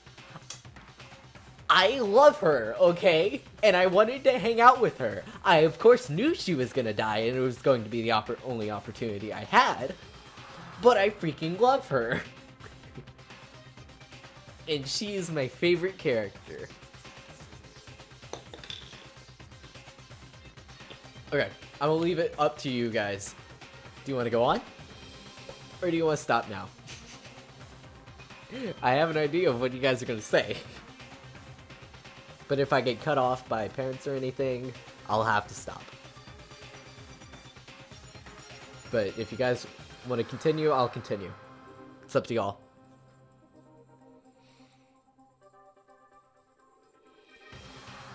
I love her, okay? And I wanted to hang out with her. I, of course, knew she was gonna die and it was going to be the only opportunity I had. But I freaking love her. And she is my favorite character. Okay, I'm gonna leave it up to you guys. Do you want to go on? Or do you want to stop now? I have an idea of what you guys are gonna say. But if I get cut off by parents or anything, I'll have to stop. But if you guys want to continue, I'll continue. It's up to y'all.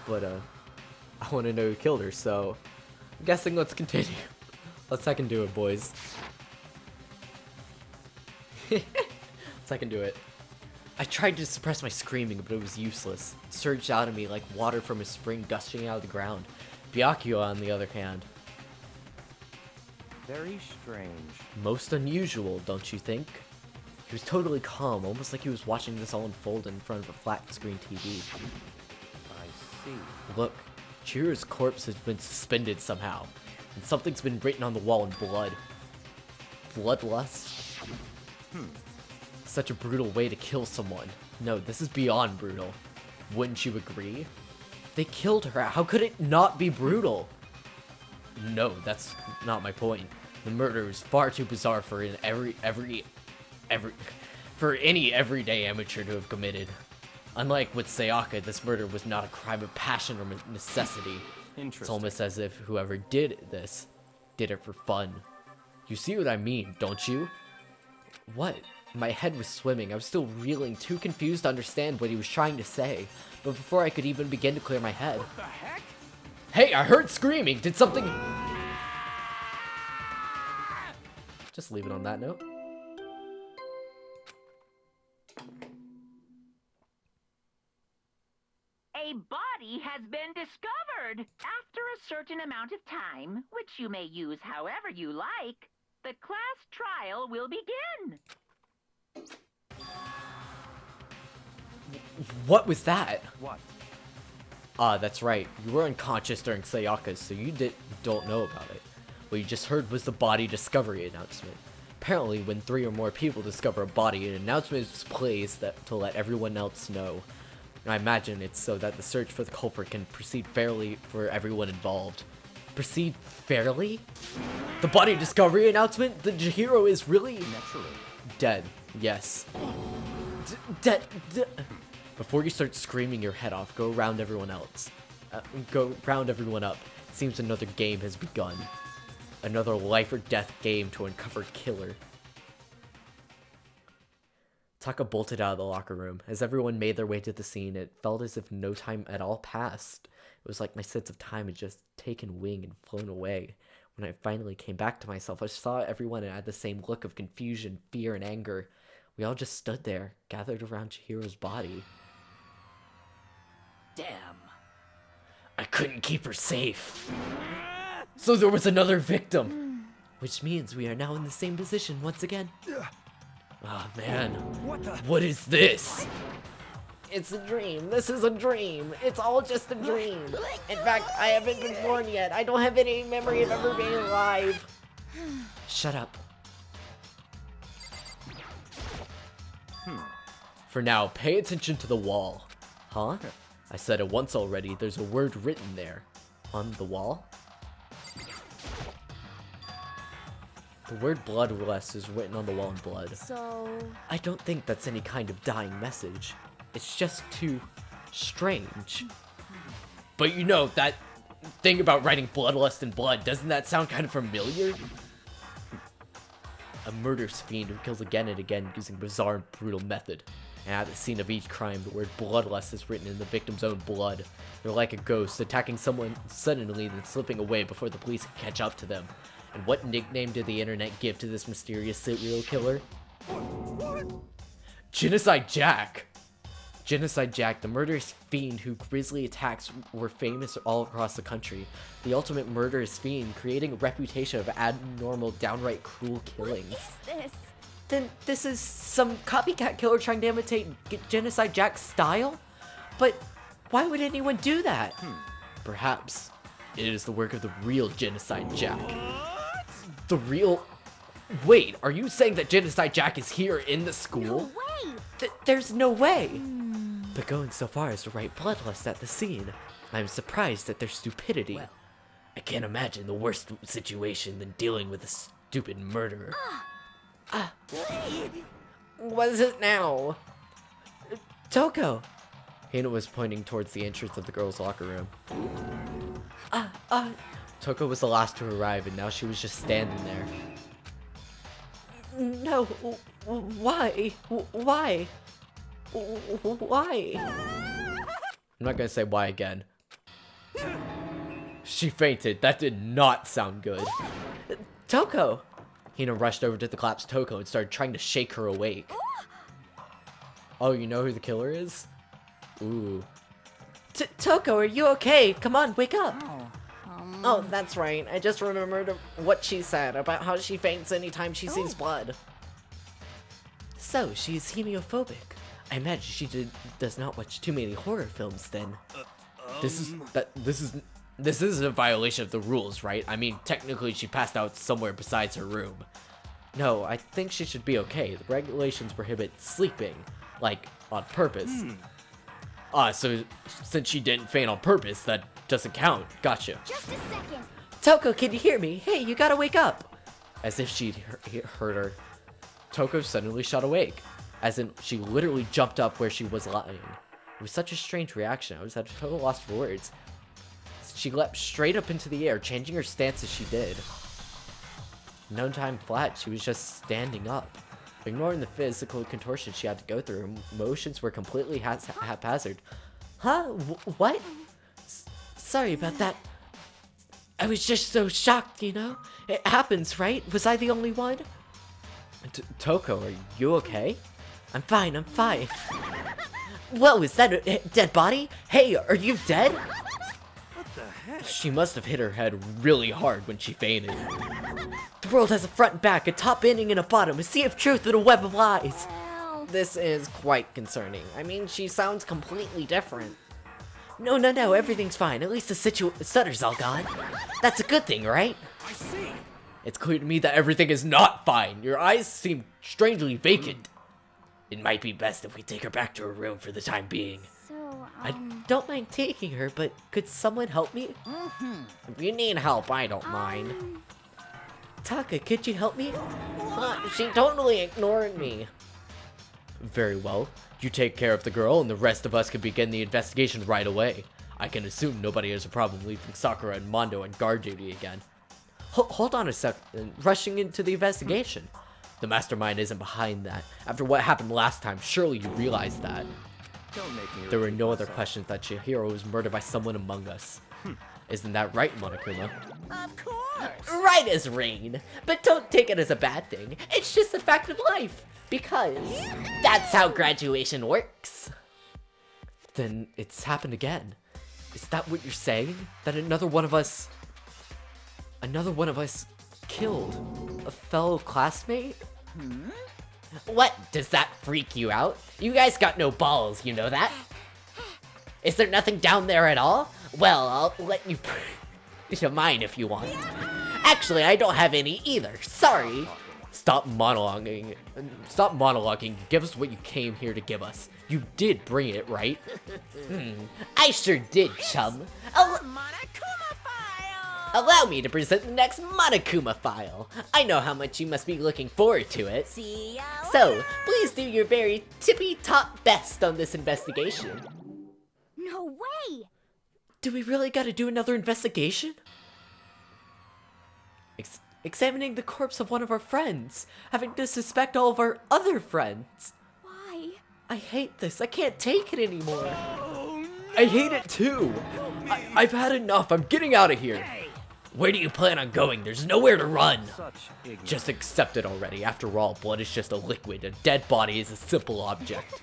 But, I want to know who killed her, so I'm guessing let's continue. Let's second do it, boys. Let's second do it. I tried to suppress my screaming, but it was useless. It surged out of me like water from a spring gushing out of the ground. Byakuya, on the other hand. Very strange. Most unusual, don't you think? He was totally calm, almost like he was watching this all unfold in front of a flat-screen TV. I see. Look, Chihiro's corpse has been suspended somehow, and something's been written on the wall in blood. Bloodlust? Such a brutal way to kill someone. No, this is beyond brutal. Wouldn't you agree? They killed her. How could it not be brutal? No, that's not my point. The murder is far too bizarre for for any everyday amateur to have committed. Unlike with Sayaka, this murder was not a crime of passion or necessity. It's almost as if whoever did this did it for fun. You see what I mean, don't you? What? My head was swimming. I was still reeling, too confused to understand what he was trying to say. But before I could even begin to clear my head... What the heck? Hey, I heard screaming! Did something... Just leave it on that note. A body has been discovered. After a certain amount of time, which you may use however you like, the class trial will begin. What was that? What? Ah, that's right. You were unconscious during Sayaka's, so you don't know about it. What you just heard was the body discovery announcement. Apparently, when 3 or more people discover a body, an announcement is placed to let everyone else know. I imagine it's so that the search for the culprit can proceed fairly for everyone involved. Proceed fairly? The body discovery announcement? The Chihiro is really... Naturally. Dead. Yes. Dead. Before you start screaming your head off, go round everyone else. Go round everyone up. Seems another game has begun. Another life or death game to uncover killer. Taka bolted out of the locker room. As everyone made their way to the scene, it felt as if no time at all passed. It was like my sense of time had just taken wing and flown away. When I finally came back to myself, I saw everyone and had the same look of confusion, fear, and anger. We all just stood there, gathered around Chihiro's body. Damn. I couldn't keep her safe. So there was another victim. Which means we are now in the same position once again. Oh man. What is this? It's a dream. This is a dream. It's all just a dream. In fact, I haven't been born yet. I don't have any memory of ever being alive. Shut up. For now, pay attention to the wall. Huh? I said it once already. There's a word written there. On the wall? The word bloodless is written on the wall in blood. So... I don't think that's any kind of dying message. It's just too strange. But you know, that thing about writing bloodlust in blood, doesn't that sound kind of familiar? A murderous fiend who kills again and again using bizarre and brutal method. And at the scene of each crime, the word bloodlust is written in the victim's own blood. They're like a ghost, attacking someone suddenly then slipping away before the police can catch up to them. And what nickname did the internet give to this mysterious serial killer? Genocide Jack! Genocide Jack, the murderous fiend whose grisly attacks were famous all across the country. The ultimate murderous fiend, creating a reputation of abnormal, downright cruel killings. What is this? Then this is some copycat killer trying to imitate Genocide Jack's style? But why would anyone do that? Perhaps it is the work of the real Genocide Jack. The real... Wait, are you saying that Genocide Jack is here in the school? No way! There's no way! But going so far as to write bloodlust at the scene, I'm surprised at their stupidity. I can't imagine the worst situation than dealing with a stupid murderer. What is it now? Toko! Hina was pointing towards the entrance of the girls' locker room. Toko was the last to arrive, and now she was just standing there. No, why? Why? Why? I'm not gonna say why again. She fainted. That did not sound good. Toko! Hina rushed over to the collapsed Toko and started trying to shake her awake. Oh, you know who the killer is? Ooh. Toko, are you okay? Come on, wake up! Oh, that's right. I just remembered what she said about how she faints anytime she sees blood. So, she's hemiophobic. I imagine she does not watch too many horror films then. This isn't a violation of the rules, right? I mean, technically she passed out somewhere besides her room. No, I think she should be okay. The regulations prohibit sleeping, like, on purpose. So since she didn't faint on purpose, that doesn't count. Gotcha. Just a second. Toko, can you hear me? Hey, you gotta wake up! As if she'd heard her. Toko suddenly shot awake. As in, she literally jumped up where she was lying. It was such a strange reaction. I was at a total loss for words. She leapt straight up into the air, changing her stance as she did. No time flat, she was just standing up. Ignoring the physical contortion she had to go through, her motions were completely haphazard. Huh? What? Sorry about that. I was just so shocked, you know? It happens, right? Was I the only one? Toko, are you okay? I'm fine, I'm fine. Whoa, is that a dead body? Hey, are you dead? What the heck? She must have hit her head really hard when she fainted. The world has a front and back, a top ending and a bottom, a sea of truth and a web of lies. Well... This is quite concerning. I mean, she sounds completely different. No, everything's fine. At least the stutter's all gone. That's a good thing, right? I see. It's clear to me that everything is not fine. Your eyes seem strangely vacant. It might be best if we take her back to her room for the time being. So, I don't mind taking her, but could someone help me? If you need help, I don't mind. Taka, could you help me? She totally ignored me. Very well. You take care of the girl, and the rest of us can begin the investigation right away. I can assume nobody has a problem leaving Sakura and Mondo on guard duty again. Hold on a second. Rushing into the investigation. The mastermind isn't behind that. After what happened last time, surely you realize that. Don't make me There were repeat no other myself. questions that Chihiro was murdered by someone among us. Isn't that right, Monokuma? Of course! Right as rain! But don't take it as a bad thing. It's just a fact of life. Because that's how graduation works. Then it's happened again. Is that what you're saying? That another one of us killed a fellow classmate? What? Does that freak you out? You guys got no balls, you know that? Is there nothing down there at all? Well, I'll let you to mine if you want. Actually, I don't have any either. Sorry. Stop monologuing. Stop monologuing. Give us what you came here to give us. You did bring it, right? I sure did, chum. Monokuma file! Allow me to present the next Monokuma file. I know how much you must be looking forward to it. See ya So, please do your very tippy-top best on this investigation. no way! Do we really gotta do another investigation? Examining the corpse of one of our friends. Having to suspect all of our other friends. Why? I hate this. I can't take it anymore. I hate it too. I've had enough. I'm getting out of here. Where do you plan on going? There's nowhere to run. Such ignorance. Just accept it already. After all, blood is just a liquid. A dead body is a simple object.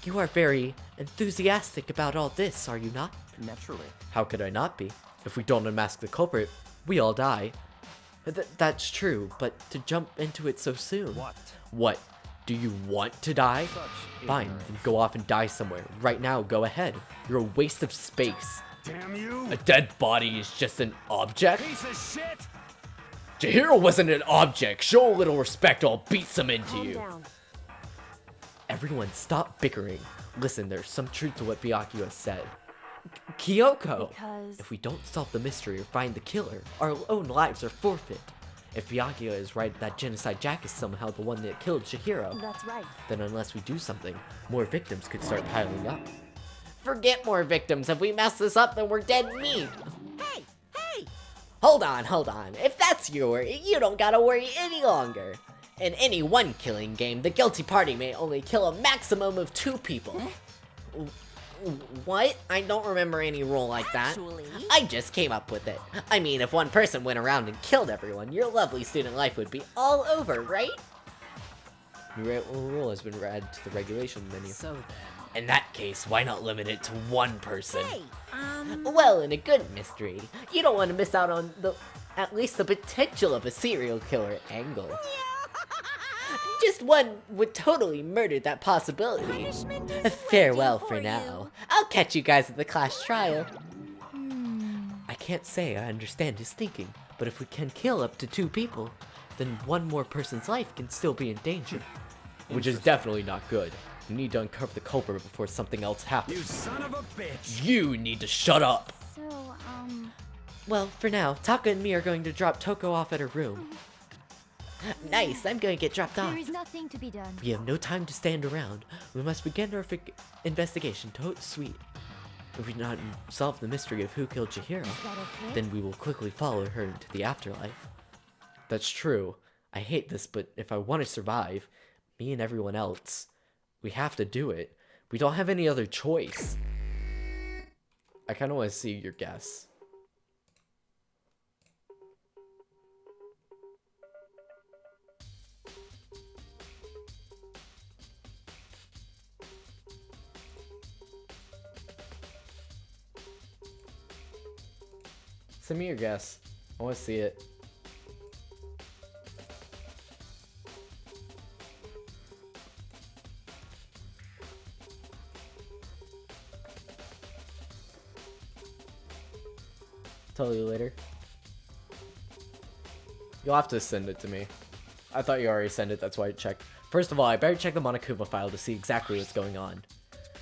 You are very enthusiastic about all this, are you not? Naturally. How could I not be? If we don't unmask the culprit, we all die. That's true, but to jump into it so soon. What? What? Do you want to die? Such Fine, ignorance. then go off and die somewhere. Right now, go ahead. You're a waste of space. Damn you! A dead body is just an object? Piece of shit! Chihiro wasn't an object. Show a little respect or I'll beat some into Calm you. down. Everyone, stop bickering. Listen, there's some truth to what Byakuya said. Kyoko! Because... If we don't solve the mystery or find the killer, our own lives are forfeit. If Byakuya is right that Genocide Jack is somehow the one that killed Chihiro, That's right. then unless we do something, more victims could start piling up. Forget more victims. If we mess this up, then we're dead meat. Hey! Hey! Hold on. If that's your worry, you don't gotta worry any longer. In any one killing game, the guilty party may only kill a maximum of 2 people. What? I don't remember any rule like that. Actually... I just came up with it. I mean, if one person went around and killed everyone, your lovely student life would be all over, right? Your rule has been added to the regulation menu. So then... In that case, why not limit it to 1 person? Hey! Well, in a good mystery, you don't want to miss out on at least the potential of a serial killer angle. Just one would totally murder that possibility. Punishment is Farewell waiting for for now. you. I'll catch you guys at the class trial. I can't say I understand his thinking, but if we can kill up to 2 people, then 1 more person's life can still be in danger. Which is definitely not good. You need to uncover the culprit before something else You happens. son of a bitch! You need to shut up! So, Well, for now, Taka and me are going to drop Toko off at her room. Nice, I'm going to get dropped off. there is nothing to be done. We have no time to stand around. We must begin our investigation. Totes sweet. If we do not solve the mystery of who killed Chihiro, Is that okay? then we will quickly follow her into the afterlife. That's true. I hate this, but if I want to survive, me and everyone else, we have to do it. We don't have any other choice. I kind of want to see your guess. Send me your guess. I want to see it. tell you later. You'll have to send it to me. I thought you already sent it, that's why I checked. First of all, I better check the Monokuma file to see exactly what's going on.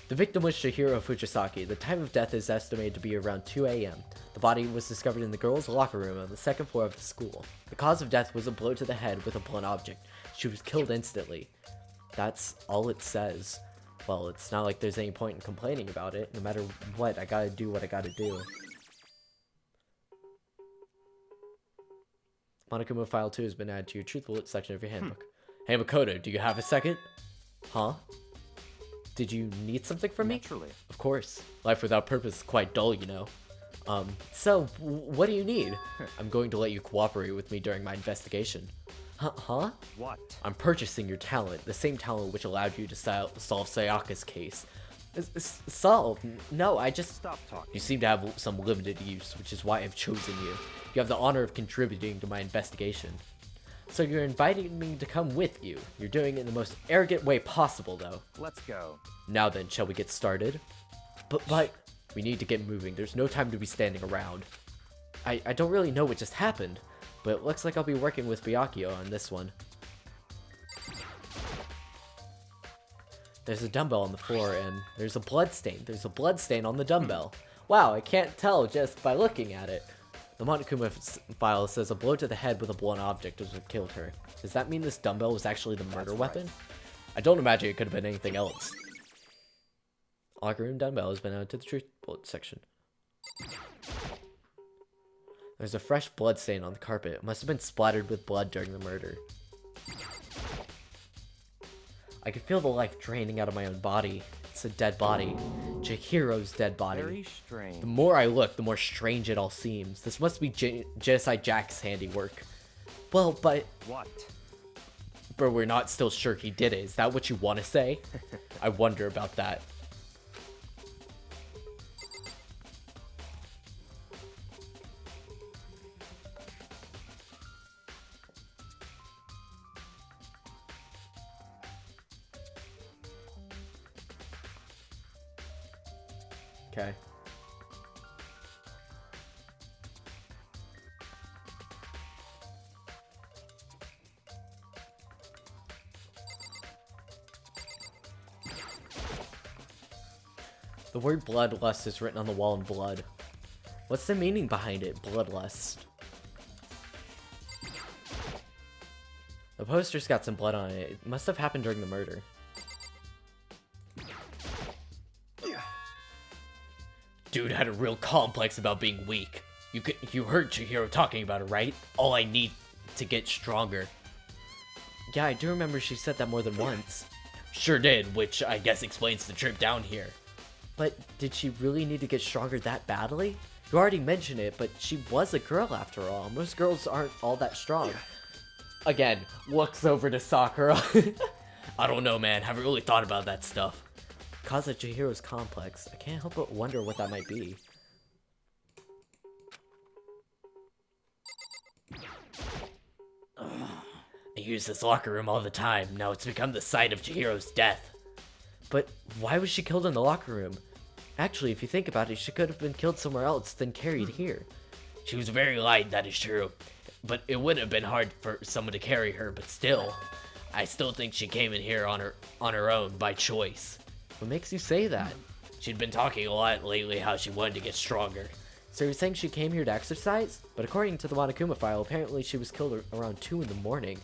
The victim was Chihiro Fujisaki. The time of death is estimated to be around 2 a.m. The body was discovered in the girls' locker room on the second floor of the school. The cause of death was a blow to the head with a blunt object. She was killed instantly. That's all it says. Well, it's not like there's any point in complaining about it. No matter what, I gotta do what I gotta do. Monokuma File 2 has been added to your truth bullet section of your handbook. Hey Makoto, do you have a second? Huh? Did you need something from me? Naturally. Of course. Life without purpose is quite dull, you know. So, what do you need? I'm going to let you cooperate with me during my investigation. Huh? What? I'm purchasing your talent, the same talent which allowed you to solve Sayaka's case. Solve? No, I just... Stop talking. You seem to have some limited use, which is why I've chosen you. You have the honor of contributing to my investigation. So you're inviting me to come with you. You're doing it in the most arrogant way possible, though. Let's go. Now then, shall we get started? But we need to get moving. There's no time to be standing around. I don't really know what just happened, but it looks like I'll be working with Byakuya on this one. There's a dumbbell on the floor, and there's a blood stain. There's a blood stain on the dumbbell. Wow, I can't tell just by looking at it. The Monokuma file says a blow to the head with a blunt object was what killed her. Does that mean this dumbbell was actually the murder weapon? I don't imagine it could have been anything else. Locker room dumbbell has been added to the truth bullet section. There's a fresh blood stain on the carpet. It must have been splattered with blood during the murder. I can feel the life draining out of my own body. It's a dead body. Chihiro's dead body. Very strange. The more I look, the more strange it all seems. This must be Genocide Jack's handiwork. Well, but What? we're not still sure he did it. Is that what you want to say? I wonder about that. Okay. The word bloodlust is written on the wall in blood. What's the meaning behind it, bloodlust? The poster's got some blood on it. It must have happened during the murder. Dude had a real complex about being weak. You heard Chihiro talking about it, right? All I need to get stronger. Yeah, I do remember she said that more than once. Sure did, which I guess explains the trip down here. But did she really need to get stronger that badly? You already mentioned it, but she was a girl after all. Most girls aren't all that strong. Again, looks over to Sakura. I don't know, man. Haven't really thought about that stuff. Cause of Chihiro's complex. I can't help but wonder what that might be. I use this locker room all the time. Now it's become the site of Chihiro's death. But why was she killed in the locker room? Actually, if you think about it, she could have been killed somewhere else, then carried here. She was very light, that is true. But it would have been hard for someone to carry her, but still. I still think she came in here on her own, by choice. What makes you say that? She'd been talking a lot lately how she wanted to get stronger. So you're saying she came here to exercise? But according to the Monokuma file, apparently she was killed around 2 in the morning.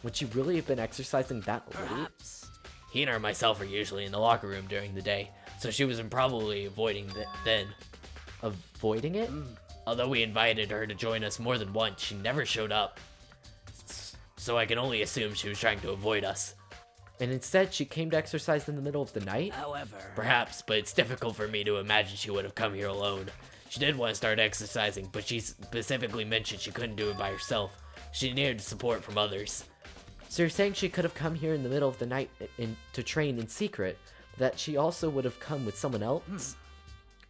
Would she really have been exercising that late? Hina and myself are usually in the locker room during the day, so she was probably avoiding then. Avoiding it? Although we invited her to join us more than once, she never showed up. So I can only assume she was trying to avoid us. And instead, she came to exercise in the middle of the night? However... Perhaps, but it's difficult for me to imagine she would have come here alone. She did want to start exercising, but she specifically mentioned she couldn't do it by herself. She needed support from others. So you're saying she could have come here in the middle of the night to train in secret, but that she also would have come with someone else?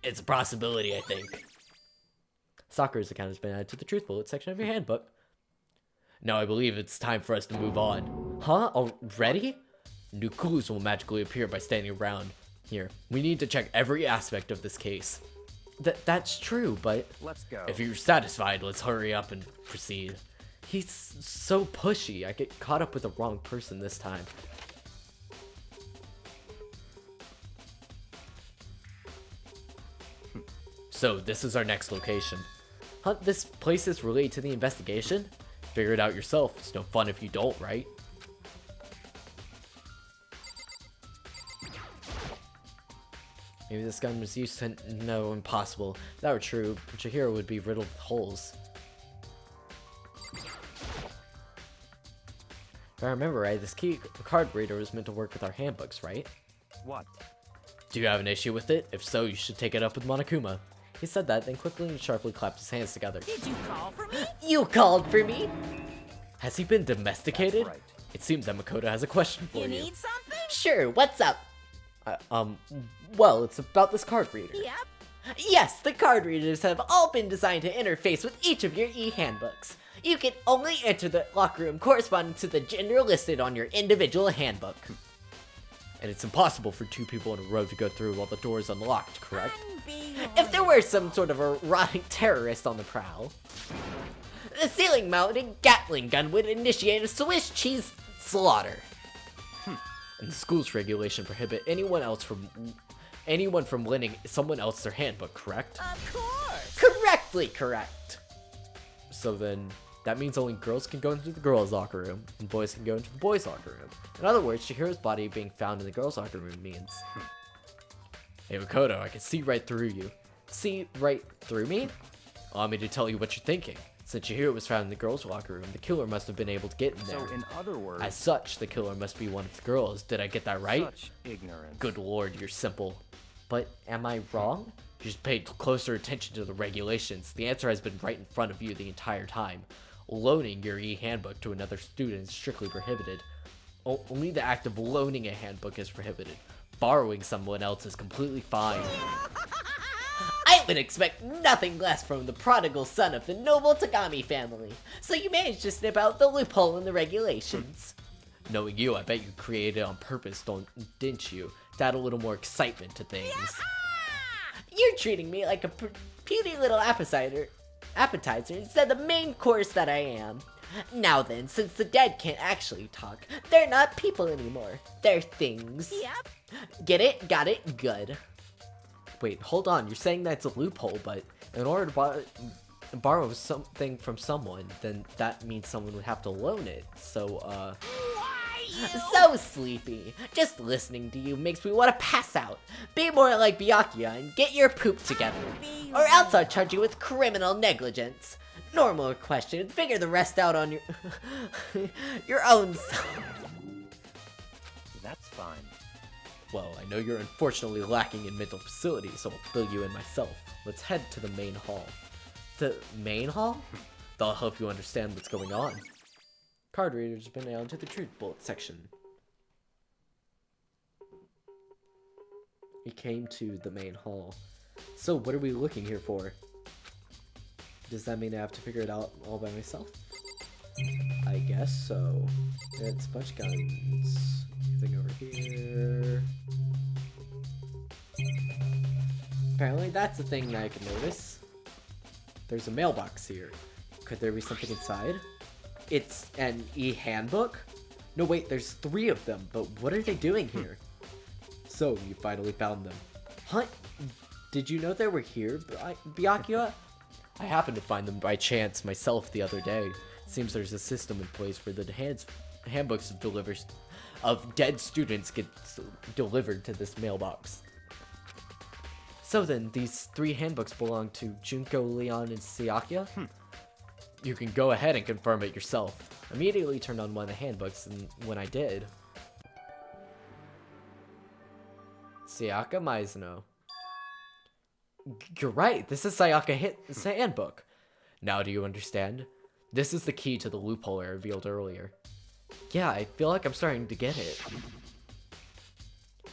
It's a possibility, I think. Sakura's account has been added to the truth bullet section of your handbook. Now I believe it's time for us to move on. Huh? Already? New clues will magically appear by standing around. Here, we need to check every aspect of this case. That's true, but Let's go. if you're satisfied, let's hurry up and proceed. He's so pushy. I get caught up with the wrong person this time. So, this is our next location. Hunt, this place is related to the investigation? Figure it out yourself. It's no fun if you don't, right? Maybe this gun was used to... No, impossible. If that were true, Chihiro would be riddled with holes. If I remember right, this key card reader was meant to work with our handbooks, right? What? Do you have an issue with it? If so, you should take it up with Monokuma. He said that, then quickly and sharply clapped his hands together. Did you call for me? You called for me? Has he been domesticated? That's right. It seems that Makoto has a question for you. You need something? Sure, what's up? Well, it's about this card reader. Yep. Yes, the card readers have all been designed to interface with each of your e-handbooks. You can only enter the locker room corresponding to the gender listed on your individual handbook. And it's impossible for two people in a row to go through while the door is unlocked, correct? I'm being If there were some sort of erotic terrorist on the prowl, the ceiling-mounted Gatling gun would initiate a Swiss cheese slaughter. And the school's regulation prohibit anyone from lending someone else their handbook, correct? Of course. Correctly correct. So then, that means only girls can go into the girls' locker room, and boys can go into the boys' locker room. In other words, Chihiro's body being found in the girls' locker room means... Hey Makoto, I can see right through you. See right through me? Allow me to tell you what you're thinking. Since Chihiro was found in the girls' locker room, the killer must have been able to get in there. So in other words, As such, the killer must be one of the girls. Did I get that right? such ignorance. Good lord, you're simple. But am I wrong? You just paid closer attention to the regulations. The answer has been right in front of you the entire time. Loaning your e-handbook to another student is strictly prohibited. Only the act of loaning a handbook is prohibited. Borrowing someone else is completely fine. I would expect nothing less from the prodigal son of the noble Togami family. So you managed to snip out the loophole in the regulations. Knowing you, I bet you created it on purpose, didn't you? To add a little more excitement to things. You're treating me like a puny little appetizer instead of the main course that I am. Now then, since the dead can't actually talk, they're not people anymore. They're things. Yep. Get it? Got it? Good. Wait, hold on. You're saying that's a loophole, but in order to borrow something from someone, then that means someone would have to loan it. So, Why you? So sleepy. Just listening to you makes me want to pass out. Be more like Byakuya and get your poop together. Or else I'll charge you with criminal negligence. Normal question. Figure the rest out on your own self. That's fine. Well, I know you're unfortunately lacking in mental facilities, so I'll fill you in myself. Let's head to the main hall. The main hall? That'll help you understand what's going on. Card readers have been nailed to the truth bullet section. We came to the main hall. So, what are we looking here for? Does that mean I have to figure it out all by myself? I guess so. It's a bunch of guns. Anything over here? Apparently that's a thing that I can notice. There's a mailbox here. Could there be something inside? It's an e-handbook? No wait, there's 3 of them, but what are they doing here? So, you finally found them. Huh? Did you know they were here, Byakuya? I happened to find them by chance myself the other day. Seems there's a system in place where the handbooks of dead students get delivered to this mailbox. So then, these 3 handbooks belong to Junko, Leon, and Sayaka? You can go ahead and confirm it yourself. Immediately turned on one of the handbooks, and when I did... Sayaka Maizono. You're right, this is Sayaka's handbook. Now do you understand? This is the key to the loophole I revealed earlier. Yeah, I feel like I'm starting to get it.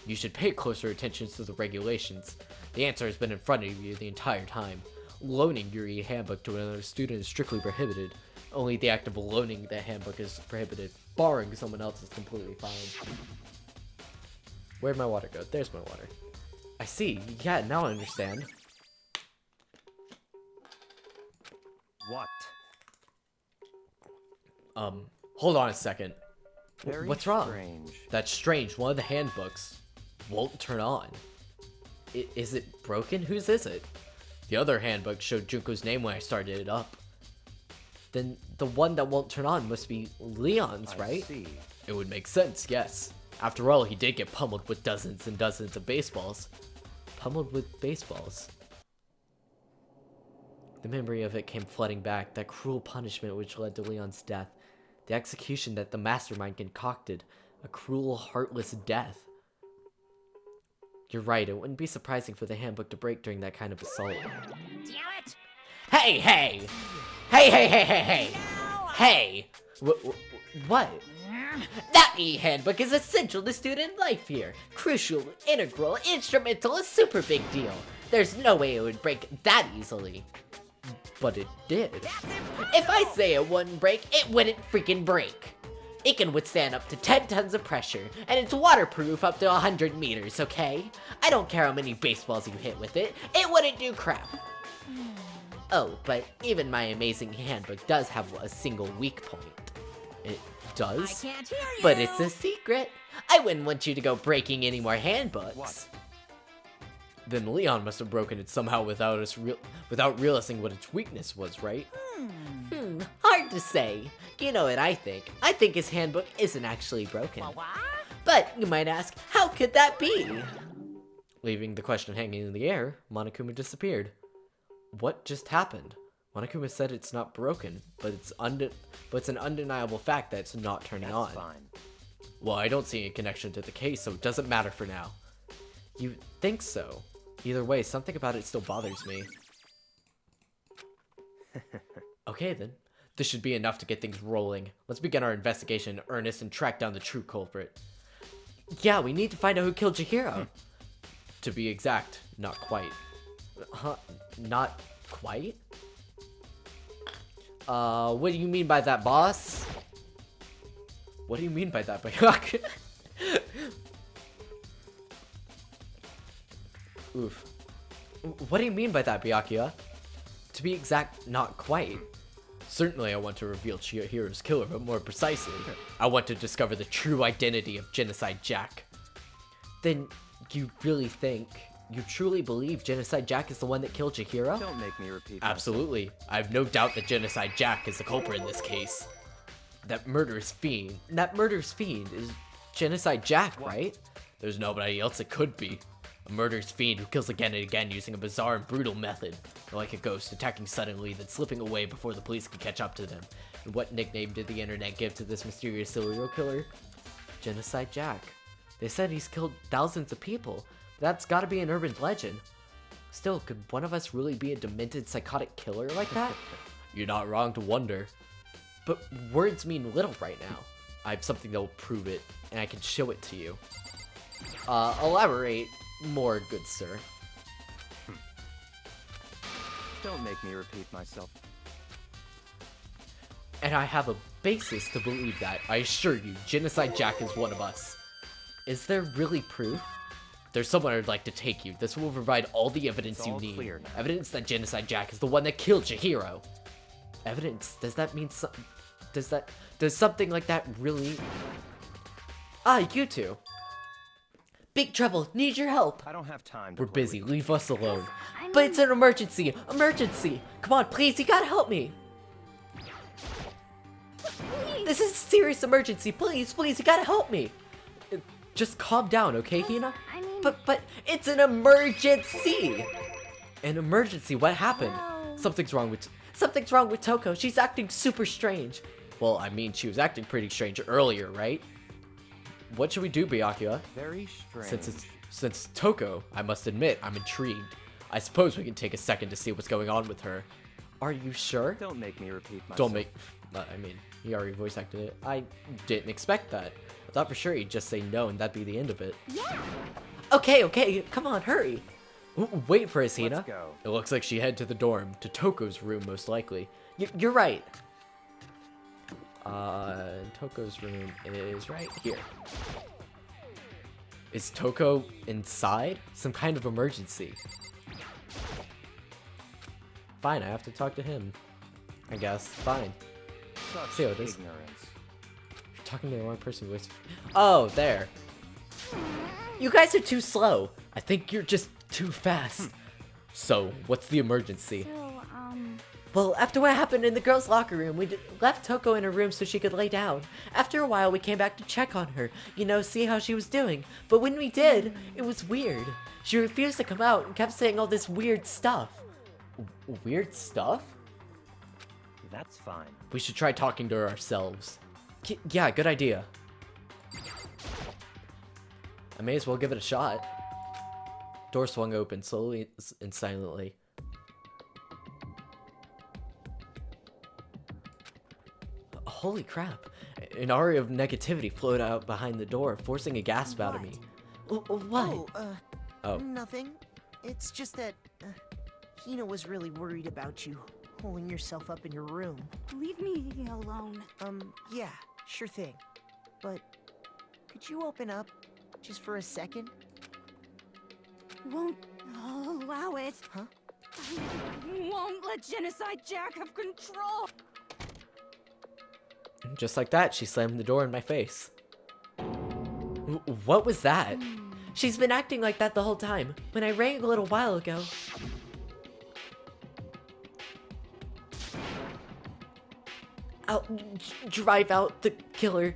You should pay closer attention to the regulations. The answer has been in front of you the entire time. Loaning your e-handbook to another student is strictly prohibited. Only the act of loaning the handbook is prohibited. Borrowing someone else is completely fine. Where'd my water go? There's my water. I see. Yeah, now I understand. What? Hold on a second. Very What's wrong? strange. That's strange. One of the handbooks won't turn on. Is it broken? Whose is it? The other handbook showed Junko's name when I started it up. Then the one that won't turn on must be Leon's, I right? see. It would make sense, yes. After all, he did get pummeled with dozens and dozens of baseballs. Pummeled with baseballs. The memory of it came flooding back, that cruel punishment which led to Leon's death. The execution that the mastermind concocted. A cruel, heartless death. You're right, it wouldn't be surprising for the handbook to break during that kind of assault. Damn it! Hey, hey! Hey, hey, hey, hey, hey! Hey! What? That e-handbook is essential to student life here. Crucial, integral, instrumental, a super big deal. There's no way it would break that easily. But it did. If I say it wouldn't break, it wouldn't freaking break. It can withstand up to 10 tons of pressure, and it's waterproof up to 100 meters, okay? I don't care how many baseballs you hit with it, it wouldn't do crap. Oh, but even my amazing handbook does have a single weak point. It does? I can't hear you! But it's a secret. I wouldn't want you to go breaking any more handbooks. What? Then Leon must have broken it somehow without realizing what its weakness was, right? Hard to say. You know what I think? I think his handbook isn't actually broken. What? But you might ask, how could that be? Leaving the question hanging in the air, Monokuma disappeared. What just happened? Monokuma said it's not broken, but it's an undeniable fact that it's not turning on. That's fine. Well, I don't see any connection to the case, so it doesn't matter for now. You think so? Either way, something about it still bothers me. Okay then. This should be enough to get things rolling. Let's begin our investigation in earnest and track down the true culprit. Yeah, we need to find out who killed Chihiro. To be exact, not quite. Huh? Not quite? What do you mean by that, boss? What do you mean by that, Byakuya? Oof. What do you mean by that, Byakuya? To be exact, not quite. Certainly I want to reveal Chihiro's killer, but more precisely, I want to discover the true identity of Genocide Jack. Then, you truly believe Genocide Jack is the one that killed Chihiro? Don't make me repeat myself. Absolutely. I have no doubt that Genocide Jack is the culprit in this case. That murderous fiend is Genocide Jack, right? There's nobody else it could be. A murderous fiend who kills again and again using a bizarre and brutal method. Like a ghost, attacking suddenly, then slipping away before the police can catch up to them. And what nickname did the internet give to this mysterious serial killer? Genocide Jack. They said he's killed thousands of people. That's gotta be an urban legend. Still, could one of us really be a demented psychotic killer like that? You're not wrong to wonder. But words mean little right now. I have something that will prove it, and I can show it to you. Elaborate more, good sir. Don't make me repeat myself. And I have a basis to believe that. I assure you, Genocide Jack is one of us. Is there really proof? There's somewhere I'd like to take you. This will provide all the evidence It's you all need. clear now. Evidence that Genocide Jack is the one that killed Chihiro. Evidence? Does that mean does something like that really? Ah, you two. Big trouble. Need your help. I don't have time to We're play busy. with you. Leave us alone. I But mean- it's an emergency. Emergency. Come on, please. You gotta help me. Please. This is a serious emergency. Please, please. You gotta help me. Just calm down, okay, Hina? I mean- But it's an emergency. An emergency. What happened? Well- Something's wrong with Toko. She's acting super strange. Well, I mean, she was acting pretty strange earlier, right? What should we do, Byakuya? Very strange. Since Toko, I must admit, I'm intrigued. I suppose we can take a second to see what's going on with her. Are you sure? Don't make me repeat myself. Don't make... I mean, he already voice acted it. I didn't expect that. I thought for sure he'd just say no and that'd be the end of it. Yeah. Okay, come on, hurry. Wait for us, Hina. Let's go. It looks like she headed to the dorm, to Toko's room most likely. You're right. Toko's room is right here. Is Toko inside? Some kind of emergency. Fine, I have to talk to him. I guess. Fine. Such See how it is. ignorance. You're talking to the wrong person. Oh, there. You guys are too slow. I think you're just too fast. So, what's the emergency? So, Well, after what happened in the girls' locker room, we left Toko in her room so she could lay down. After a while, we came back to check on her, see how she was doing. But when we did, it was weird. She refused to come out and kept saying all this weird stuff. Weird stuff? That's fine. We should try talking to her ourselves. Yeah, good idea. I may as well give it a shot. Door swung open slowly and silently. Holy crap. An aura of negativity flowed out behind the door, forcing a gasp out of me. What? Oh. Nothing. It's just that Hina was really worried about you, holding yourself up in your room. leave me alone. Yeah, sure thing. But could you open up just for a second? Won't allow it. Huh? I won't let Genocide Jack have control. Just like that, she slammed the door in my face. What was that? She's been acting like that the whole time. When I rang a little while ago. I'll drive out the killer.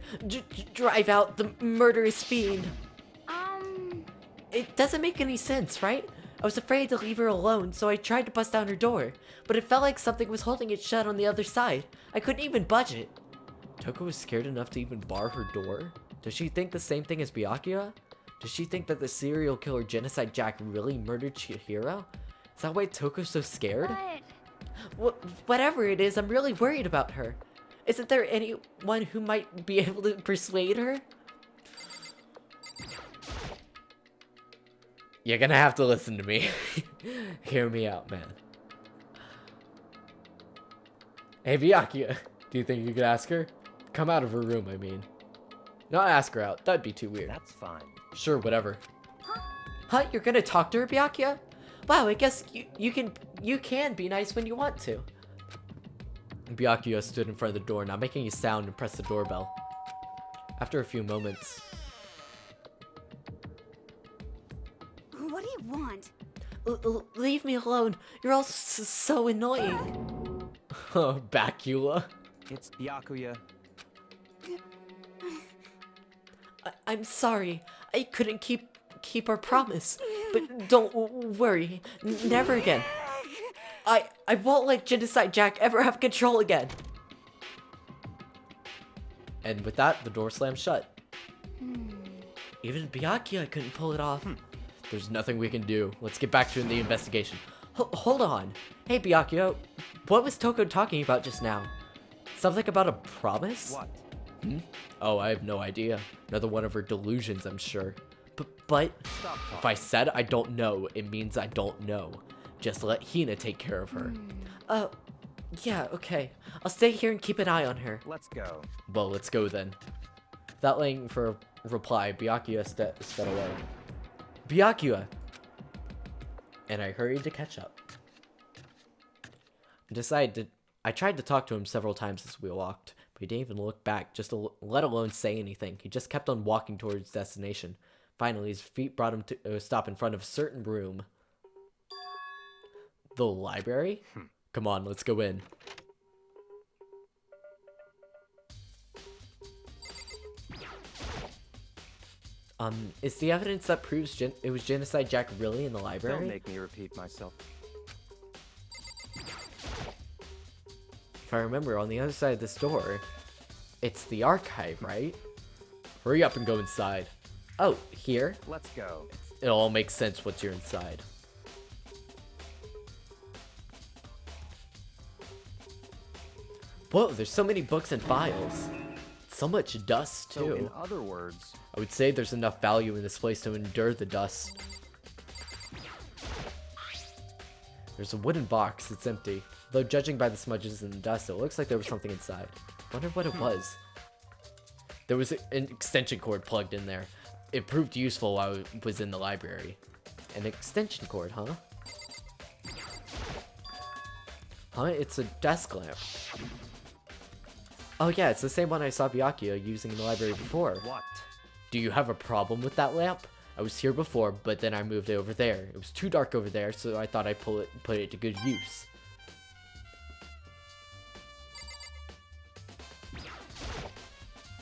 Drive out the murderous fiend. It doesn't make any sense, right? I was afraid to leave her alone, so I tried to bust down her door. But it felt like something was holding it shut on the other side. I couldn't even budge it. Toko was scared enough to even bar her door? Does she think the same thing as Byakuya? Does she think that the serial killer Genocide Jack really murdered Chihiro? Is that why Toko's so scared? Whatever it is, I'm really worried about her. Isn't there anyone who might be able to persuade her? You're gonna have to listen to me. Hear me out, man. Hey, Byakuya, do you think you could ask her? Come out of her room, I mean. Not ask her out, that'd be too weird. That's fine. Sure, whatever. Huh? You're gonna talk to her, Byakuya? Wow, I guess you can be nice when you want to. Byakuya stood in front of the door, not making a sound, and pressed the doorbell. After a few moments... What do you want? Leave me alone. You're all so annoying. Oh, Byakuya. It's Byakuya. I'm sorry. I couldn't keep our promise. But don't worry. Never again. I won't let Genocide Jack ever have control again. And with that, the door slammed shut. Even Byakuya couldn't pull it off. There's nothing we can do. Let's get back to the investigation. Hold on. Hey, Byakuya, what was Toko talking about just now? Something about a promise? What? Oh, I have no idea. Another one of her delusions, I'm sure. But if I said I don't know, it means I don't know. Just let Hina take care of her. Yeah, okay. I'll stay here and keep an eye on her. Let's go. Well, let's go then. Without waiting for a reply, Byakuya sped away. Byakuya! And I hurried to catch up. I tried to talk to him several times as we walked, but he didn't even look back, let alone say anything. He just kept on walking towards his destination. Finally, his feet brought him to a stop in front of a certain room. The library? Come on, let's go in. Is the evidence that proves it was Genocide Jack really in the library? Don't make me repeat myself. If I remember, on the other side of this door, it's the archive, right? Hurry up and go inside. Oh, here? Let's go. It all makes sense once you're inside. Whoa, there's so many books and files. So much dust, too. So, in other words... I would say there's enough value in this place to endure the dust. There's a wooden box. It's empty. Though judging by the smudges and the dust, it looks like there was something inside. Wonder what it was. There was an extension cord plugged in there. It proved useful while I was in the library. An extension cord, huh? Huh? It's a desk lamp. Oh yeah, it's the same one I saw Byakuya using in the library before. What? Do you have a problem with that lamp? I was here before, but then I moved it over there. It was too dark over there, so I thought I'd put it to good use.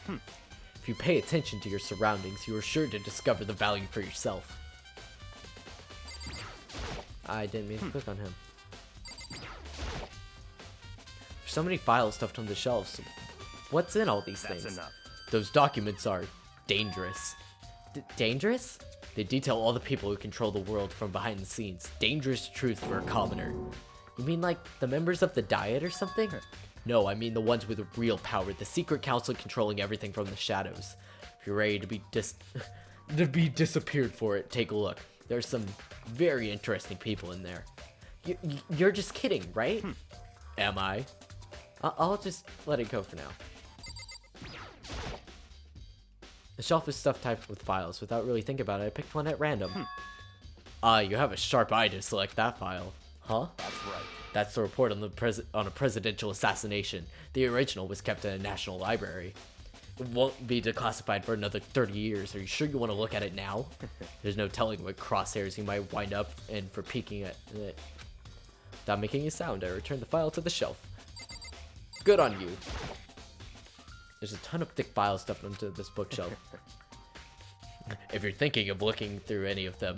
If you pay attention to your surroundings, you are sure to discover the value for yourself. I didn't mean to click on him. There's so many files stuffed on the shelves. What's in all these things? That's enough. Those documents are dangerous. Dangerous? They detail all the people who control the world from behind the scenes. Dangerous truth for a commoner. You mean like the members of the Diet or something? No, I mean the ones with real power. The secret council controlling everything from the shadows. If you're ready to be disappeared for it, take a look. There's some very interesting people in there. You're just kidding, right? Am I? I'll just let it go for now. The shelf is stuffed typed with files. Without really thinking about it, I picked one at random. You have a sharp eye to select that file. Huh? That's right. That's the report on a presidential assassination. The original was kept in a national library. It won't be declassified for another 30 years. Are you sure you want to look at it now? There's no telling what crosshairs you might wind up in for peeking at it. Without making a sound, I returned the file to the shelf. Good on you. There's a ton of thick files stuffed onto this bookshelf. If you're thinking of looking through any of them,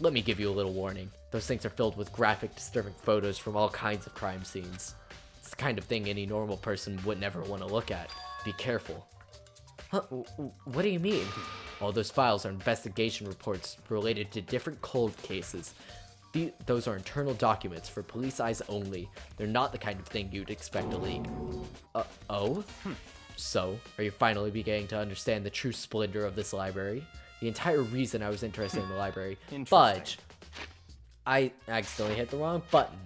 let me give you a little warning. Those things are filled with graphic, disturbing photos from all kinds of crime scenes. It's the kind of thing any normal person would never want to look at. Be careful. Huh? What do you mean? All those files are investigation reports related to different cold cases. Those are internal documents for police eyes only. They're not the kind of thing you'd expect to leak. Oh? So, are you finally beginning to understand the true splendor of this library? The entire reason I was interested in the library. Fudge! I accidentally hit the wrong button.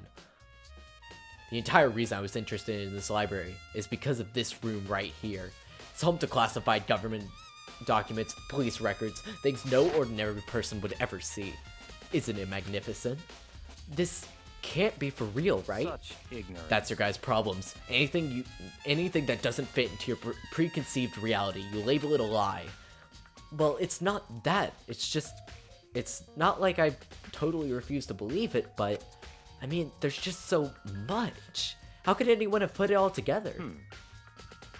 The entire reason I was interested in this library is because of this room right here. It's home to classified government documents, police records, things no ordinary person would ever see. Isn't it magnificent? This can't be for real, right? Such ignorance. That's your guys' problems. Anything that doesn't fit into your preconceived reality, you label it a lie. Well, it's not that. It's not like I totally refuse to believe it, but I mean, there's just so much. How could anyone have put it all together?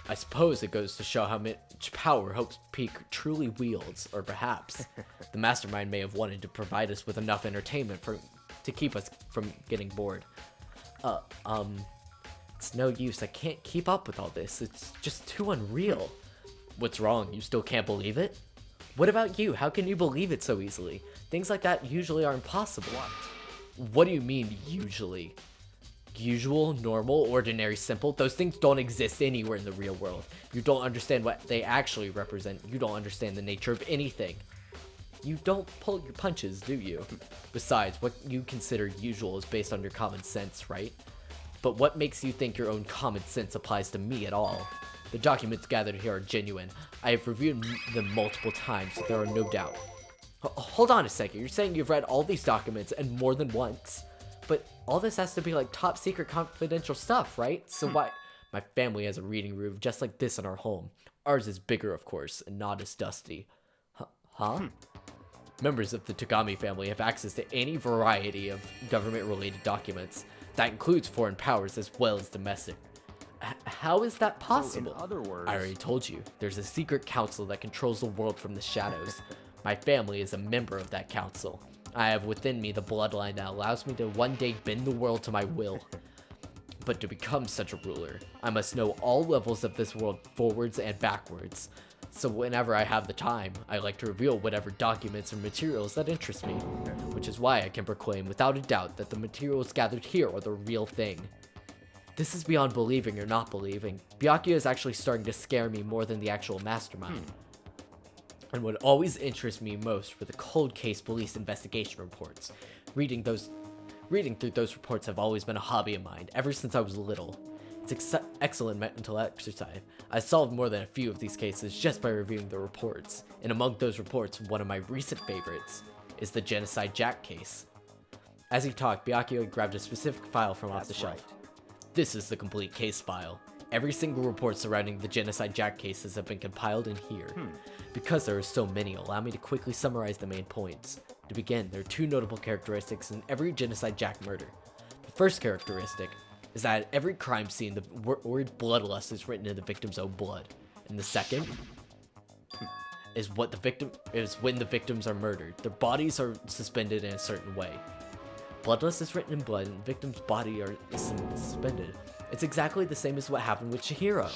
I suppose it goes to show how much power Hope's Peak truly wields, or perhaps the mastermind may have wanted to provide us with enough entertainment to keep us from getting bored. It's no use. I can't keep up with all this. It's just too unreal. What's wrong? You still can't believe it? What about you? How can you believe it so easily? Things like that usually are impossible. What do you mean, usually? Usual, normal, ordinary, simple? Those things don't exist anywhere in the real world. You don't understand what they actually represent. You don't understand the nature of anything. You don't pull your punches, do you? Besides, what you consider usual is based on your common sense, right? But what makes you think your own common sense applies to me at all? The documents gathered here are genuine. I have reviewed them multiple times, so there are no doubt. Hold on a second, you're saying you've read all these documents and more than once? But all this has to be like top secret confidential stuff, right? So why? My family has a reading room just like this in our home. Ours is bigger, of course, and not as dusty. Huh? Members of the Togami family have access to any variety of government-related documents. That includes foreign powers as well as domestic. How is that possible? So in other words, I already told you. There's a secret council that controls the world from the shadows. My family is a member of that council. I have within me the bloodline that allows me to one day bend the world to my will. But to become such a ruler, I must know all levels of this world forwards and backwards. So whenever I have the time, I like to reveal whatever documents or materials that interest me. Which is why I can proclaim without a doubt that the materials gathered here are the real thing. This is beyond believing or not believing. Byakuya is actually starting to scare me more than the actual mastermind. And what always interests me most were the cold case police investigation reports. Reading through those reports have always been a hobby of mine, ever since I was little. It's excellent mental exercise. I solved more than a few of these cases just by reviewing the reports. And among those reports, one of my recent favorites is the Genocide Jack case. As he talked, Byakuya grabbed a specific file from off the shelf. This is the complete case file. Every single report surrounding the Genocide Jack cases have been compiled in here. Because there are so many, allow me to quickly summarize the main points. To begin, there are two notable characteristics in every Genocide Jack murder. The first characteristic is that at every crime scene, the word bloodlust is written in the victim's own blood. And the second is when the victims are murdered. Their bodies are suspended in a certain way. Bloodlust is written in blood, and the victim's body is suspended. It's exactly the same as what happened with Chihiro.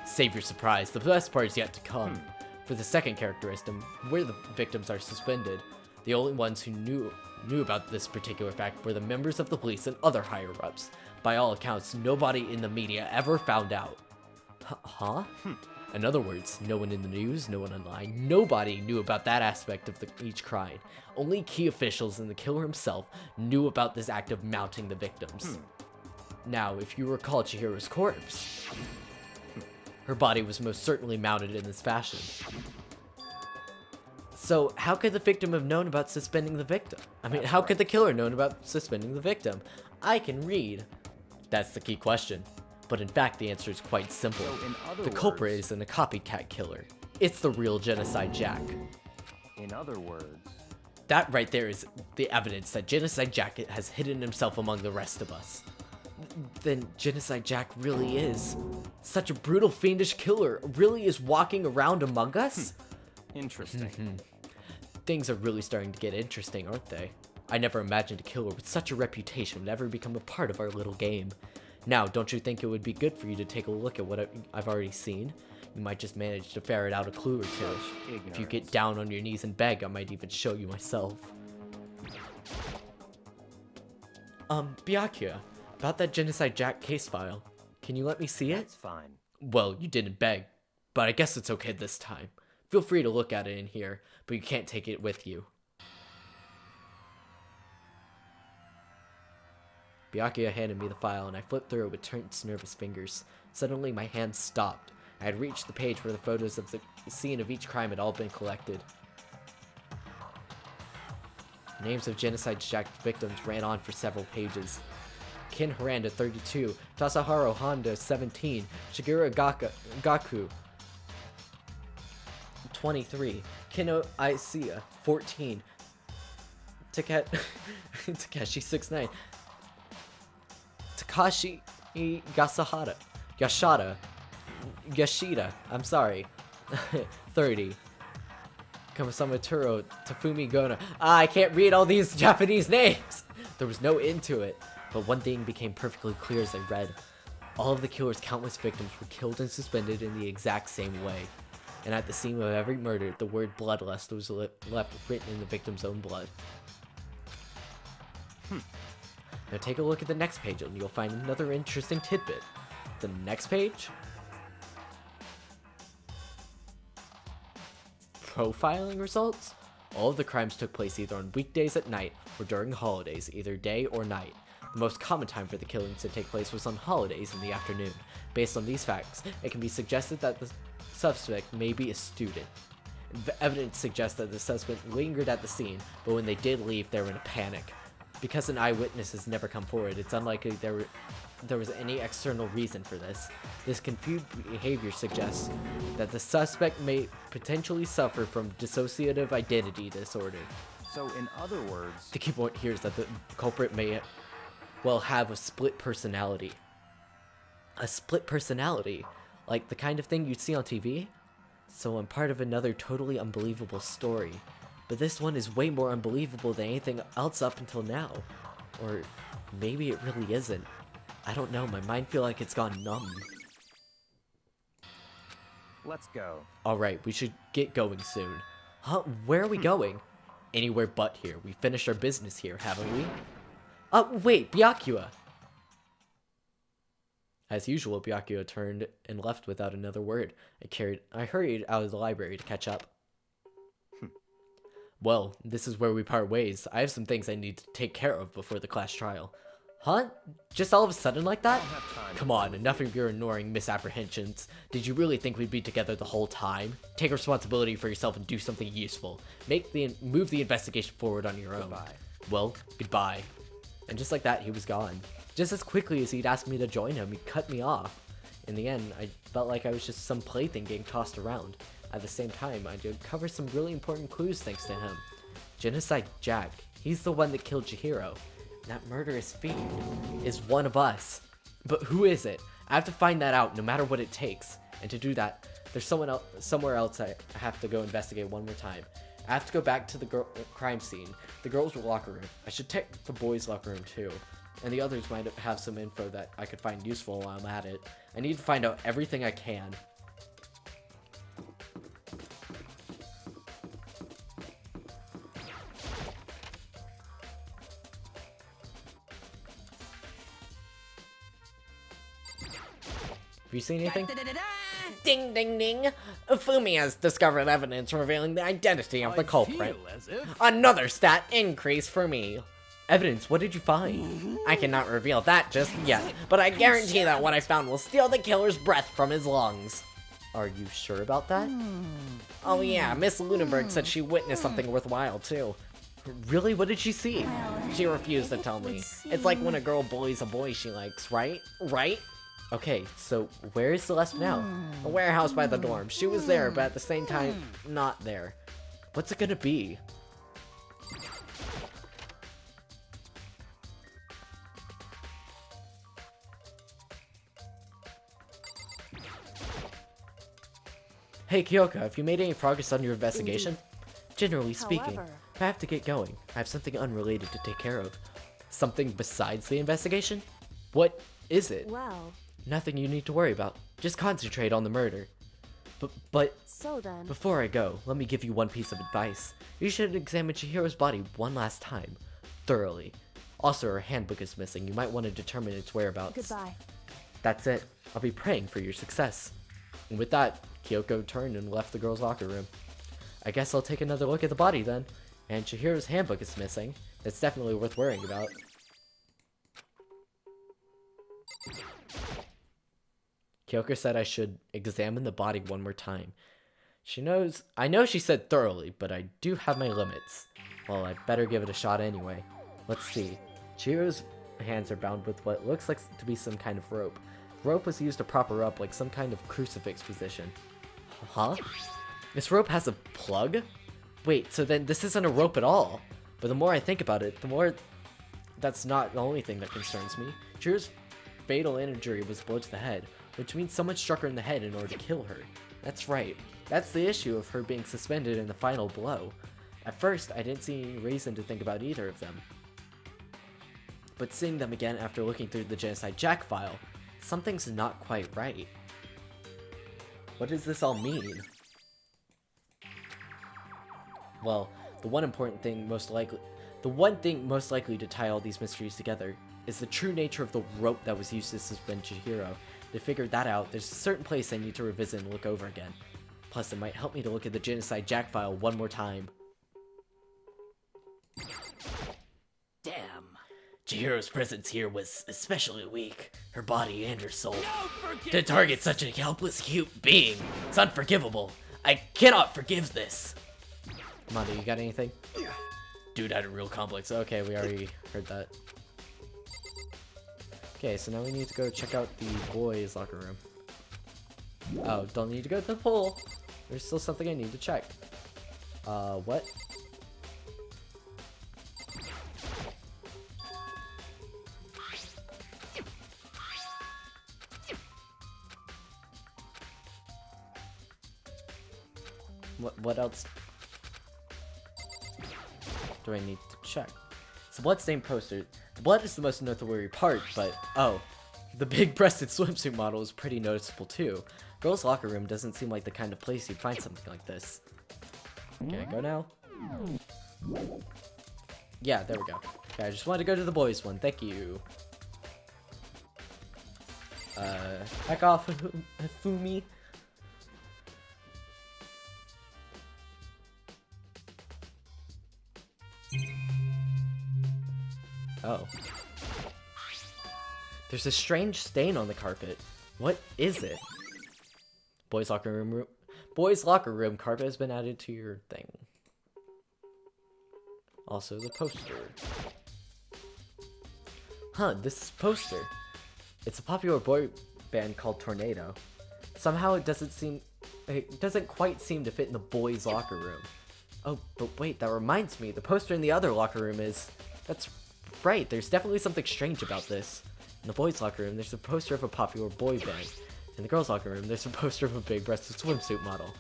Save your surprise, the best part is yet to come. For the second characteristic, where the victims are suspended, the only ones who knew about this particular fact were the members of the police and other higher-ups. By all accounts, nobody in the media ever found out. Huh? In other words, no one in the news, no one online, nobody knew about that aspect of each crime. Only key officials and the killer himself knew about this act of mounting the victims. Now, if you recall Chihiro's corpse, her body was most certainly mounted in this fashion. So, how could the victim have known about suspending the victim? I mean, how could the killer known about suspending the victim? I can read. That's the key question. But in fact, the answer is quite simple. The culprit isn't a copycat killer. It's the real Genocide Jack. In other words... That right there is the evidence that Genocide Jack has hidden himself among the rest of us. Then Genocide Jack really is such a brutal, fiendish killer, really is walking around among us? Interesting. Things are really starting to get interesting, aren't they? I never imagined a killer with such a reputation would ever become a part of our little game. Now, don't you think it would be good for you to take a look at what I've already seen? You might just manage to ferret out a clue or two. If you get down on your knees and beg, I might even show you myself. Byakuya, about that Genocide Jack case file, can you let me see it? That's fine. Well, you didn't beg, but I guess it's okay this time. Feel free to look at it in here, but you can't take it with you. Byakuya handed me the file, and I flipped through it with tense, nervous fingers. Suddenly, my hands stopped. I had reached the page where the photos of the scene of each crime had all been collected. The names of Genocide Jack victims ran on for several pages. Ken Haranda, 32, Tasaharu Honda, 17, Shigeru Gaku, 23, Kino Aisia, 14, Takeshi, 6'9", Takashi Yashida, I'm sorry, 30, Kamasamaturo Tafumi Gona. I can't read all these Japanese names! There was no end to it, but one thing became perfectly clear as I read. All of the killer's countless victims were killed and suspended in the exact same way. And at the scene of every murder, the word bloodlust was left written in the victim's own blood. Now take a look at the next page and you'll find another interesting tidbit. The next page? Profiling results? All of the crimes took place either on weekdays at night or during holidays, either day or night. The most common time for the killings to take place was on holidays in the afternoon. Based on these facts, it can be suggested that the suspect may be a student. The evidence suggests that the suspect lingered at the scene, but when they did leave, they were in a panic. Because an eyewitness has never come forward, it's unlikely there was any external reason for this. This confused behavior suggests that the suspect may potentially suffer from dissociative identity disorder. So, in other words... The key point here is that the culprit may, well, have a split personality. A split personality? Like the kind of thing you'd see on TV? So I'm part of another totally unbelievable story. But this one is way more unbelievable than anything else up until now. Or maybe it really isn't. I don't know, my mind feels like it's gone numb. Let's go. Alright, we should get going soon. Huh? Where are we going? Anywhere but here. We finished our business here, haven't we? Wait, Byakuya! As usual, Byakuya turned and left without another word. I hurried out of the library to catch up. Well, this is where we part ways. I have some things I need to take care of before the class trial. Huh? Just all of a sudden like that? Come on, enough of your annoying misapprehensions. Did you really think we'd be together the whole time? Take responsibility for yourself and do something useful. Move the investigation forward on your own. Goodbye. Well, goodbye. And just like that, he was gone. Just as quickly as he'd asked me to join him, he cut me off. In the end, I felt like I was just some plaything getting tossed around. At the same time, I did cover some really important clues thanks to him. Genocide Jack, he's the one that killed Chihiro. That murderous fiend is one of us. But who is it? I have to find that out no matter what it takes. And to do that, there's somewhere else I have to go investigate one more time. I have to go back to the crime scene, the girls' locker room. I should check the boys' locker room too. And the others might have some info that I could find useful while I'm at it. I need to find out everything I can. Have you seen anything? Ding ding ding! Hifumi has discovered evidence revealing the identity of the culprit. Another stat increase for me. Evidence, what did you find? I cannot reveal that just yet, but I guarantee that what I found will steal the killer's breath from his lungs. Are you sure about that? Oh yeah, Miss Ludenburg said she witnessed something worthwhile too. Really? What did she see? She refused to tell me. It's like when a girl bullies a boy she likes, right? Right? Okay, so where is Celeste now? A warehouse by the dorm. She was there, but at the same time, not there. What's it gonna be? Hey Kyoko, have you made any progress on your investigation? Generally speaking, However, I have to get going. I have something unrelated to take care of. Something besides the investigation? What is it? well, Nothing you need to worry about. Just concentrate on the murder. But so then. before I go, let me give you one piece of advice. You should examine Chihiro's body one last time. Thoroughly. Also, her handbook is missing. You might want to determine its whereabouts. Goodbye. That's it. I'll be praying for your success. And with that, Kyoko turned and left the girls' locker room. I guess I'll take another look at the body then. And Chihiro's handbook is missing. It's definitely worth worrying about. Kyoko said I should examine the body one more time. I know she said thoroughly, but I do have my limits. Well, I'd better give it a shot anyway. Let's see. Chihiro's hands are bound with what looks like to be some kind of rope. The rope was used to prop her up like some kind of crucifix position. Huh? This rope has a plug? Wait, so then this isn't a rope at all. But the more I think about it, the more that's not the only thing that concerns me. Chihiro's fatal injury was a blow to the head, which means someone struck her in the head in order to kill her. That's right. That's the issue of her being suspended in the final blow. At first, I didn't see any reason to think about either of them. But seeing them again after looking through the Genocide Jack file, something's not quite right. What does this all mean? Well, the one thing most likely to tie all these mysteries together is the true nature of the rope that was used to suspend Chihiro. To figure that out, there's a certain place I need to revisit and look over again. Plus, it might help me to look at the Genocide Jack file one more time. Damn. Chihiro's presence here was especially weak. Her body and her soul. To target such a helpless, cute being, it's unforgivable. I cannot forgive this. Mondo, you got anything? Dude had a real complex. Okay, we already heard that. Okay, so now we need to go check out the boys' locker room. Oh, don't need to go to the pool. There's still something I need to check. What? What else do I need to check? It's a bloodstained poster. The blood is the most noteworthy part, but oh, the big-breasted swimsuit model is pretty noticeable too. Girls' locker room doesn't seem like the kind of place you'd find something like this. Can I go now? Yeah, there we go. Okay, I just wanted to go to the boys' one. Thank you. Heck off, Hifumi. Oh. There's a strange stain on the carpet. What is it? Boys' locker room carpet has been added to your thing. Also the poster. Huh, this poster. It's a popular boy band called Tornado. Somehow it doesn't quite seem to fit in the boys' locker room. Oh, but wait, that reminds me, the poster in the other locker room is... That's right, there's definitely something strange about this. In the boys' locker room, there's a poster of a popular boy band. In the girls' locker room, there's a poster of a big-breasted swimsuit model.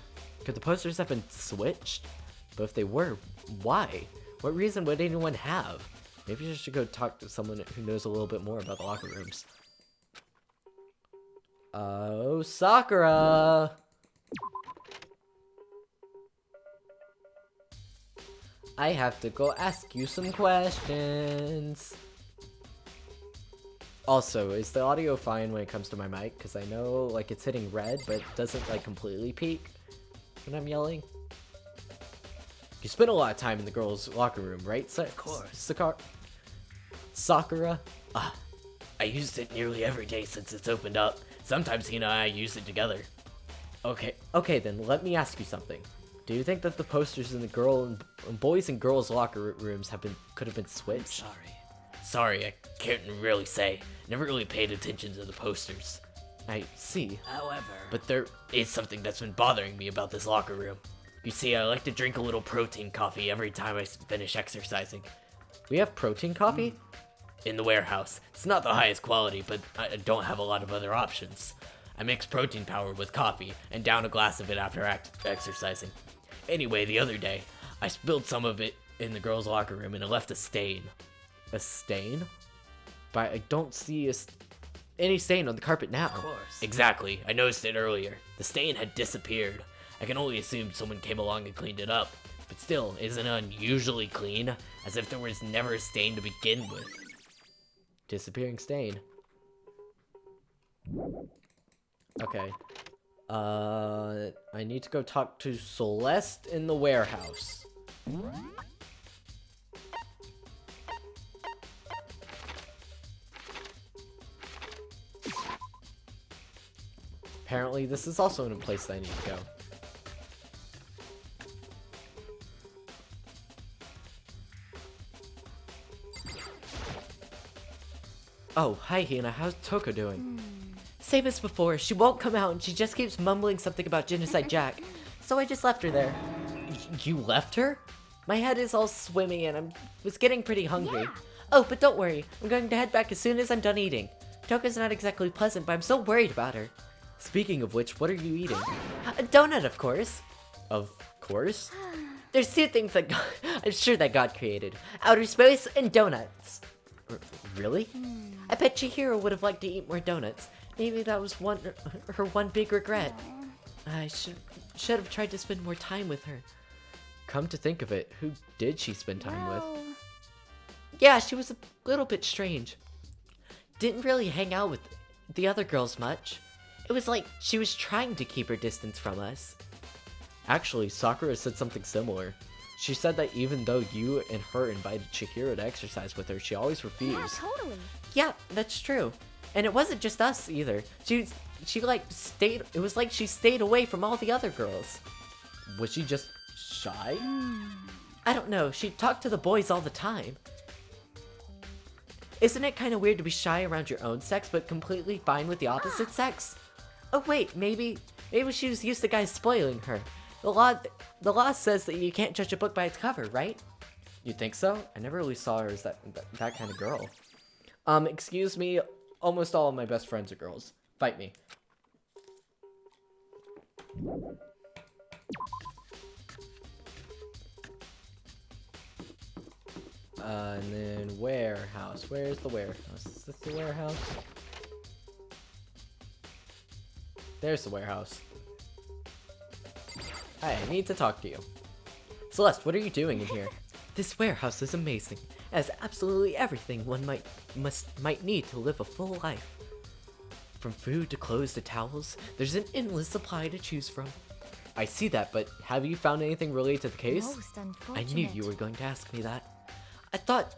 Could the posters have been switched? But if they were, why? What reason would anyone have? Maybe I should go talk to someone who knows a little bit more about the locker rooms. Oh, Sakura! I have to go ask you some questions. Also, is the audio fine when it comes to my mic? Because I know, like, it's hitting red, but it doesn't, like, completely peak when I'm yelling. You spend a lot of time in the girls' locker room, right? Of course. Sakura? I used it nearly every day since it's opened up. Sometimes Hina and I use it together. Okay, then let me ask you something. Do you think that the posters in the boys and girls locker rooms could have been switched? Sorry, I can't really say. Never really paid attention to the posters. I see. However, but there is something that's been bothering me about this locker room. You see, I like to drink a little protein coffee every time I finish exercising. We have protein coffee? In the warehouse. It's not the highest quality, but I don't have a lot of other options. I mix protein powder with coffee and down a glass of it after exercising. Anyway, the other day, I spilled some of it in the girls' locker room and it left a stain. A stain? But I don't see any stain on the carpet now. Of course. Exactly. I noticed it earlier. The stain had disappeared. I can only assume someone came along and cleaned it up. But still, isn't it unusually clean? As if there was never a stain to begin with. Disappearing stain. Okay. I need to go talk to Celeste in the warehouse. Apparently, this is also in a place that I need to go. Oh, hi Hina, how's Taka doing? Same as before, she won't come out and she just keeps mumbling something about Genocide Jack. So I just left her there. You left her? My head is all swimmy and I was getting pretty hungry. Oh, but don't worry, I'm going to head back as soon as I'm done eating. Toka's not exactly pleasant, but I'm so worried about her. Speaking of which, what are you eating? A donut, of course. Of course? There's two things that I'm sure that God created. Outer space and donuts. Really? I bet Chihiro would have liked to eat more donuts. Maybe that was her one big regret. I should have tried to spend more time with her. Come to think of it, who did she spend time with? Yeah, she was a little bit strange. Didn't really hang out with the other girls much. It was like she was trying to keep her distance from us. Actually, Sakura said something similar. She said that even though you and her invited Chihiro to exercise with her, she always refused. Yeah, totally. Yeah, that's true. And it wasn't just us either. She like stayed, it was like she stayed away from all the other girls. Was she just shy? I don't know, she talked to the boys all the time. Isn't it kind of weird to be shy around your own sex, but completely fine with the opposite sex? Oh wait, maybe she was used to guys spoiling her. The law says that you can't judge a book by its cover, right? You think so? I never really saw her as that kind of girl. Excuse me, almost all of my best friends are girls. Fight me. And then warehouse. Where's the warehouse? Is this the warehouse? There's the warehouse. Hi, I need to talk to you. Celeste, what are you doing in here? This warehouse is amazing. It has absolutely everything one might need to live a full life. From food to clothes to towels, there's an endless supply to choose from. I see that, but have you found anything related to the case? Most I knew you were going to ask me that. I thought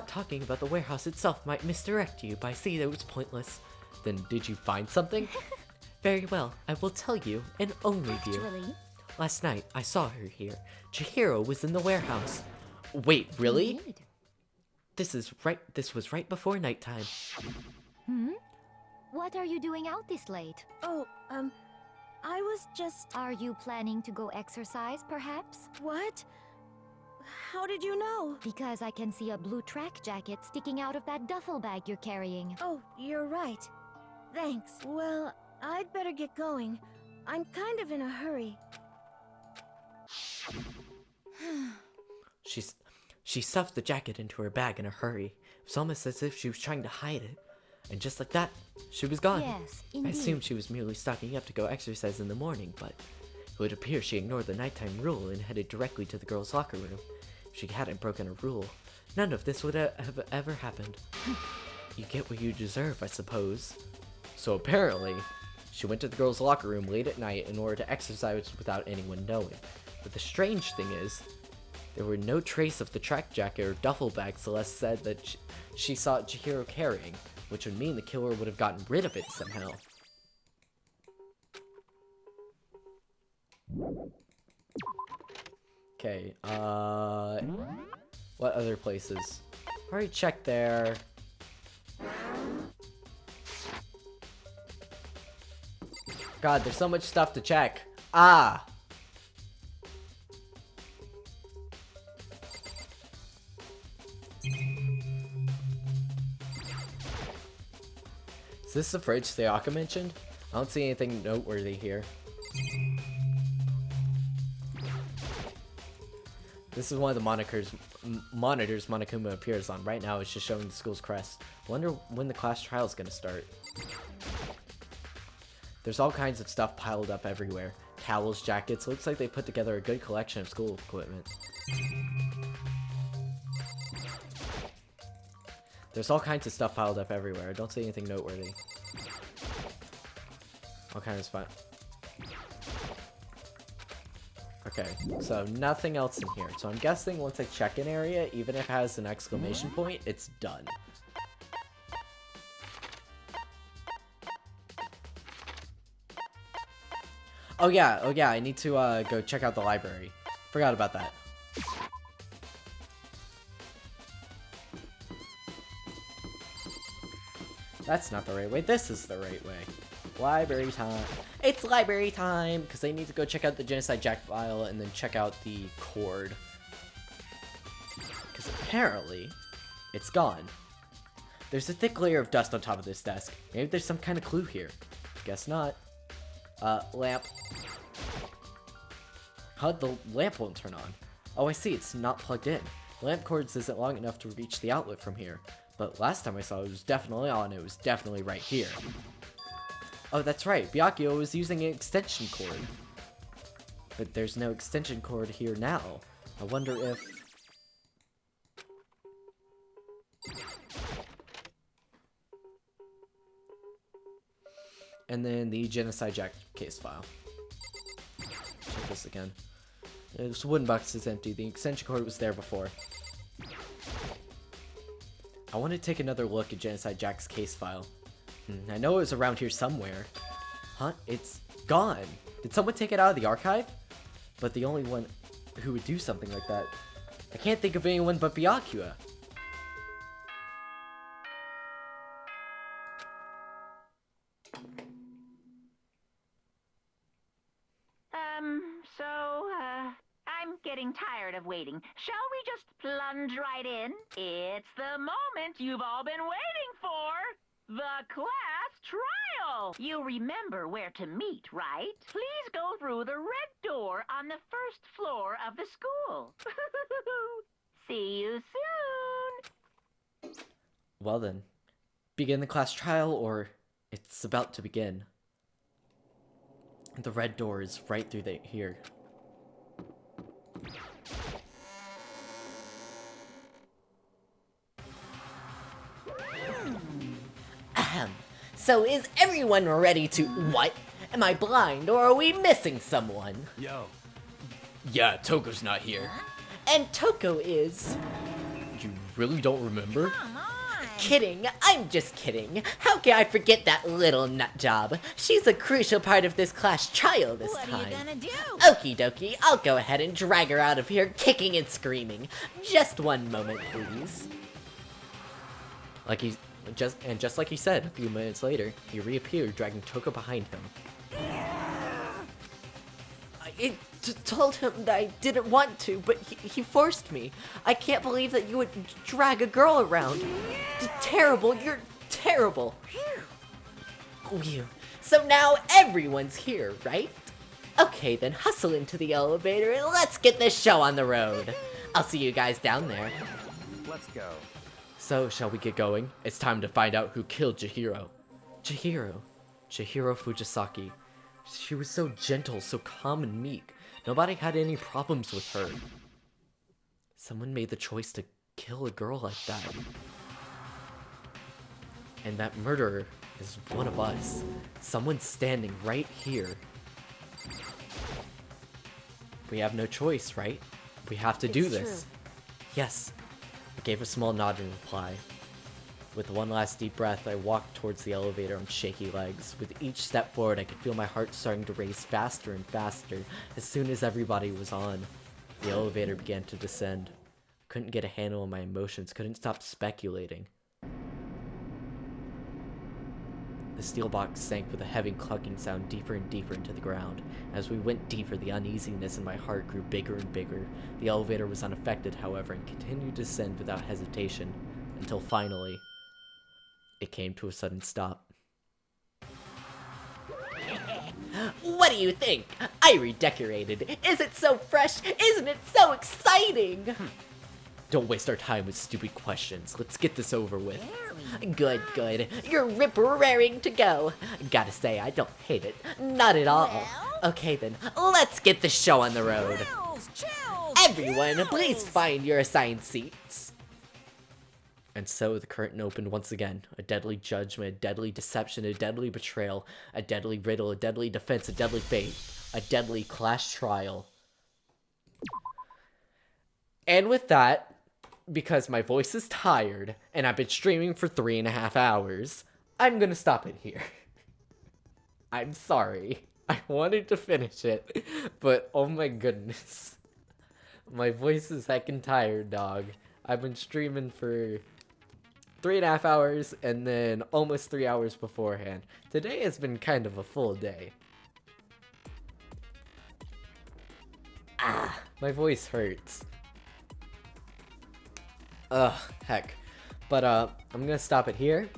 talking about the warehouse itself might misdirect you, but I see that it was pointless. Then did you find something? Very well, I will tell you, and only you. Actually, Last night, I saw her here. Chihiro was in the warehouse. Wait, really? indeed. This was right before nighttime. Hmm? What are you doing out this late? Oh, I was just... Are you planning to go exercise, perhaps? What? How did you know? Because I can see a blue track jacket sticking out of that duffel bag you're carrying. Oh, you're right. Thanks. Well, I'd better get going. I'm kind of in a hurry. She stuffed the jacket into her bag in a hurry. It was almost as if she was trying to hide it. And just like that, she was gone. Yes, I indeed. assumed she was merely stocking up to go exercise in the morning, but it would appear she ignored the nighttime rule and headed directly to the girls' locker room. If she hadn't broken a rule, none of this would have ever happened. You get what you deserve, I suppose. So apparently, she went to the girls' locker room late at night in order to exercise without anyone knowing. But the strange thing is, there were no trace of the track jacket or duffel bag Celeste said that she saw Chihiro carrying, which would mean the killer would have gotten rid of it somehow. Okay, what other places? Already checked there. God, there's so much stuff to check. Ah! Is this the fridge Sayaka mentioned? I don't see anything noteworthy here. This is one of the monitors Monokuma appears on. Right now it's just showing the school's crest. Wonder when the class trial is gonna start. There's all kinds of stuff piled up everywhere. Towels, jackets, looks like they put together a good collection of school equipment. There's all kinds of stuff piled up everywhere. I don't see anything noteworthy. All kinds of spot. Okay, so nothing else in here. So I'm guessing once I check an area, even if it has an exclamation point, it's done. Oh yeah, I need to go check out the library. Forgot about that. That's not the right way. This is the right way. Library time. It's library time! Because I need to go check out the Genocide Jack file and then check out the cord. Because apparently, it's gone. There's a thick layer of dust on top of this desk. Maybe there's some kind of clue here. Guess not. Lamp. How the lamp won't turn on? Oh, I see. It's not plugged in. The lamp cord isn't long enough to reach the outlet from here. But last time I saw it, it was definitely on. It was definitely right here. Oh, that's right. Byakuya was using an extension cord. But there's no extension cord here now. I wonder if... And then the Genocide Jack case file. Check this again. This wooden box is empty. The extension cord was there before. I want to take another look at Genocide Jack's case file. I know it was around here somewhere. Huh? It's gone. Did someone take it out of the archive? But the only one who would do something like that... I can't think of anyone but Byakuya. I'm getting tired of waiting. Shall we just plunge right in? It's the moment you've all been waiting for! The class trial! You remember where to meet, right? Please go through the red door on the first floor of the school. See you soon! Well then, begin the class trial, or it's about to begin. The red door is right through here. So is everyone ready to... What? Am I blind, or are we missing someone? Yo. Yeah, Toko's not here. And Toko is... You really don't remember? Kidding, I'm just kidding. How can I forget that little nut job? She's a crucial part of this class trial this time. What are you gonna do? Okie dokie, I'll go ahead and drag her out of here kicking and screaming. Just one moment, please. Just like he said, a few minutes later, he reappeared, dragging Toko behind him. I told him that I didn't want to, but he forced me. I can't believe that you would drag a girl around. Terrible, you're terrible. Phew. So now everyone's here, right? Okay, then hustle into the elevator and let's get this show on the road. I'll see you guys down there. Let's go. So, shall we get going? It's time to find out who killed Chihiro. Chihiro Fujisaki. She was so gentle, so calm and meek. Nobody had any problems with her. Someone made the choice to kill a girl like that. And that murderer is one of us. Someone standing right here. We have no choice, right? We have to do this. Yes. I gave a small nod in reply. With one last deep breath, I walked towards the elevator on shaky legs. With each step forward, I could feel my heart starting to race faster and faster. As soon as everybody was on, the elevator began to descend. Couldn't get a handle on my emotions, couldn't stop speculating. The steel box sank with a heavy clunking sound deeper and deeper into the ground. As we went deeper, the uneasiness in my heart grew bigger and bigger. The elevator was unaffected, however, and continued to descend without hesitation, until finally, it came to a sudden stop. What do you think? I redecorated. Is it so fresh? Isn't it so exciting? Don't waste our time with stupid questions. Let's get this over with. Good. You're rip-raring to go. Gotta say, I don't hate it. Not at all. Okay then, let's get the show on the road. Everyone, please find your assigned seats. And so the curtain opened once again. A deadly judgment, a deadly deception, a deadly betrayal, a deadly riddle, a deadly defense, a deadly fate, a deadly clash trial. And with that, because my voice is tired, and I've been streaming for 3.5 hours, I'm gonna stop it here. I'm sorry. I wanted to finish it, but oh my goodness. My voice is heckin' tired, dog. I've been streaming for 3.5 hours, and then almost 3 hours beforehand. Today has been kind of a full day. My voice hurts. Ugh, heck. But, I'm gonna stop it here.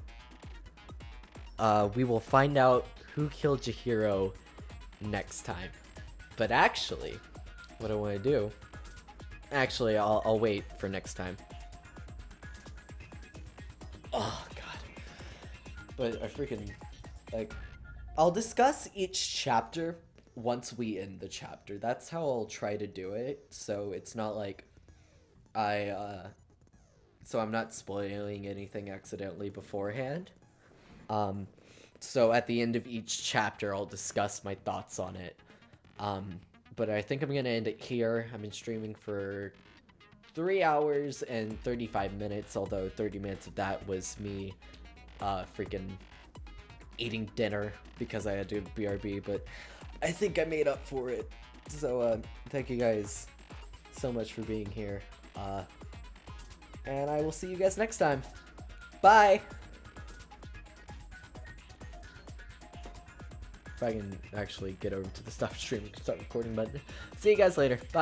We will find out who killed Chihiro next time. But actually, what I want to do... Actually, I'll wait for next time. Oh, God. But I freaking... Like, I'll discuss each chapter once we end the chapter. That's how I'll try to do it. So it's not like so I'm not spoiling anything accidentally beforehand. So at the end of each chapter, I'll discuss my thoughts on it. But I think I'm gonna end it here. I've been streaming for 3 hours and 35 minutes, although 30 minutes of that was me freaking eating dinner because I had to do BRB, but I think I made up for it. So thank you guys so much for being here. And I will see you guys next time. Bye! If I can actually get over to the stop streaming, start recording button. See you guys later. Bye.